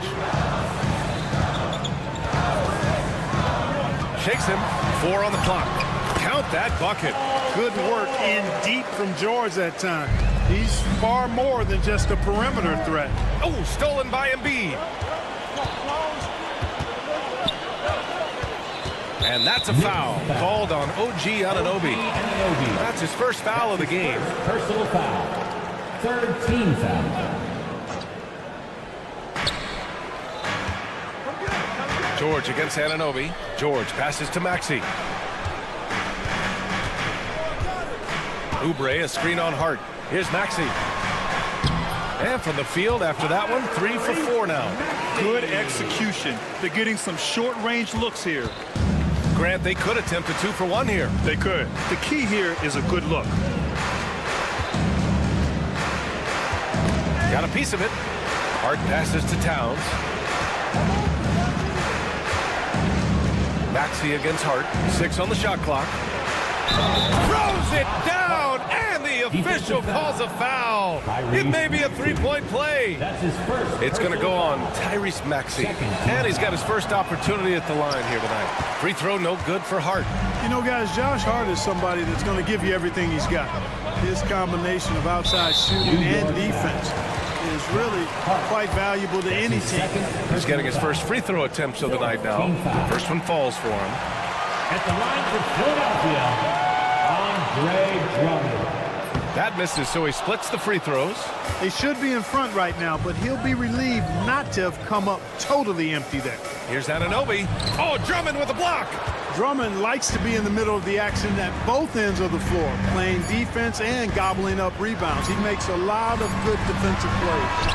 Shakes him. 4 on the clock. Count that bucket. Good work in deep from George that time. He's far more than just a perimeter threat. Oh, stolen by Embiid. And that's a foul called on OG Anunoby. That's his first foul of the game. Personal foul. Third team foul. George against Anunoby. George passes to Maxey. Oubre, a screen on Hart. Here's Maxey. And from the field after that one, 3 for 4 now. Good execution. They're getting some short-range looks here. Grant, they could attempt a 2 for 1 here. They could. The key here is a good look. Got a piece of it. Hart passes to Towns. Maxey against Hart. 6 on the shot clock. Throws it down, and the official calls a foul. It may be a 3-point play. It's going to go on Tyrese Maxey. And he's got his first opportunity at the line here tonight. Free throw no good for Hart. You know, guys, Josh Hart is somebody that's going to give you everything he's got. His combination of outside shooting and defense is really quite valuable to any team. He's getting his first free throw attempts of the night now. First one falls for him. At the line for Philadelphia, Andre Drummond. That misses, so he splits the free throws. They should be in front right now, but he'll be relieved not to have come up totally empty there. Here's Anunoby. Oh, Drummond with a block. Drummond likes to be in the middle of the action at both ends of the floor, playing defense and gobbling up rebounds. He makes a lot of good defensive plays.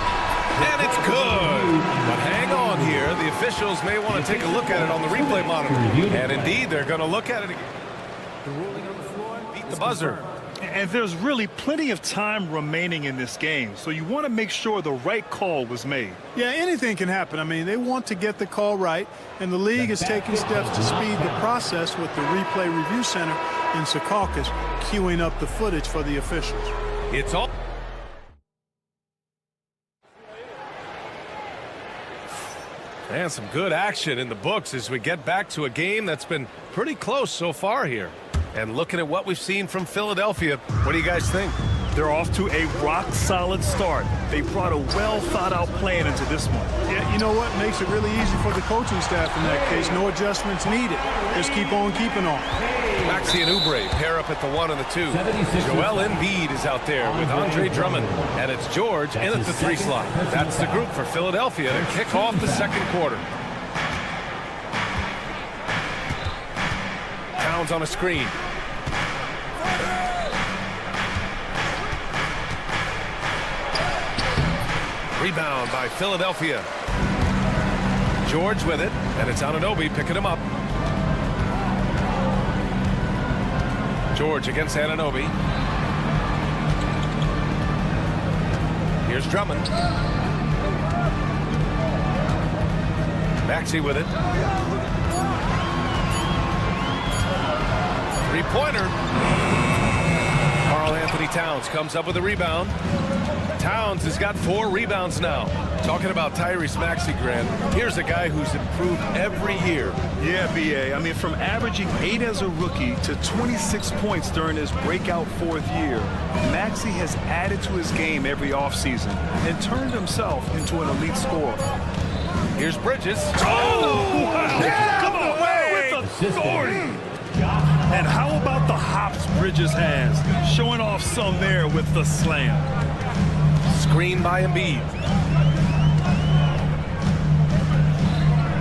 And it's good. But hang on here. The officials may want to take a look at it on the replay monitor. And indeed, they're going to look at it again. The ruling on the floor beat the buzzer. And there's really plenty of time remaining in this game, so you want to make sure the right call was made. Yeah, anything can happen. I mean, they want to get the call right, and the league is taking steps to speed the process with the Replay Review Center in Secaucus queuing up the footage for the officials. It's all. And some good action in the books as we get back to a game that's been pretty close so far here. And looking at what we've seen from Philadelphia, what do you guys think? They're off to a rock-solid start. They brought a well-thought-out plan into this one. Yeah, you know what? Makes it really easy for the coaching staff in that case. No adjustments needed. Just keep on keeping on. Maxey and Oubre pair up at the 1 and the 2. Joel Embiid is out there with Andre Drummond. And it's George in at the 3 slot. That's the group for Philadelphia to kick off the second quarter. Towns on a screen. Rebound by Philadelphia. George with it, and it's Anunoby picking him up. George against Anunoby. Here's Drummond. Maxey with it. Three-pointer. Karl Anthony Towns comes up with a rebound. Towns has got 4 rebounds now. Talking about Tyrese Maxey, Grant, here's a guy who's improved every year. Yeah, B.A. I mean, from averaging 8 as a rookie to 26 points during his breakout 4th year, Maxey has added to his game every offseason and turned himself into an elite scorer. Here's Bridges. Oh! Wow. Yeah, Come away with authority. And how about the hops Bridges has? Showing off some there with the slam. Screen by Embiid.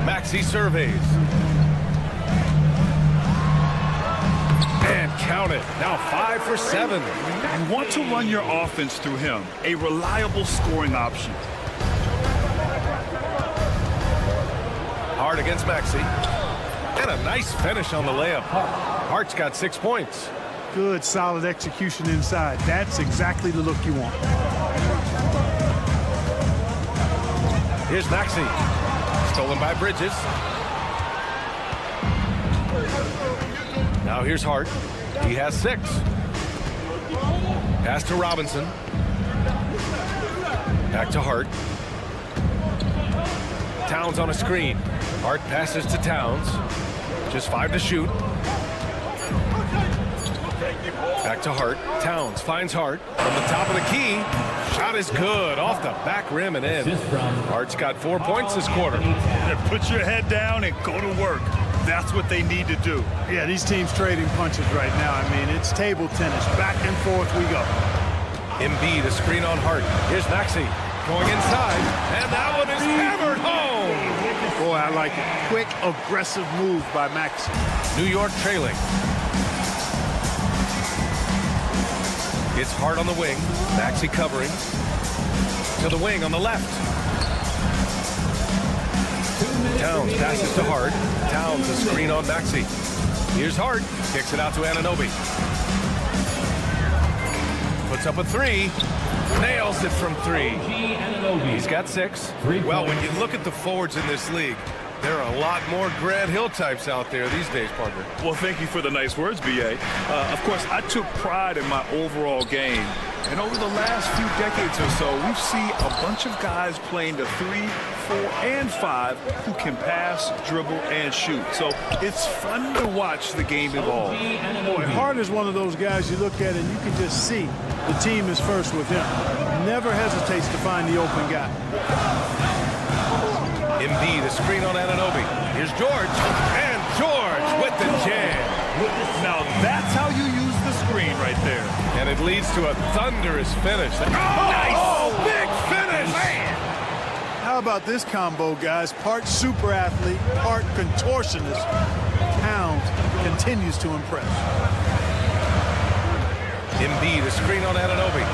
Maxey surveys. And count it. Now 5 for 7. You want to run your offense through him. A reliable scoring option. Hart against Maxey. And a nice finish on the layup. Hart's got 6 points. Good, solid execution inside. That's exactly the look you want. Here's Maxey. Stolen by Bridges. Now here's Hart. He has 6. Pass to Robinson. Back to Hart. Towns on a screen. Hart passes to Towns. Just 5 to shoot. Back to Hart. Towns finds Hart from the top of the key. Shot is good off the back rim and in. Hart's got 4 points this quarter. Put your head down and go to work. That's what they need to do. Yeah, these teams trading punches right now. I mean, it's table tennis. Back and forth we go. Embiid, a screen on Hart. Here's Maxey going inside, and that one is hammered home. Boy, I like it. Quick, aggressive move by Maxey. New York trailing. It's hard on the wing. Maxey covering. To the wing on the left. Towns passes to Hart. Towns a screen on Maxey. Here's Hart. Kicks it out to Anunoby. Puts up a three. Nails it from three. He's got 6. Well, when you look at the forwards in this league, there are a lot more Grant Hill types out there these days, partner. Well, thank you for the nice words, B.A. Of course, I took pride in my overall game. And over the last few decades or so, we've seen a bunch of guys playing the 3, 4, and 5 who can pass, dribble, and shoot. So it's fun to watch the game evolve. Boy, Hart is one of those guys you look at and you can just see the team is first with him. Never hesitates to find the open guy. Embiid, a screen on Anunoby. Here's George. And George with the jam. Now that's how you use the screen right there. And it leads to a thunderous finish. Nice! Oh, big finish! Man. How about this combo, guys? Part super athlete, part contortionist. Towns continues to impress. Embiid, a screen on Anunoby.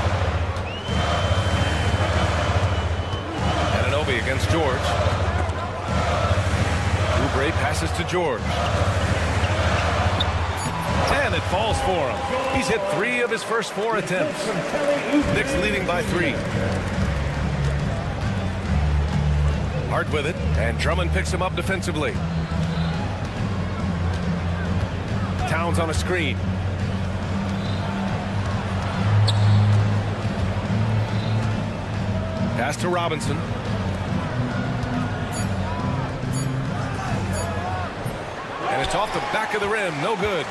Anunoby against George. Oubre passes to George. And it falls for him. He's hit 3 of his first 4 attempts. Knicks leading by 3. Hart with it, and Drummond picks him up defensively. Towns on a screen. Pass to Robinson. And it's off the back of the rim. No good.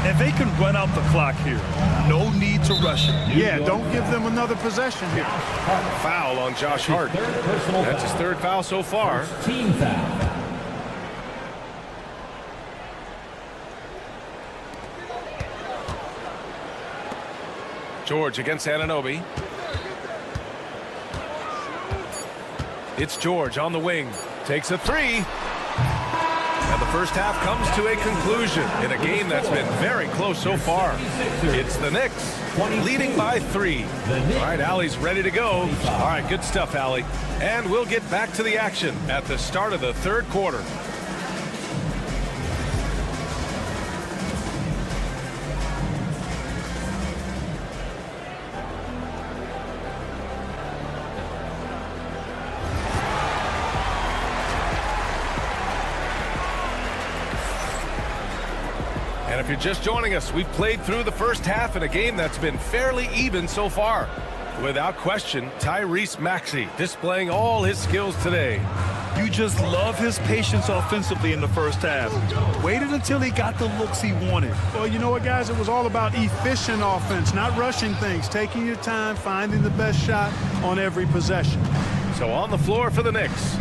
And they can run out the clock here. No need to rush it. Yeah, don't give them another possession here. Foul on Josh Hart. That's his 3rd foul so far. Team foul. George against Anunoby. It's George on the wing. Takes a 3. And the first half comes to a conclusion in a game that's been very close so far. It's the Knicks leading by 3. All right, Allie's ready to go. All right, good stuff, Allie. And we'll get back to the action at the start of the 3rd quarter. And if you're just joining us, we've played through the first half in a game that's been fairly even so far. Without question, Tyrese Maxey displaying all his skills today. You just love his patience offensively in the first half. Waited until he got the looks he wanted. Well, you know what, guys? It was all about efficient offense, not rushing things, taking your time, finding the best shot on every possession. So on the floor for the Knicks,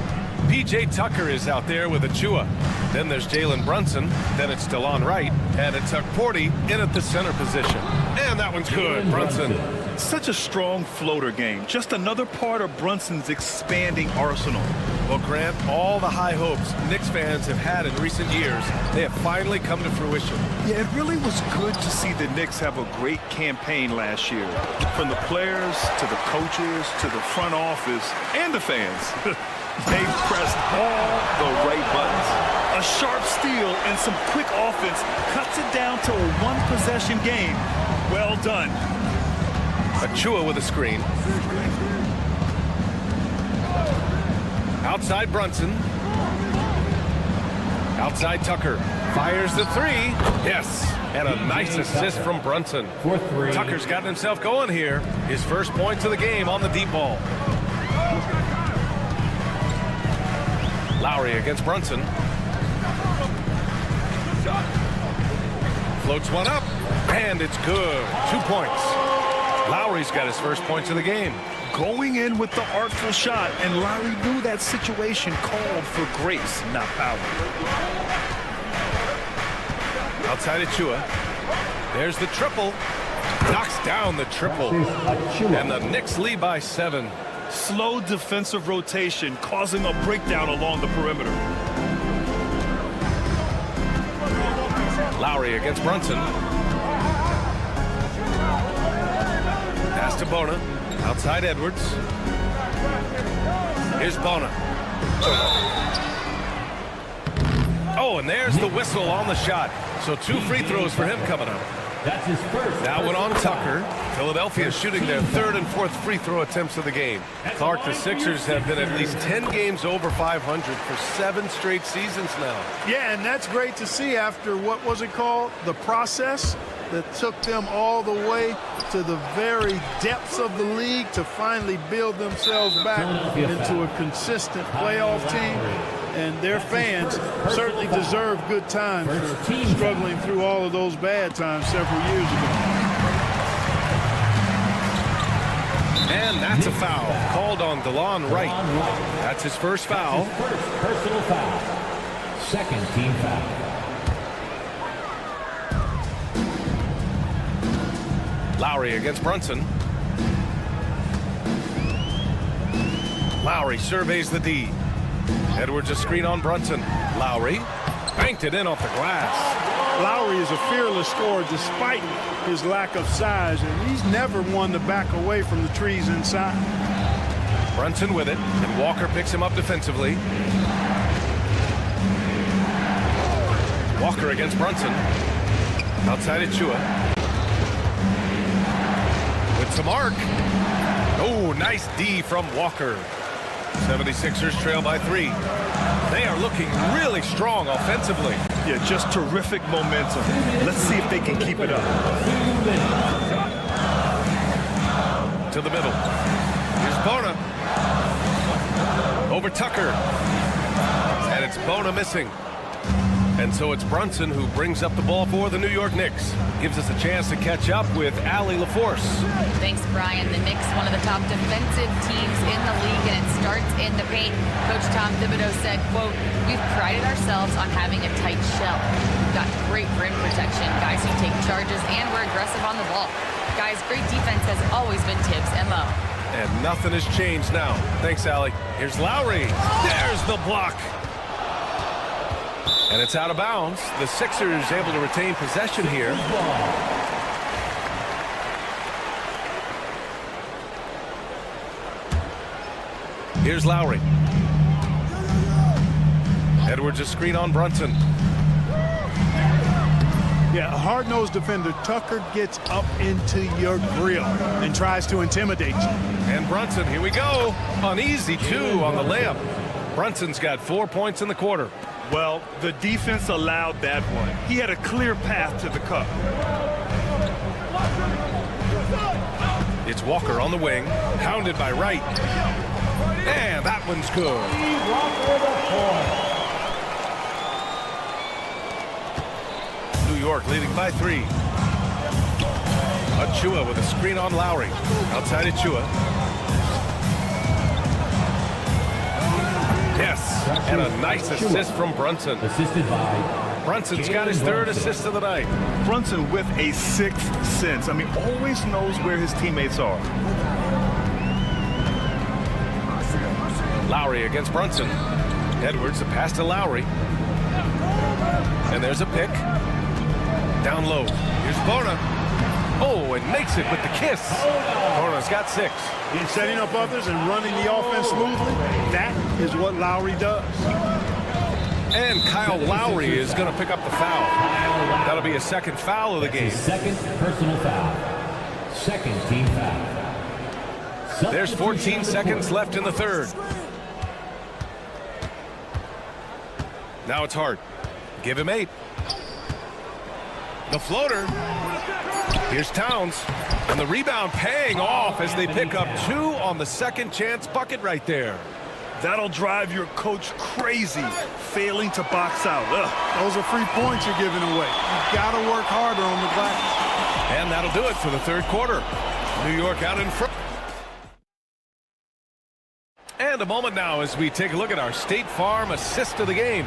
P.J. Tucker is out there with Achua. Then there's Jalen Brunson. Then it's DeLon Wright. And it's Porty in at the center position. And that one's good, Brunson. Such a strong floater game. Just another part of Brunson's expanding arsenal. Well, Grant, all the high hopes Knicks fans have had in recent years, they have finally come to fruition. Yeah, it really was good to see the Knicks have a great campaign last year. From the players, to the coaches, to the front office, and the fans. They pressed all the right buttons. A sharp steal and some quick offense cuts it down to a one-possession game. Well done. Achua with a screen. Outside Brunson. Outside Tucker. Fires the 3. Yes. And a nice assist from Brunson. Tucker's gotten himself going here. His first points of the game on the deep ball. Lowry against Brunson. Floats one up. And it's good. 2 points. Lowry's got his first points of the game. Going in with the artful shot, and Lowry knew that situation called for grace, not power. Outside Achua. There's the triple. Knocks down the triple. And the Knicks lead by 7. Slow defensive rotation causing a breakdown along the perimeter. Lowry against Brunson. Pass to Bona. Outside Edwards. Here's Bona. Oh, and there's the whistle on the shot. So 2 free throws for him coming up. That's his first. That one on Tucker. Philadelphia shooting their 3rd and 4th free throw attempts of the game. Clark, the Sixers have been at least 10 games over 500 for 7 straight seasons now. Yeah, and that's great to see after, what was it called? The process that took them all the way to the very depths of the league to finally build themselves back into a consistent playoff team. And their fans certainly deserve good times for struggling through all of those bad times several years ago. And that's a foul called on DeLon Wright. That's his first foul. Personal foul. Second team foul. Lowry against Brunson. Lowry surveys the D. Edwards a screen on Brunson. Lowry banked it in off the glass. Lowry is a fearless scorer despite his lack of size, and he's never one to back away from the trees inside. Brunson with it, and Walker picks him up defensively. Walker against Brunson. Outside Chua. With some arc. Oh, nice D from Walker. 76ers trail by 3. They are looking really strong offensively. Yeah, just terrific momentum. Let's see if they can keep it up. To the middle. Here's Bona. Over Tucker. And it's Bona missing. And so it's Brunson who brings up the ball for the New York Knicks. Gives us a chance to catch up with Allie LaForce. Thanks, Brian. The Knicks, one of the top defensive teams in the league, and it starts in the paint. Coach Tom Thibodeau said, quote, "We've prided ourselves on having a tight shell. We've got great rim protection, guys who take charges, and we're aggressive on the ball. Guys, great defense has always been Tibbs' MO." And nothing has changed now. Thanks, Allie. Here's Lowry. There's the block. And it's out of bounds. The Sixers able to retain possession here. Here's Lowry. Edwards a screen on Brunson. Yeah, a hard-nosed defender. Tucker gets up into your grill and tries to intimidate you. And Brunson, here we go. An easy 2 on the layup. Brunson's got 4 points in the quarter. Well, the defense allowed that one. He had a clear path to the cup. It's Walker on the wing, hounded by Wright. And that one's good. New York leading by 3. Achua with a screen on Lowry. Outside Achua. Yes, and a nice assist from Brunson. Assisted by Brunson's got his 3rd assist of the night. Brunson with a 6th sense. I mean, always knows where his teammates are. Lowry against Brunson. Edwards, a pass to Lowry. And there's a pick. Down low. Here's Bona. Oh, and makes it with the kiss. Bona's got 6. He's setting up others and running the offense smoothly. That is what Lowry does. And Kyle Lowry is going to pick up the foul. That'll be a 2nd foul of the game. Second personal foul. Second team foul. There's 14 seconds left in the 3rd. Now it's Hart. Give him 8. The floater. Here's Towns. And the rebound paying off as they pick up 2 on the 2nd chance bucket right there. That'll drive your coach crazy, failing to box out. Those are free points you're giving away. You've got to work harder on the glass. And that'll do it for the 3rd quarter. New York out in front. And a moment now as we take a look at our State Farm assist of the game.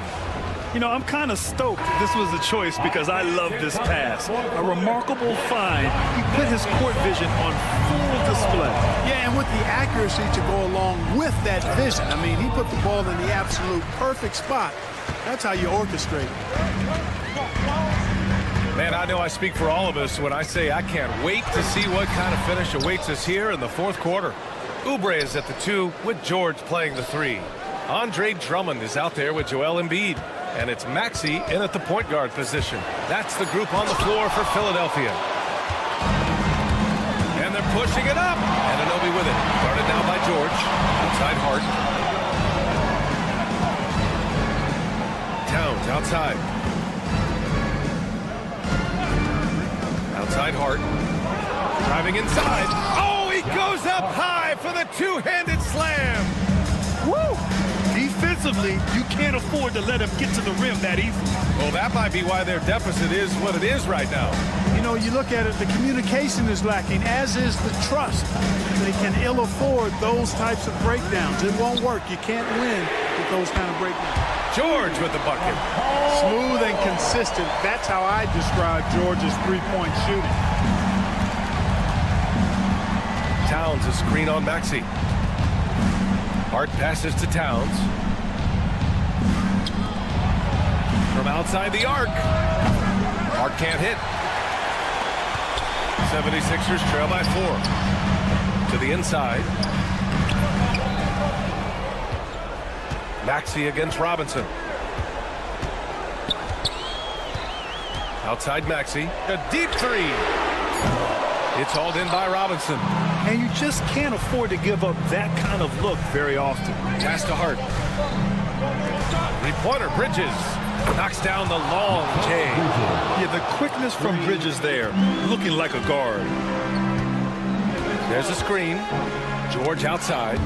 You know, I'm kind of stoked this was a choice because I love this pass. A remarkable find. He put his court vision on full display. Yeah, and with the accuracy to go along with that vision. I mean, he put the ball in the absolute perfect spot. That's how you orchestrate. Man, I know I speak for all of us when I say I can't wait to see what kind of finish awaits us here in the fourth quarter. Oubre is at the 2 with George playing the 3. Andre Drummond is out there with Joel Embiid. And it's Maxey in at the point guard position. That's the group on the floor for Philadelphia. And they're pushing it up. And Anunoby with it. Guarded now by George. Outside Hart. Towns outside. Outside Hart. Driving inside. Oh, he goes up high for the two-handed slam. Woo! Defensively, you can't afford to let him get to the rim that easily. Well, that might be why their deficit is what it is right now. You know, you look at it, the communication is lacking, as is the trust. They can ill afford those types of breakdowns. It won't work. You can't win with those kind of breakdowns. George with the bucket. Smooth and consistent. That's how I describe George's three-point shooting. Towns a screen on Maxey. Hart passes to Towns. From outside the arc. Hart can't hit. 76ers trail by 4. To the inside. Maxey against Robinson. Outside Maxey. A deep 3. It's hauled in by Robinson. And you just can't afford to give up that kind of look very often. Pass to Hart. Three-pointer, Bridges. Knocks down the long J. Yeah, the quickness from Bridges there, looking like a guard. There's a screen. George outside.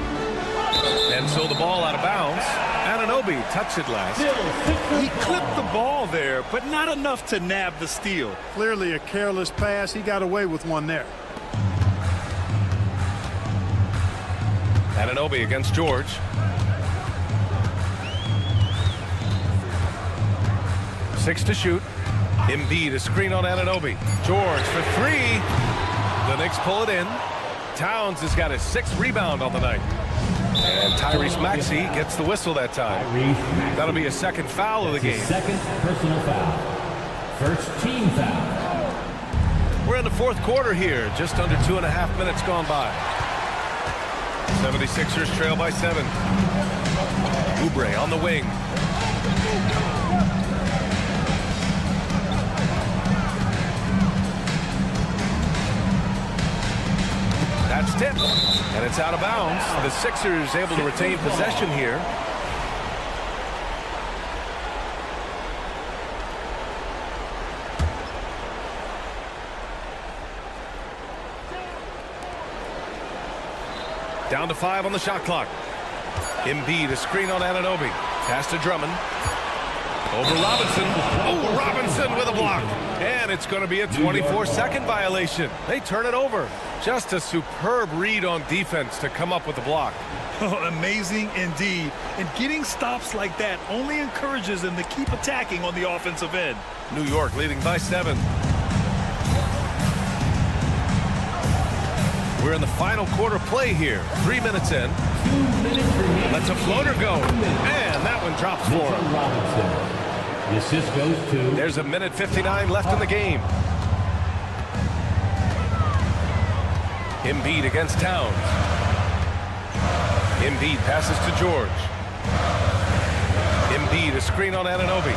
And so the ball out of bounds. Anunoby touched it last. He clipped the ball there, but not enough to nab the steal. Clearly a careless pass. He got away with one there. Anunoby against George. Six to shoot. Embiid, a screen on Anunoby. George for 3. The Knicks pull it in. Towns has got his 6th rebound on the night. And Tyrese Maxey gets the whistle that time. That'll be a second foul of the game. Second personal foul. First team foul. We're in the fourth quarter here. Just under 2.5 minutes gone by. 76ers trail by 7. Oubre on the wing. That's tipped, and it's out of bounds. The Sixers able to retain possession here. Down to 5 on the shot clock. Embiid, a screen on Anunoby. Pass to Drummond. Over Robinson. Oh, Robinson with a block. And it's going to be a 24-second violation. They turn it over. Just a superb read on defense to come up with the block. Oh, amazing indeed. And getting stops like that only encourages them to keep attacking on the offensive end. New York leading by 7. We're in the final quarter play here. 3 minutes in. 2 minutes remaining. Lets a floater go. And that one drops for him. Robinson. The assist goes to... There's a minute 59 left in the game. Embiid against Towns. Embiid passes to George. Embiid, a screen on Anunoby.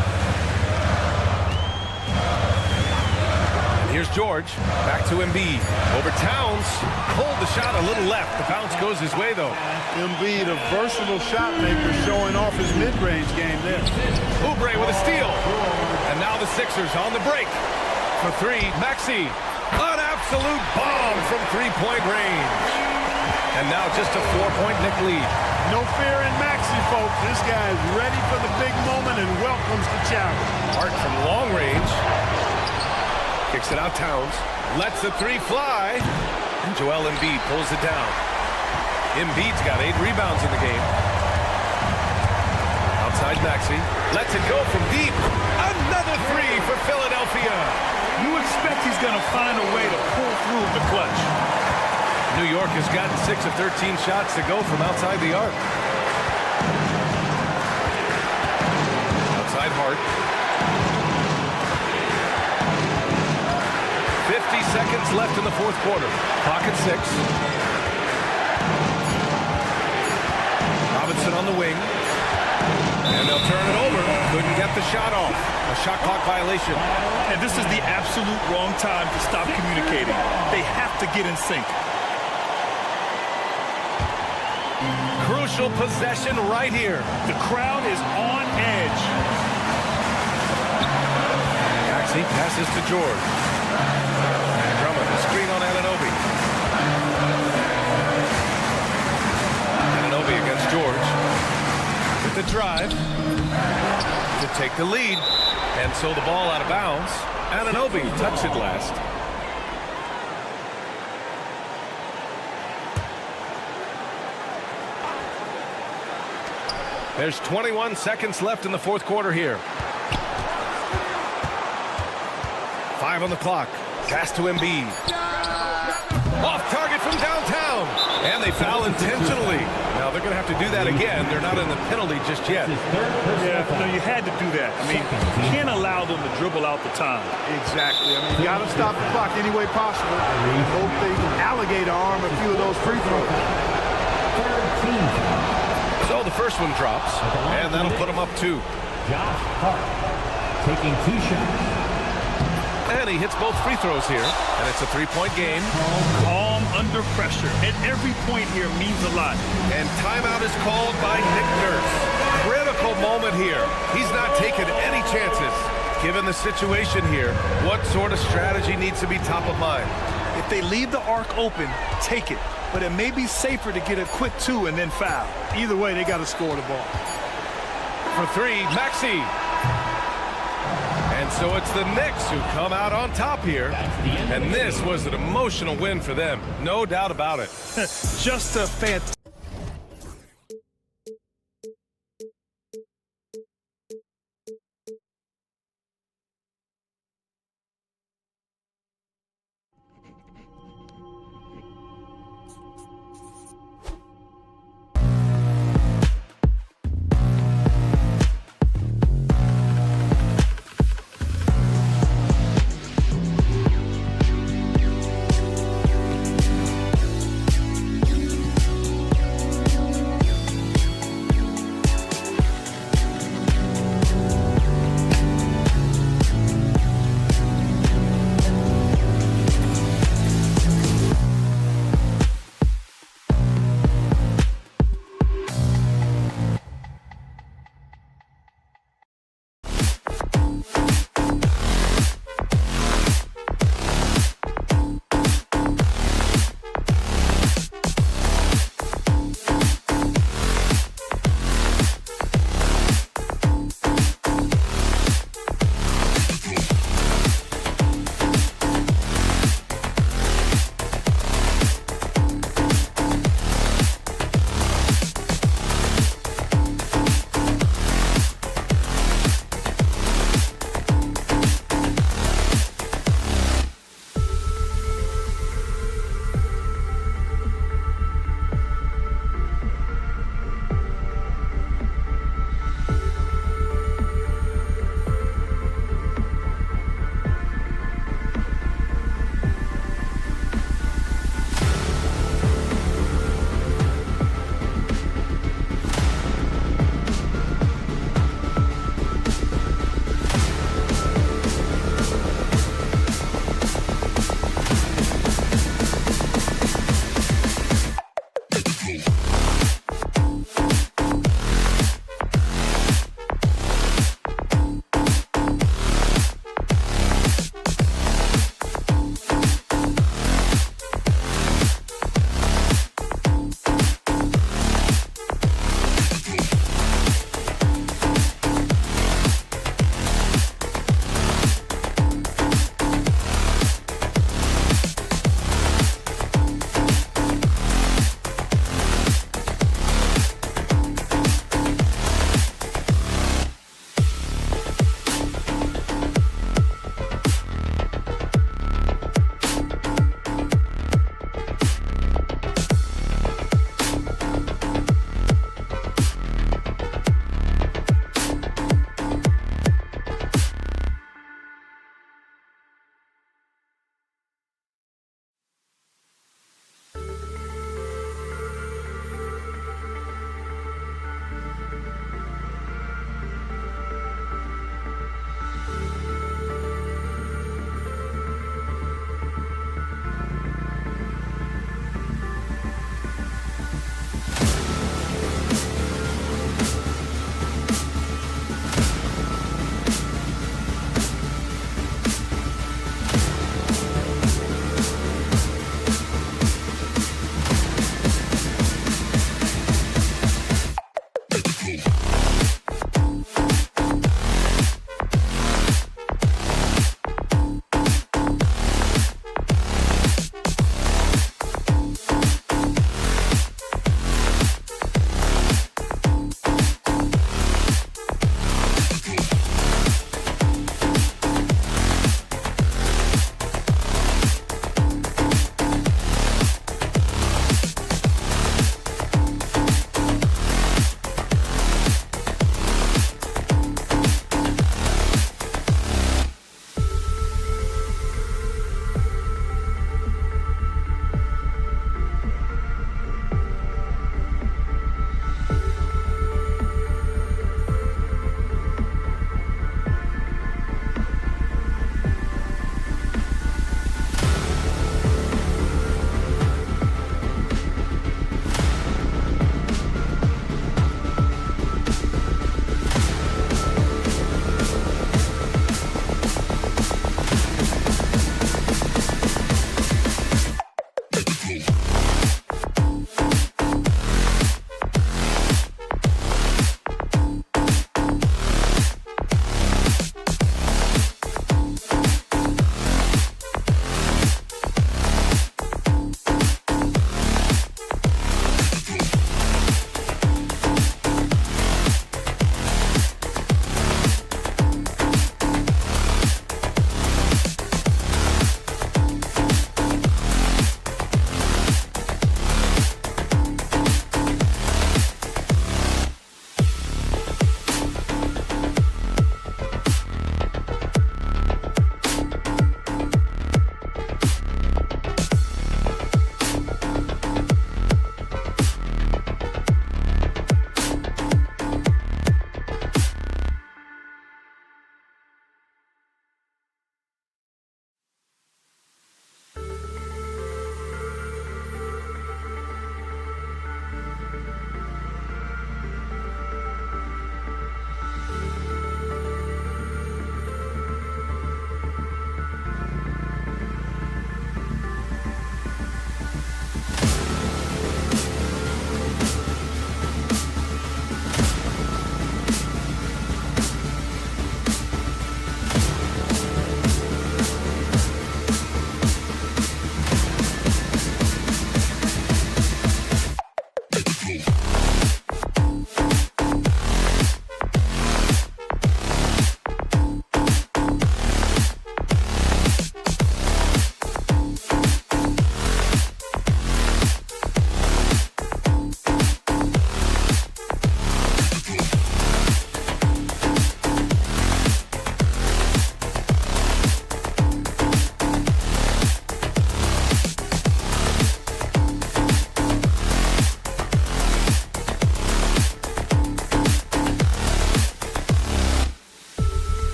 And here's George. Back to Embiid. Over Towns. Pulled the shot a little left. The bounce goes his way, though. Embiid, a versatile shot maker, showing off his mid-range game there. Oubre with a steal. And now the Sixers on the break. For 3, Maxey. An absolute bomb from three-point range. And now just a 4-point Knick lead. No fear in Maxey, folks. This guy is ready for the big moment and welcomes the challenge. Hart from long range. Kicks it out Towns. Lets the 3 fly. And Joel Embiid pulls it down. Embiid's got 8 rebounds in the game. Outside Maxey. Lets it go from deep. Another three for Philadelphia. You expect he's going to find a way to pull through in the clutch. New York has gotten 6 of 13 shots to go from outside the arc. Outside Hart. 50 seconds left in the fourth quarter. Clock at 6. Robinson on the wing. And they'll turn it over. Couldn't get the shot off. A shot clock violation. And this is the absolute wrong time to stop communicating. They have to get in sync. Crucial possession right here. The crowd is on edge. Maxey passes to George. And Drummond, the screen on Anunoby. Anunoby against George. With the drive to take the lead. And so the ball out of bounds. Anunoby touched it last. There's 21 seconds left in the fourth quarter here. 5 on the clock. Pass to Embiid. Off target from downtown. And they foul intentionally. Now they're going to have to do that again. They're not in the penalty just yet. Yeah, no, you had to do that. I mean, you can't allow them to dribble out the time. Exactly. I mean, you got to stop the clock any way possible. Hope they alligator arm a few of those free throws. So the first one drops, and that'll put him up 2. Josh Hart taking 2 shots. And he hits both free throws here, and it's a 3-point game. Calm under pressure, and every point here means a lot. And timeout is called by Nick Nurse. Critical moment here. He's not taking any chances. Given the situation here, what sort of strategy needs to be top of mind? If they leave the arc open, take it. But it may be safer to get a quick 2 and then foul. Either way, they got to score the ball. For 3, Maxey. And so it's the Knicks who come out on top here. And this was an emotional win for them. No doubt about it. Just a fantastic.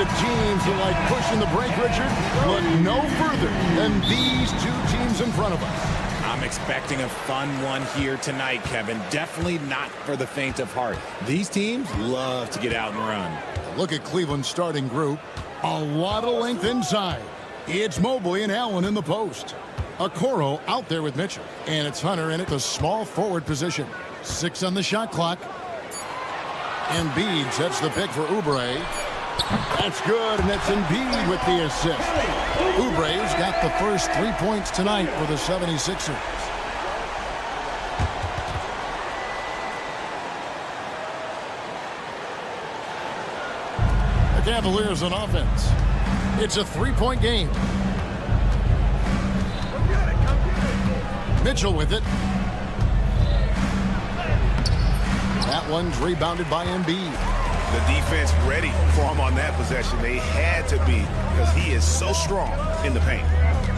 domestic teams that like pushing the break, Richard, look no further than these two teams in front of us. I'm expecting a fun one here tonight, Kevin. Definitely not for the faint of heart. These teams love to get out and run. Look at Cleveland's starting group. A lot of length inside. It's Mobley and Allen in the post. Okoro out there with Mitchell. And it's Hunter in at the small forward position. 6 on the shot clock. Embiid sets the pick for Oubre. That's good, and that's Embiid with the assist. Oubre's got the first 3 points tonight for the 76ers. The Cavaliers on offense. It's a 3-point game. Mitchell with it. That one's rebounded by Embiid. The defense ready for him on that possession. They had to be because he is so strong in the paint.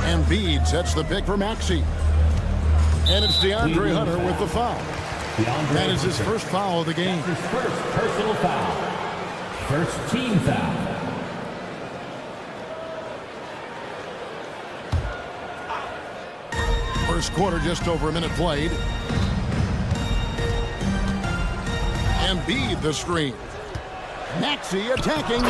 Embiid sets the pick for Maxey. And it's DeAndre Hunter with the foul. That is his first foul of the game. His first personal foul. First team foul. First quarter, just over a minute played. Embiid the screen. Maxey attacking.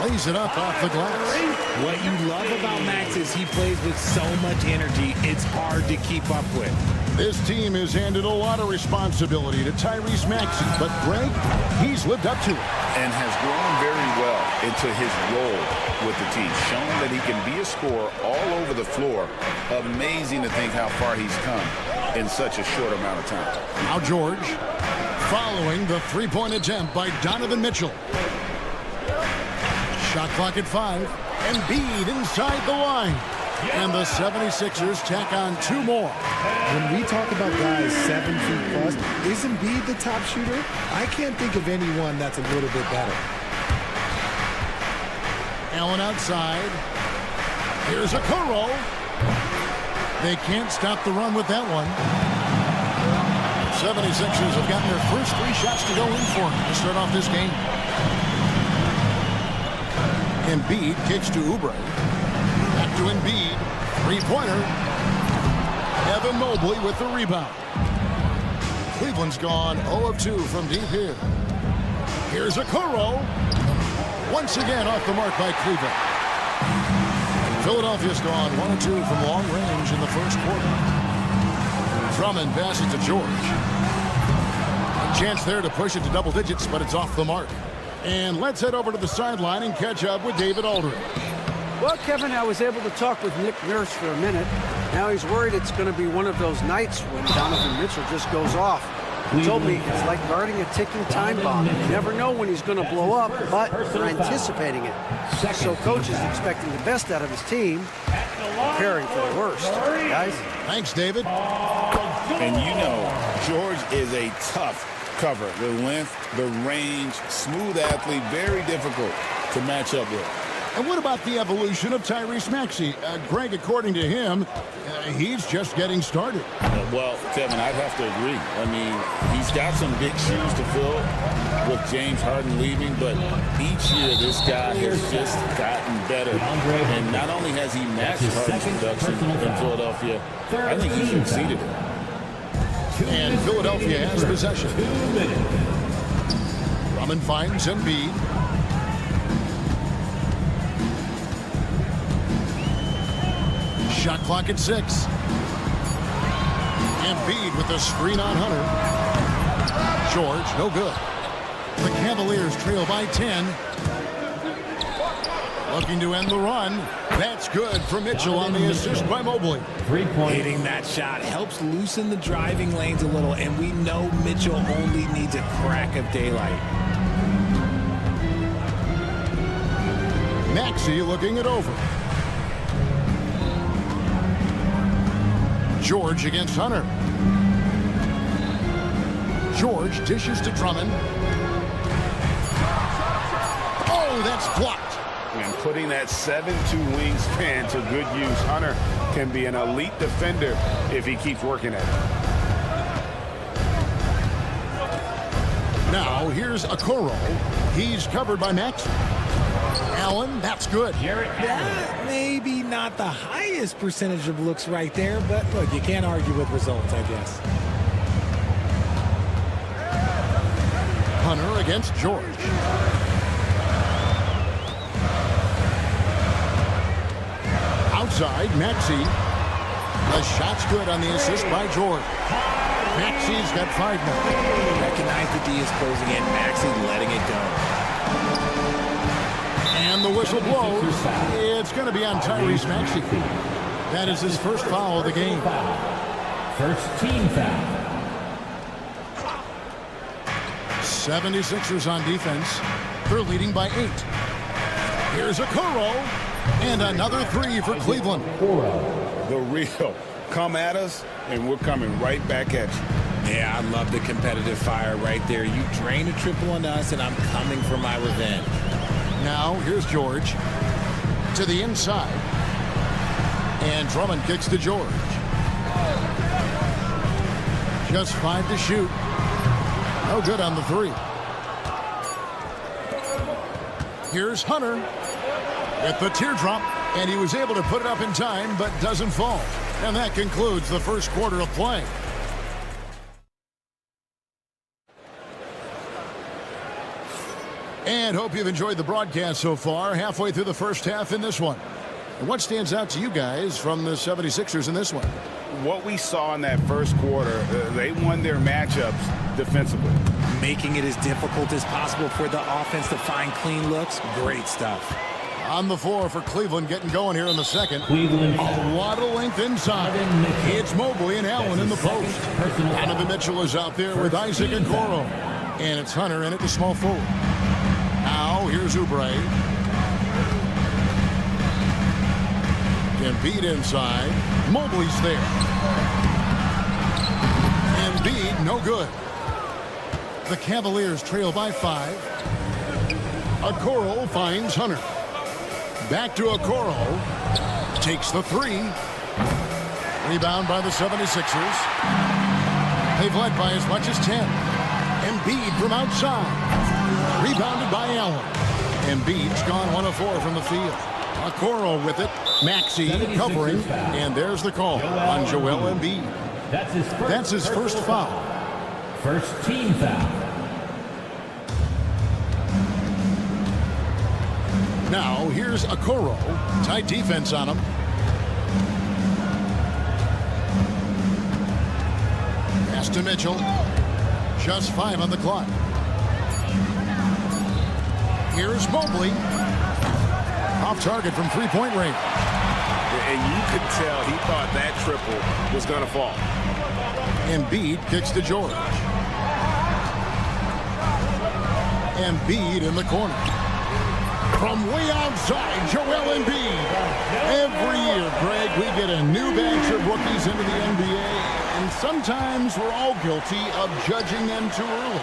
Lays it up off the glass. What you love about Max is he plays with so much energy, it's hard to keep up with. This team has handed a lot of responsibility to Tyrese Maxey, but Greg, he's lived up to it. And has grown very well into his role with the team, showing that he can be a scorer all over the floor. Amazing to think how far he's come in such a short amount of time. Now George, following the three-point attempt by Donovan Mitchell. Shot clock at 5. Embiid inside the line. And the 76ers tack on 2 more. When we talk about guys 7 feet plus, is Embiid the top shooter? I can't think of anyone that's a little bit better. Allen outside. Here's Okoro. They can't stop the run with that one. 76ers have gotten their first 3 shots to go in for them to start off this game. Embiid kicks to Oubre. Back to Embiid. 3-pointer. Evan Mobley with the rebound. Cleveland's gone 0 of 2 from deep here. Here's Okoro. Once again off the mark by Cleveland. Philadelphia's gone 1 of 2 from long range in the first quarter. Drummond passes to George. A chance there to push it to double digits, but it's off the mark. And let's head over to the sideline and catch up with David Aldridge. Well, Kevin, I was able to talk with Nick Nurse for a minute. Now he's worried it's going to be one of those nights when Donovan Mitchell just goes off. He told me it's like guarding a ticking time bomb. You never know when he's going to blow up, but they're anticipating it. So coach is expecting the best out of his team, preparing for the worst. Guys? Thanks, David. And you know, George is a tough cover. The length, the range, smooth athlete, very difficult to match up with. And what about the evolution of Tyrese Maxey? Greg, according to him, he's just getting started. Well, Kevin, I'd have to agree. I mean, he's got some big shoes to fill with James Harden leaving, but each year this guy has just gotten better. And not only has he matched Harden's production in Philadelphia, I think he's exceeded it. And Philadelphia has possession. Drummond finds Embiid. Shot clock at 6. Embiid with the screen on Hunter. George, no good. The Cavaliers trail by 10. Looking to end the run. That's good for Mitchell on the assist by Mobley. 3-point. Hitting that shot helps loosen the driving lanes a little, and we know Mitchell only needs a crack of daylight. Maxey looking it over. George against Hunter. George dishes to Drummond. Oh, that's blocked. And putting that 7'2" wingspan to good use, Hunter can be an elite defender if he keeps working at it. Now, here's Okoro. He's covered by Maxey. Allen, that's good. That maybe not the highest percentage of looks right there, but look, you can't argue with results, I guess. Hunter against George. Outside, Maxey. The shot's good on the assist by George. Maxey's got 5 now. Recognize the D is closing in. Maxey letting it go. And the whistle blows. It's going to be on Tyrese Maxey. That is his first foul of the game. First team foul. 76ers on defense. They're leading by 8. Here's Okoro. And another 3 for Cleveland. The real. Come at us, and we're coming right back at you. Yeah, I love the competitive fire right there. You drain a triple on us, and I'm coming for my revenge. Now, here's George. To the inside. And Drummond kicks to George. Just 5 to shoot. No good on the 3. Here's Hunter with the teardrop, and he was able to put it up in time, but doesn't fall. And that concludes the first quarter of play. And hope you've enjoyed the broadcast so far, halfway through the first half in this one. And what stands out to you guys from the 76ers in this one? What we saw in that first quarter, they won their matchups defensively. Making it as difficult as possible for the offense to find clean looks. Great stuff. On the floor for Cleveland, getting going here in the second. Cleveland. A lot of length inside. It's Mobley and Allen in the post. Donovan Mitchell is out there with Isaac Okoro. And it's Hunter in at the small forward. Now, here's Oubre. Embiid inside. Mobley's there. Embiid, no good. The Cavaliers trail by 5. Okoro finds Hunter. Back to Okoro. Takes the 3. Rebound by the 76ers. They've led by as much as 10. Embiid from outside. Rebounded by Allen. Embiid's gone 1 of 4 from the field. Okoro with it. Maxey covering. And there's the call on Joel Embiid. That's his first foul. First team foul. Now, here's Okoro. Tight defense on him. Pass to Mitchell. Just 5 on the clock. Here's Mobley. Off target from 3-point range. And you could tell he thought that triple was going to fall. Embiid kicks to George. Embiid in the corner. From way outside, Joel Embiid. Every year, Greg, we get a new batch of rookies into the NBA, and sometimes we're all guilty of judging them too early.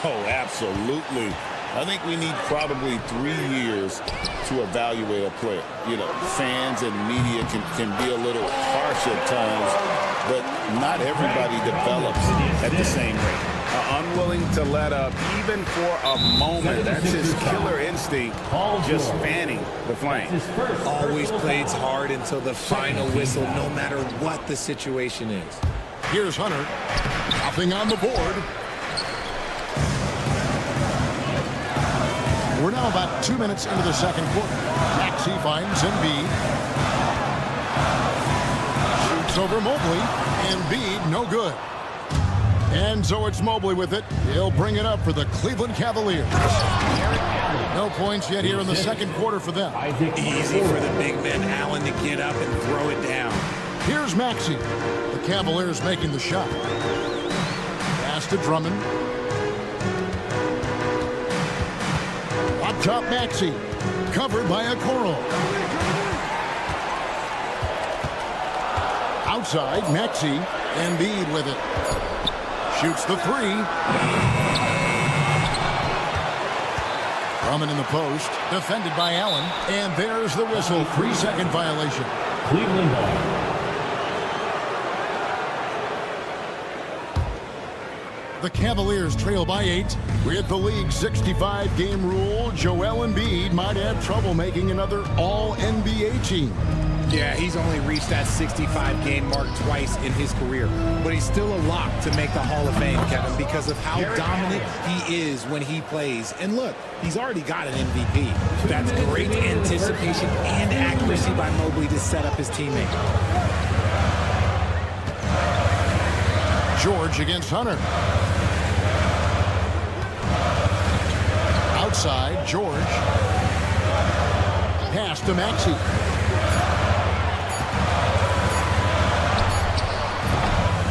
Oh, absolutely. I think we need probably 3 years to evaluate a player. You know, fans and media can be a little harsh at times, but not everybody develops at the same rate. Unwilling to let up even for a moment. That's his killer instinct, just fanning the flame. Always plays hard until the final whistle, no matter what the situation is. Here's Hunter. Nothing on the board. We're now about 2 minutes into the second quarter. Maxey finds Embiid. Shoots over Mobley. Embiid, no good. And so it's Mobley with it. He'll bring it up for the Cleveland Cavaliers. No points yet here in the second quarter for them. Easy for the big man Allen to get up and throw it down. Here's Maxey. The Cavaliers making the shot. Pass to Drummond. Up top, Maxey. Covered by Okoro. Outside, Maxey. Embiid with it. Shoots the 3. Drummond in the post. Defended by Allen. And there's the whistle. 3-second violation. Cleveland ball. The Cavaliers trail by 8. With the league's 65-game rule, Joel Embiid might have trouble making another All-NBA team. Yeah, he's only reached that 65-game mark twice in his career. But he's still a lock to make the Hall of Fame, Kevin, because of how dominant he is when he plays. And look, he's already got an MVP. That's great anticipation and accuracy by Mobley to set up his teammate. George against Hunter. Outside, George. Pass to Maxey.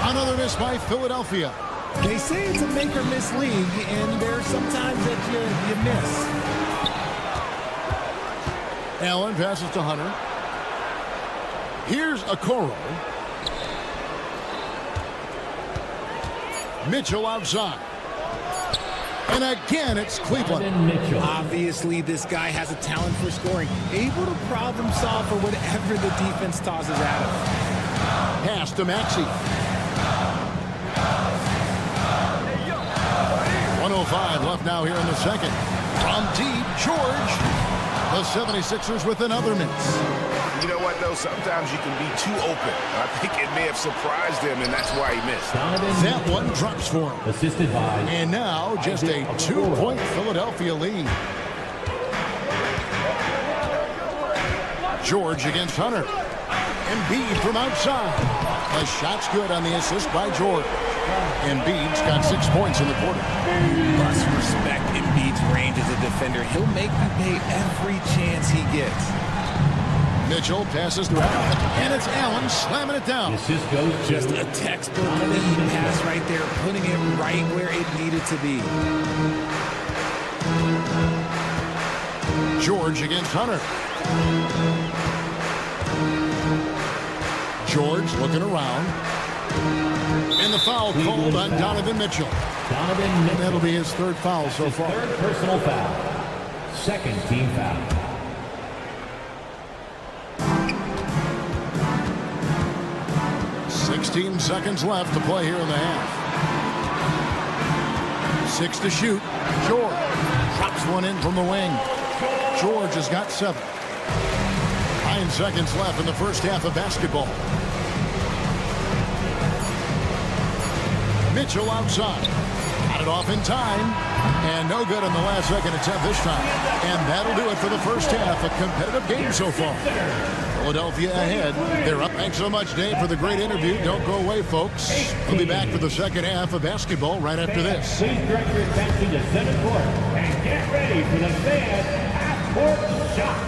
Another miss by Philadelphia. They say it's a make-or-miss league, and there are some times that you miss. Allen passes to Hunter. Here's Okoro. Mitchell outside. And again, it's Cleveland. Obviously, this guy has a talent for scoring, able to problem solve for whatever the defense tosses at him. Pass to Maxey. 1:05 left now here in the second. From deep, George. The 76ers with another miss. You know what, though? Sometimes you can be too open. I think it may have surprised him, and that's why he missed. That one drops for him. Assisted by. And now just a 2-point Philadelphia lead. George against Hunter. Embiid from outside. The shot's good on the assist by George. Embiid's got 6 points in the quarter. You must respect Embiid's range as a defender. He'll make you pay every chance he gets. Mitchell passes to Allen, and it's Allen slamming it down. Just a textbook lead pass right there, putting it right where it needed to be. George against Hunter. George looking around. And the foul called on Donovan Mitchell. Donovan Mitchell. That'll be his third foul so far. Third personal foul. Second team foul. 16 seconds left to play here in the half. 6 to shoot. George drops one in from the wing. George has got 7. 9 seconds left in the first half of basketball. Mitchell outside. Got it off in time. And no good on the last second attempt this time. And that'll do it for the first half. A competitive game so far. Philadelphia ahead. They're up. Thanks so much, Dave, for the great interview. Don't go away, folks. We'll be back for the second half of basketball right after this. Please direct your attention to center court and get ready for the fan half-court shot.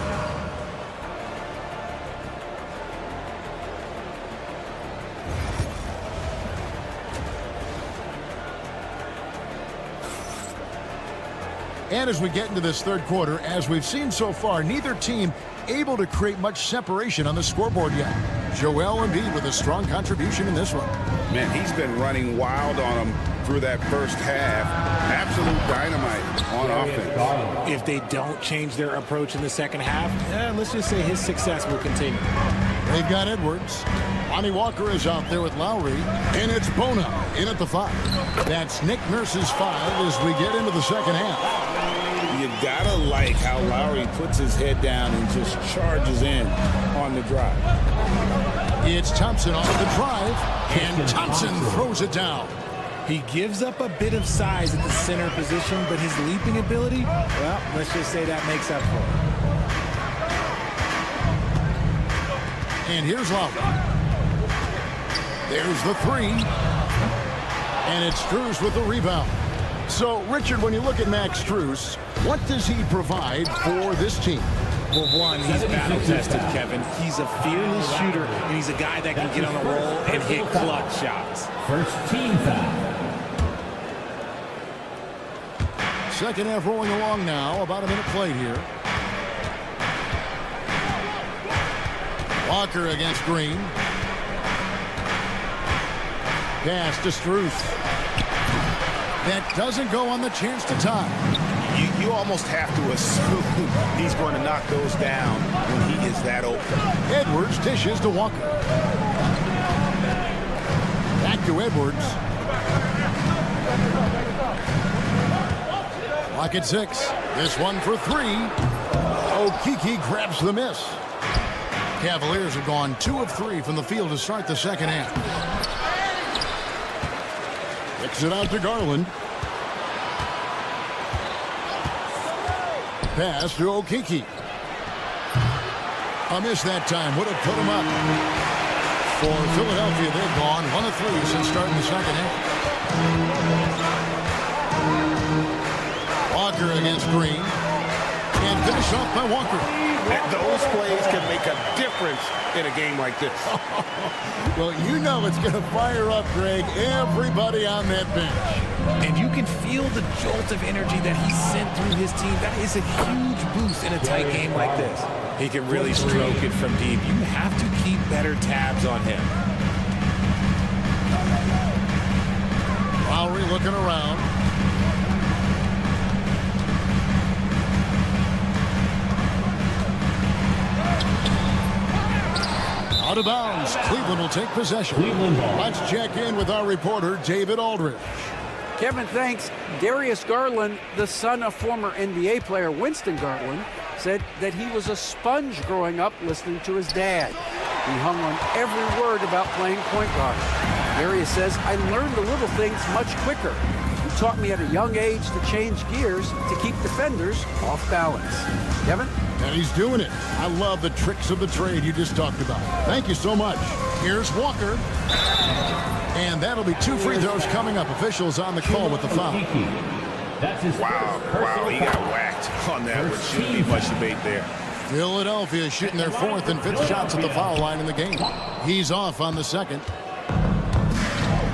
And as we get into this third quarter, as we've seen so far, neither team able to create much separation on the scoreboard yet. Joel Embiid with a strong contribution in this one. Man, he's been running wild on them through that first half. Absolute dynamite on offense. If they don't change their approach in the second half, let's just say his success will continue. They've got Edwards. Lonnie Walker is out there with Lowry. And it's Bona in at the 5. That's Nick Nurse's 5 as we get into the second half. You gotta like how Lowry puts his head down and just charges in on the drive. It's Thompson on the drive, and Thompson throws it down. He gives up a bit of size at the center position, but his leaping ability, well, let's just say that makes up for it. And here's Lowry. There's the 3. And it's Strus with the rebound. So, Richard, when you look at Max Strus, what does he provide for this team? Well, one, he's battle-tested, Kevin. He's a fearless shooter, and he's a guy that can get on a roll and hit clutch shots. First team foul. Second half rolling along now. About a minute played here. Walker against Green. Pass to Strus. That doesn't go on the chance to tie. You almost have to assume he's going to knock those down when he is that open. Edwards dishes to Walker. Back to Edwards. Lock at 6. This one for 3. Okeke grabs the miss. Cavaliers have gone 2 of 3 from the field to start the second half. Kicks it out to Garland. Pass to Okeke. A miss that time. Would have put him up. For Philadelphia, they've gone 1 of 3 since starting the second half. Walker against Green. And finish off by Walker. And those plays can make a difference in a game like this. Well, you know it's going to fire up, Greg, everybody on that bench. And you can feel the jolt of energy that he sent through his team. That is a huge boost in a tight game like this. He can really stroke it from deep. You have to keep better tabs on him. Lowry looking around. Out of bounds. Cleveland will take possession. Let's check in with our reporter, David Aldridge. Kevin, thanks. Darius Garland, the son of former NBA player Winston Garland, said that he was a sponge growing up listening to his dad. He hung on every word about playing point guard. Darius says, I learned the little things much quicker. He taught me at a young age to change gears to keep defenders off balance. Kevin? And he's doing it. I love the tricks of the trade you just talked about. Thank you so much. Here's Walker. And that'll be 2 free throws coming up. Officials on the call with the foul. Wow, he got whacked on that. There shouldn't be much debate there. Philadelphia shooting their 4th and 5th shots at the foul line in the game. He's off on the second.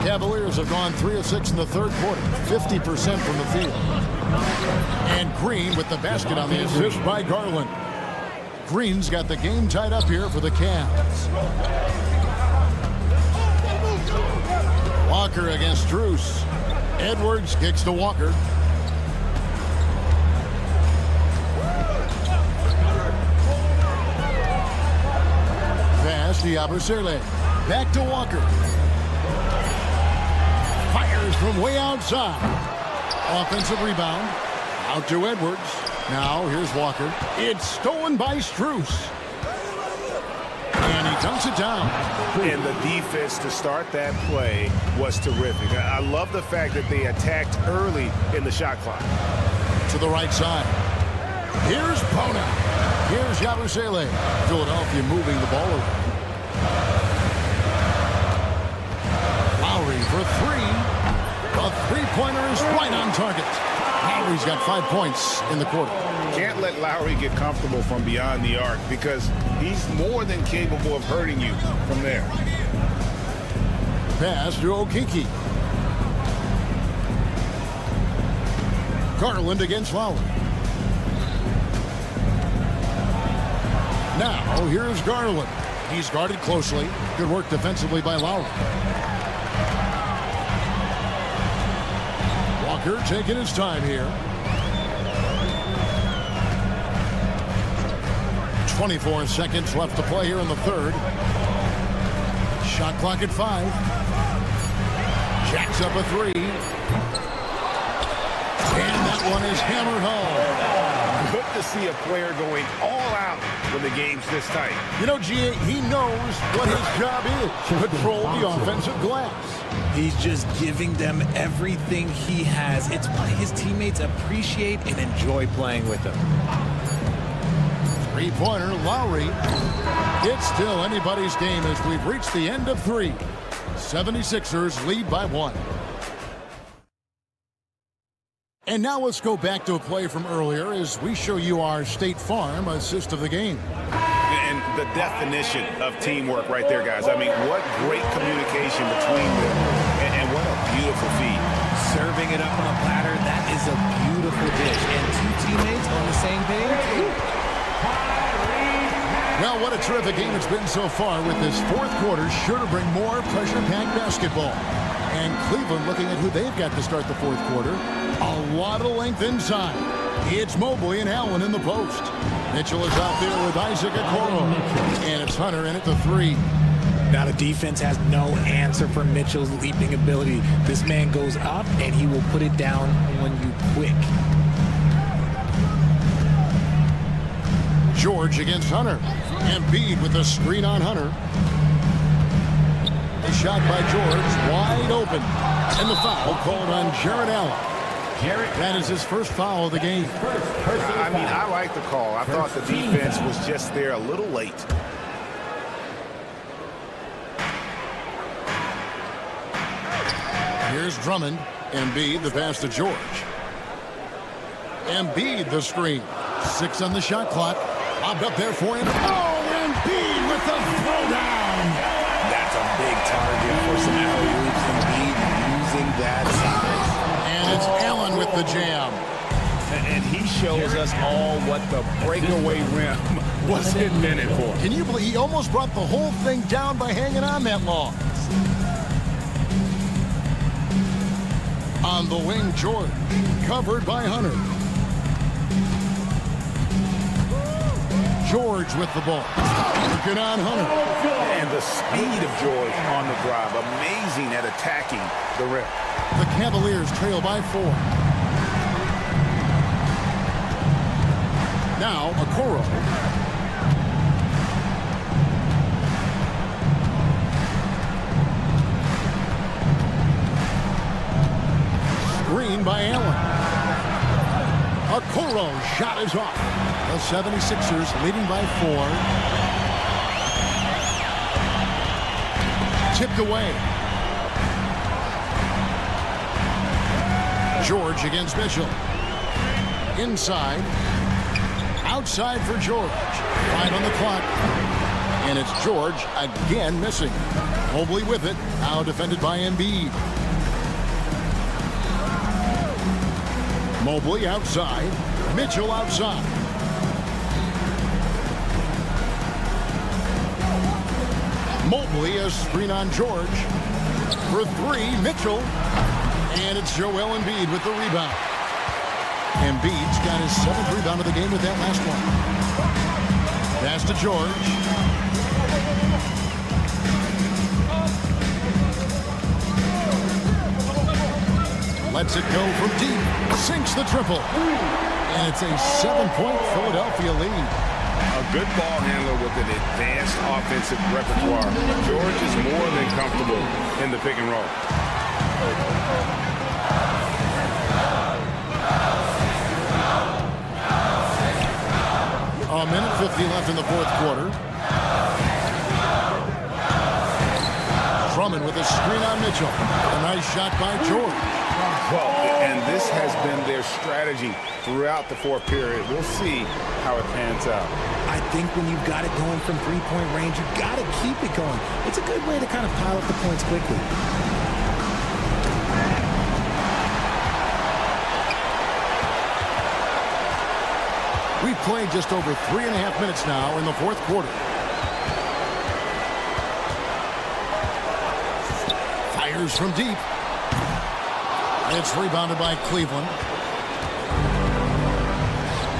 Cavaliers have gone 3 of 6 in the third quarter, 50% from the field. And Green with the basket on the assist by Garland. Green's got the game tied up here for the Cavs. Walker against Strus. Edwards kicks to Walker. Pass to Yabusele. Back to Walker. Fires from way outside. Offensive rebound. Out to Edwards. Now here's Walker. It's stolen by Strus. And he dunks it down. And the defense to start that play was terrific. I love the fact that they attacked early in the shot clock. To the right side. Here's Bona. Here's Yabusele. Philadelphia moving the ball around. Lowry for 3. The three-pointer is right on target. Lowry's got 5 points in the quarter. Can't let Lowry get comfortable from beyond the arc because he's more than capable of hurting you from there. Pass to Okeke. Garland against Lowry. Now here's Garland. He's guarded closely. Good work defensively by Lowry. Walker taking his time here. 24 seconds left to play here in the third. Shot clock at 5. Jacks up a 3. And that one is hammered home. Good to see a player going all out when the game's this tight. You know, G.A., he knows what his job is. Control the offensive glass. He's just giving them everything he has. It's why his teammates appreciate and enjoy playing with him. Three-pointer, Lowry. It's still anybody's game as we've reached the end of 3. 76ers lead by 1. And now let's go back to a play from earlier as we show you our State Farm assist of the game. And the definition of teamwork right there, guys. I mean, what great communication between them. And what a beautiful feed. Serving it up on a platter, that is a beautiful dish. And 2 teammates on the same page. Well, what a terrific game it's been so far with this fourth quarter. Sure to bring more pressure-packed basketball. And Cleveland looking at who they've got to start the fourth quarter. A lot of length inside. It's Mobley and Allen in the post. Mitchell is out there with Isaac Okoro. And it's Hunter in at the 3. Now the defense has no answer for Mitchell's leaping ability. This man goes up, and he will put it down when you quick. George against Hunter. Embiid with a screen on Hunter. A shot by George, wide open. And the foul called on Jared Allen. That is his first foul of the game. I mean, I like the call. I thought the defense was just there a little late. Here's Drummond. Embiid, the pass to George. Embiid, the screen. 6 on the shot clock. Lobbed up there for him. Oh, Embiid with the throwdown. That's a big target for some alley-oops. Embiid using that size. And it's Allen with the jam. And he shows us all what the breakaway rim was invented for. Can you believe he almost brought the whole thing down by hanging on that long? On the wing, George. Covered by Hunter. George with the ball. Working on Hunter. And the speed of George on the drive. Amazing at attacking the rim. The Cavaliers trail by 4. Now, Okoro. Screen by Allen. Okoro's shot is off. The 76ers leading by 4. Tipped away. George against Mitchell. Inside. Outside for George. 5 on the clock. And it's George again missing. Mobley with it. Now defended by Embiid. Mobley outside. Mitchell outside. Mobley a screen on George. For 3, Mitchell. And it's Joel Embiid with the rebound. Embiid's got his 7th rebound of the game with that last one. Pass to George. Lets it go from deep. Sinks the triple. And it's a 7-point Philadelphia lead. A good ball handler with an advanced offensive repertoire. George is more than comfortable in the pick and roll. A minute 50 left in the 4th quarter. Drummond with a screen on Mitchell. A nice shot by George. Well, and this has been their strategy throughout the 4th period. We'll see how it pans out. I think when you've got it going from three-point range, you've got to keep it going. It's a good way to kind of pile up the points quickly. We've played just over 3.5 minutes now in the 4th quarter. Fires from deep. It's rebounded by Cleveland.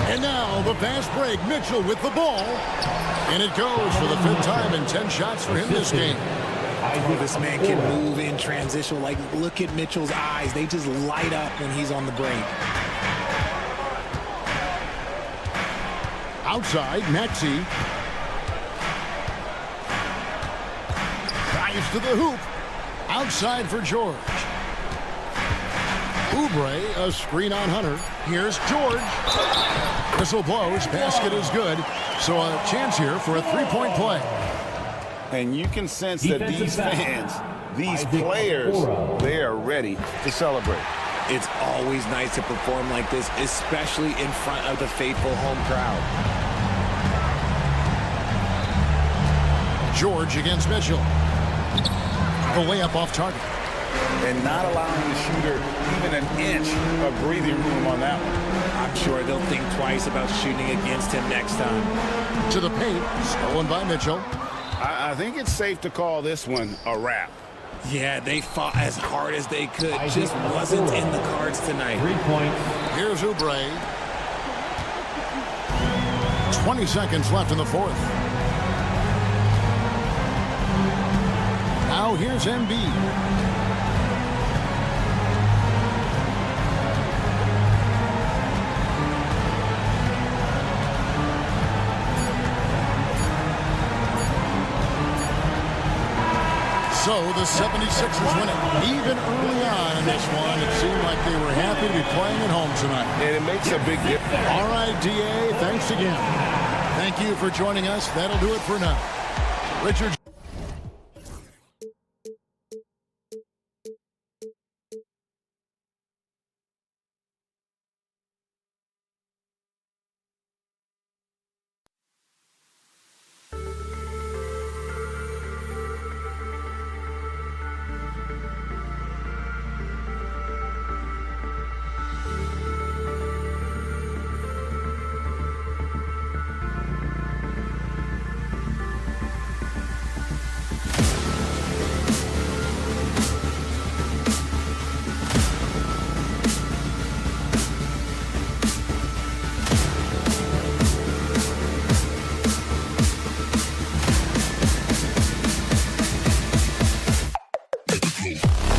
And now the fast break. Mitchell with the ball. And it goes for the 5th time in 10 shots for him this game. Oh, this man can move in transition. Like, look at Mitchell's eyes. They just light up when he's on the break. Outside, Maxey. Drives to the hoop. Outside for George. Oubre, a screen on Hunter. Here's George. Whistle blows. Basket is good. So a chance here for a 3-point play. And you can sense that these fans, these players, they are ready to celebrate. It's always nice to perform like this, especially in front of the faithful home crowd. George against Mitchell. The layup off target. And not allowing the shooter even an inch of breathing room on that one. I'm sure they'll think twice about shooting against him next time. To the paint, stolen by Mitchell. I think it's safe to call this one a wrap. Yeah, they fought as hard as they could. Just wasn't in the cards tonight. 3 points. Here's Oubre. 20 seconds left in the 4th. Now here's Embiid. So the 76ers win it. Even early on in this one, it seemed like they were happy to be playing at home tonight. And it makes a big difference. All right, DA, thanks again. Thank you for joining us. That'll do it for now. Richard. Cool.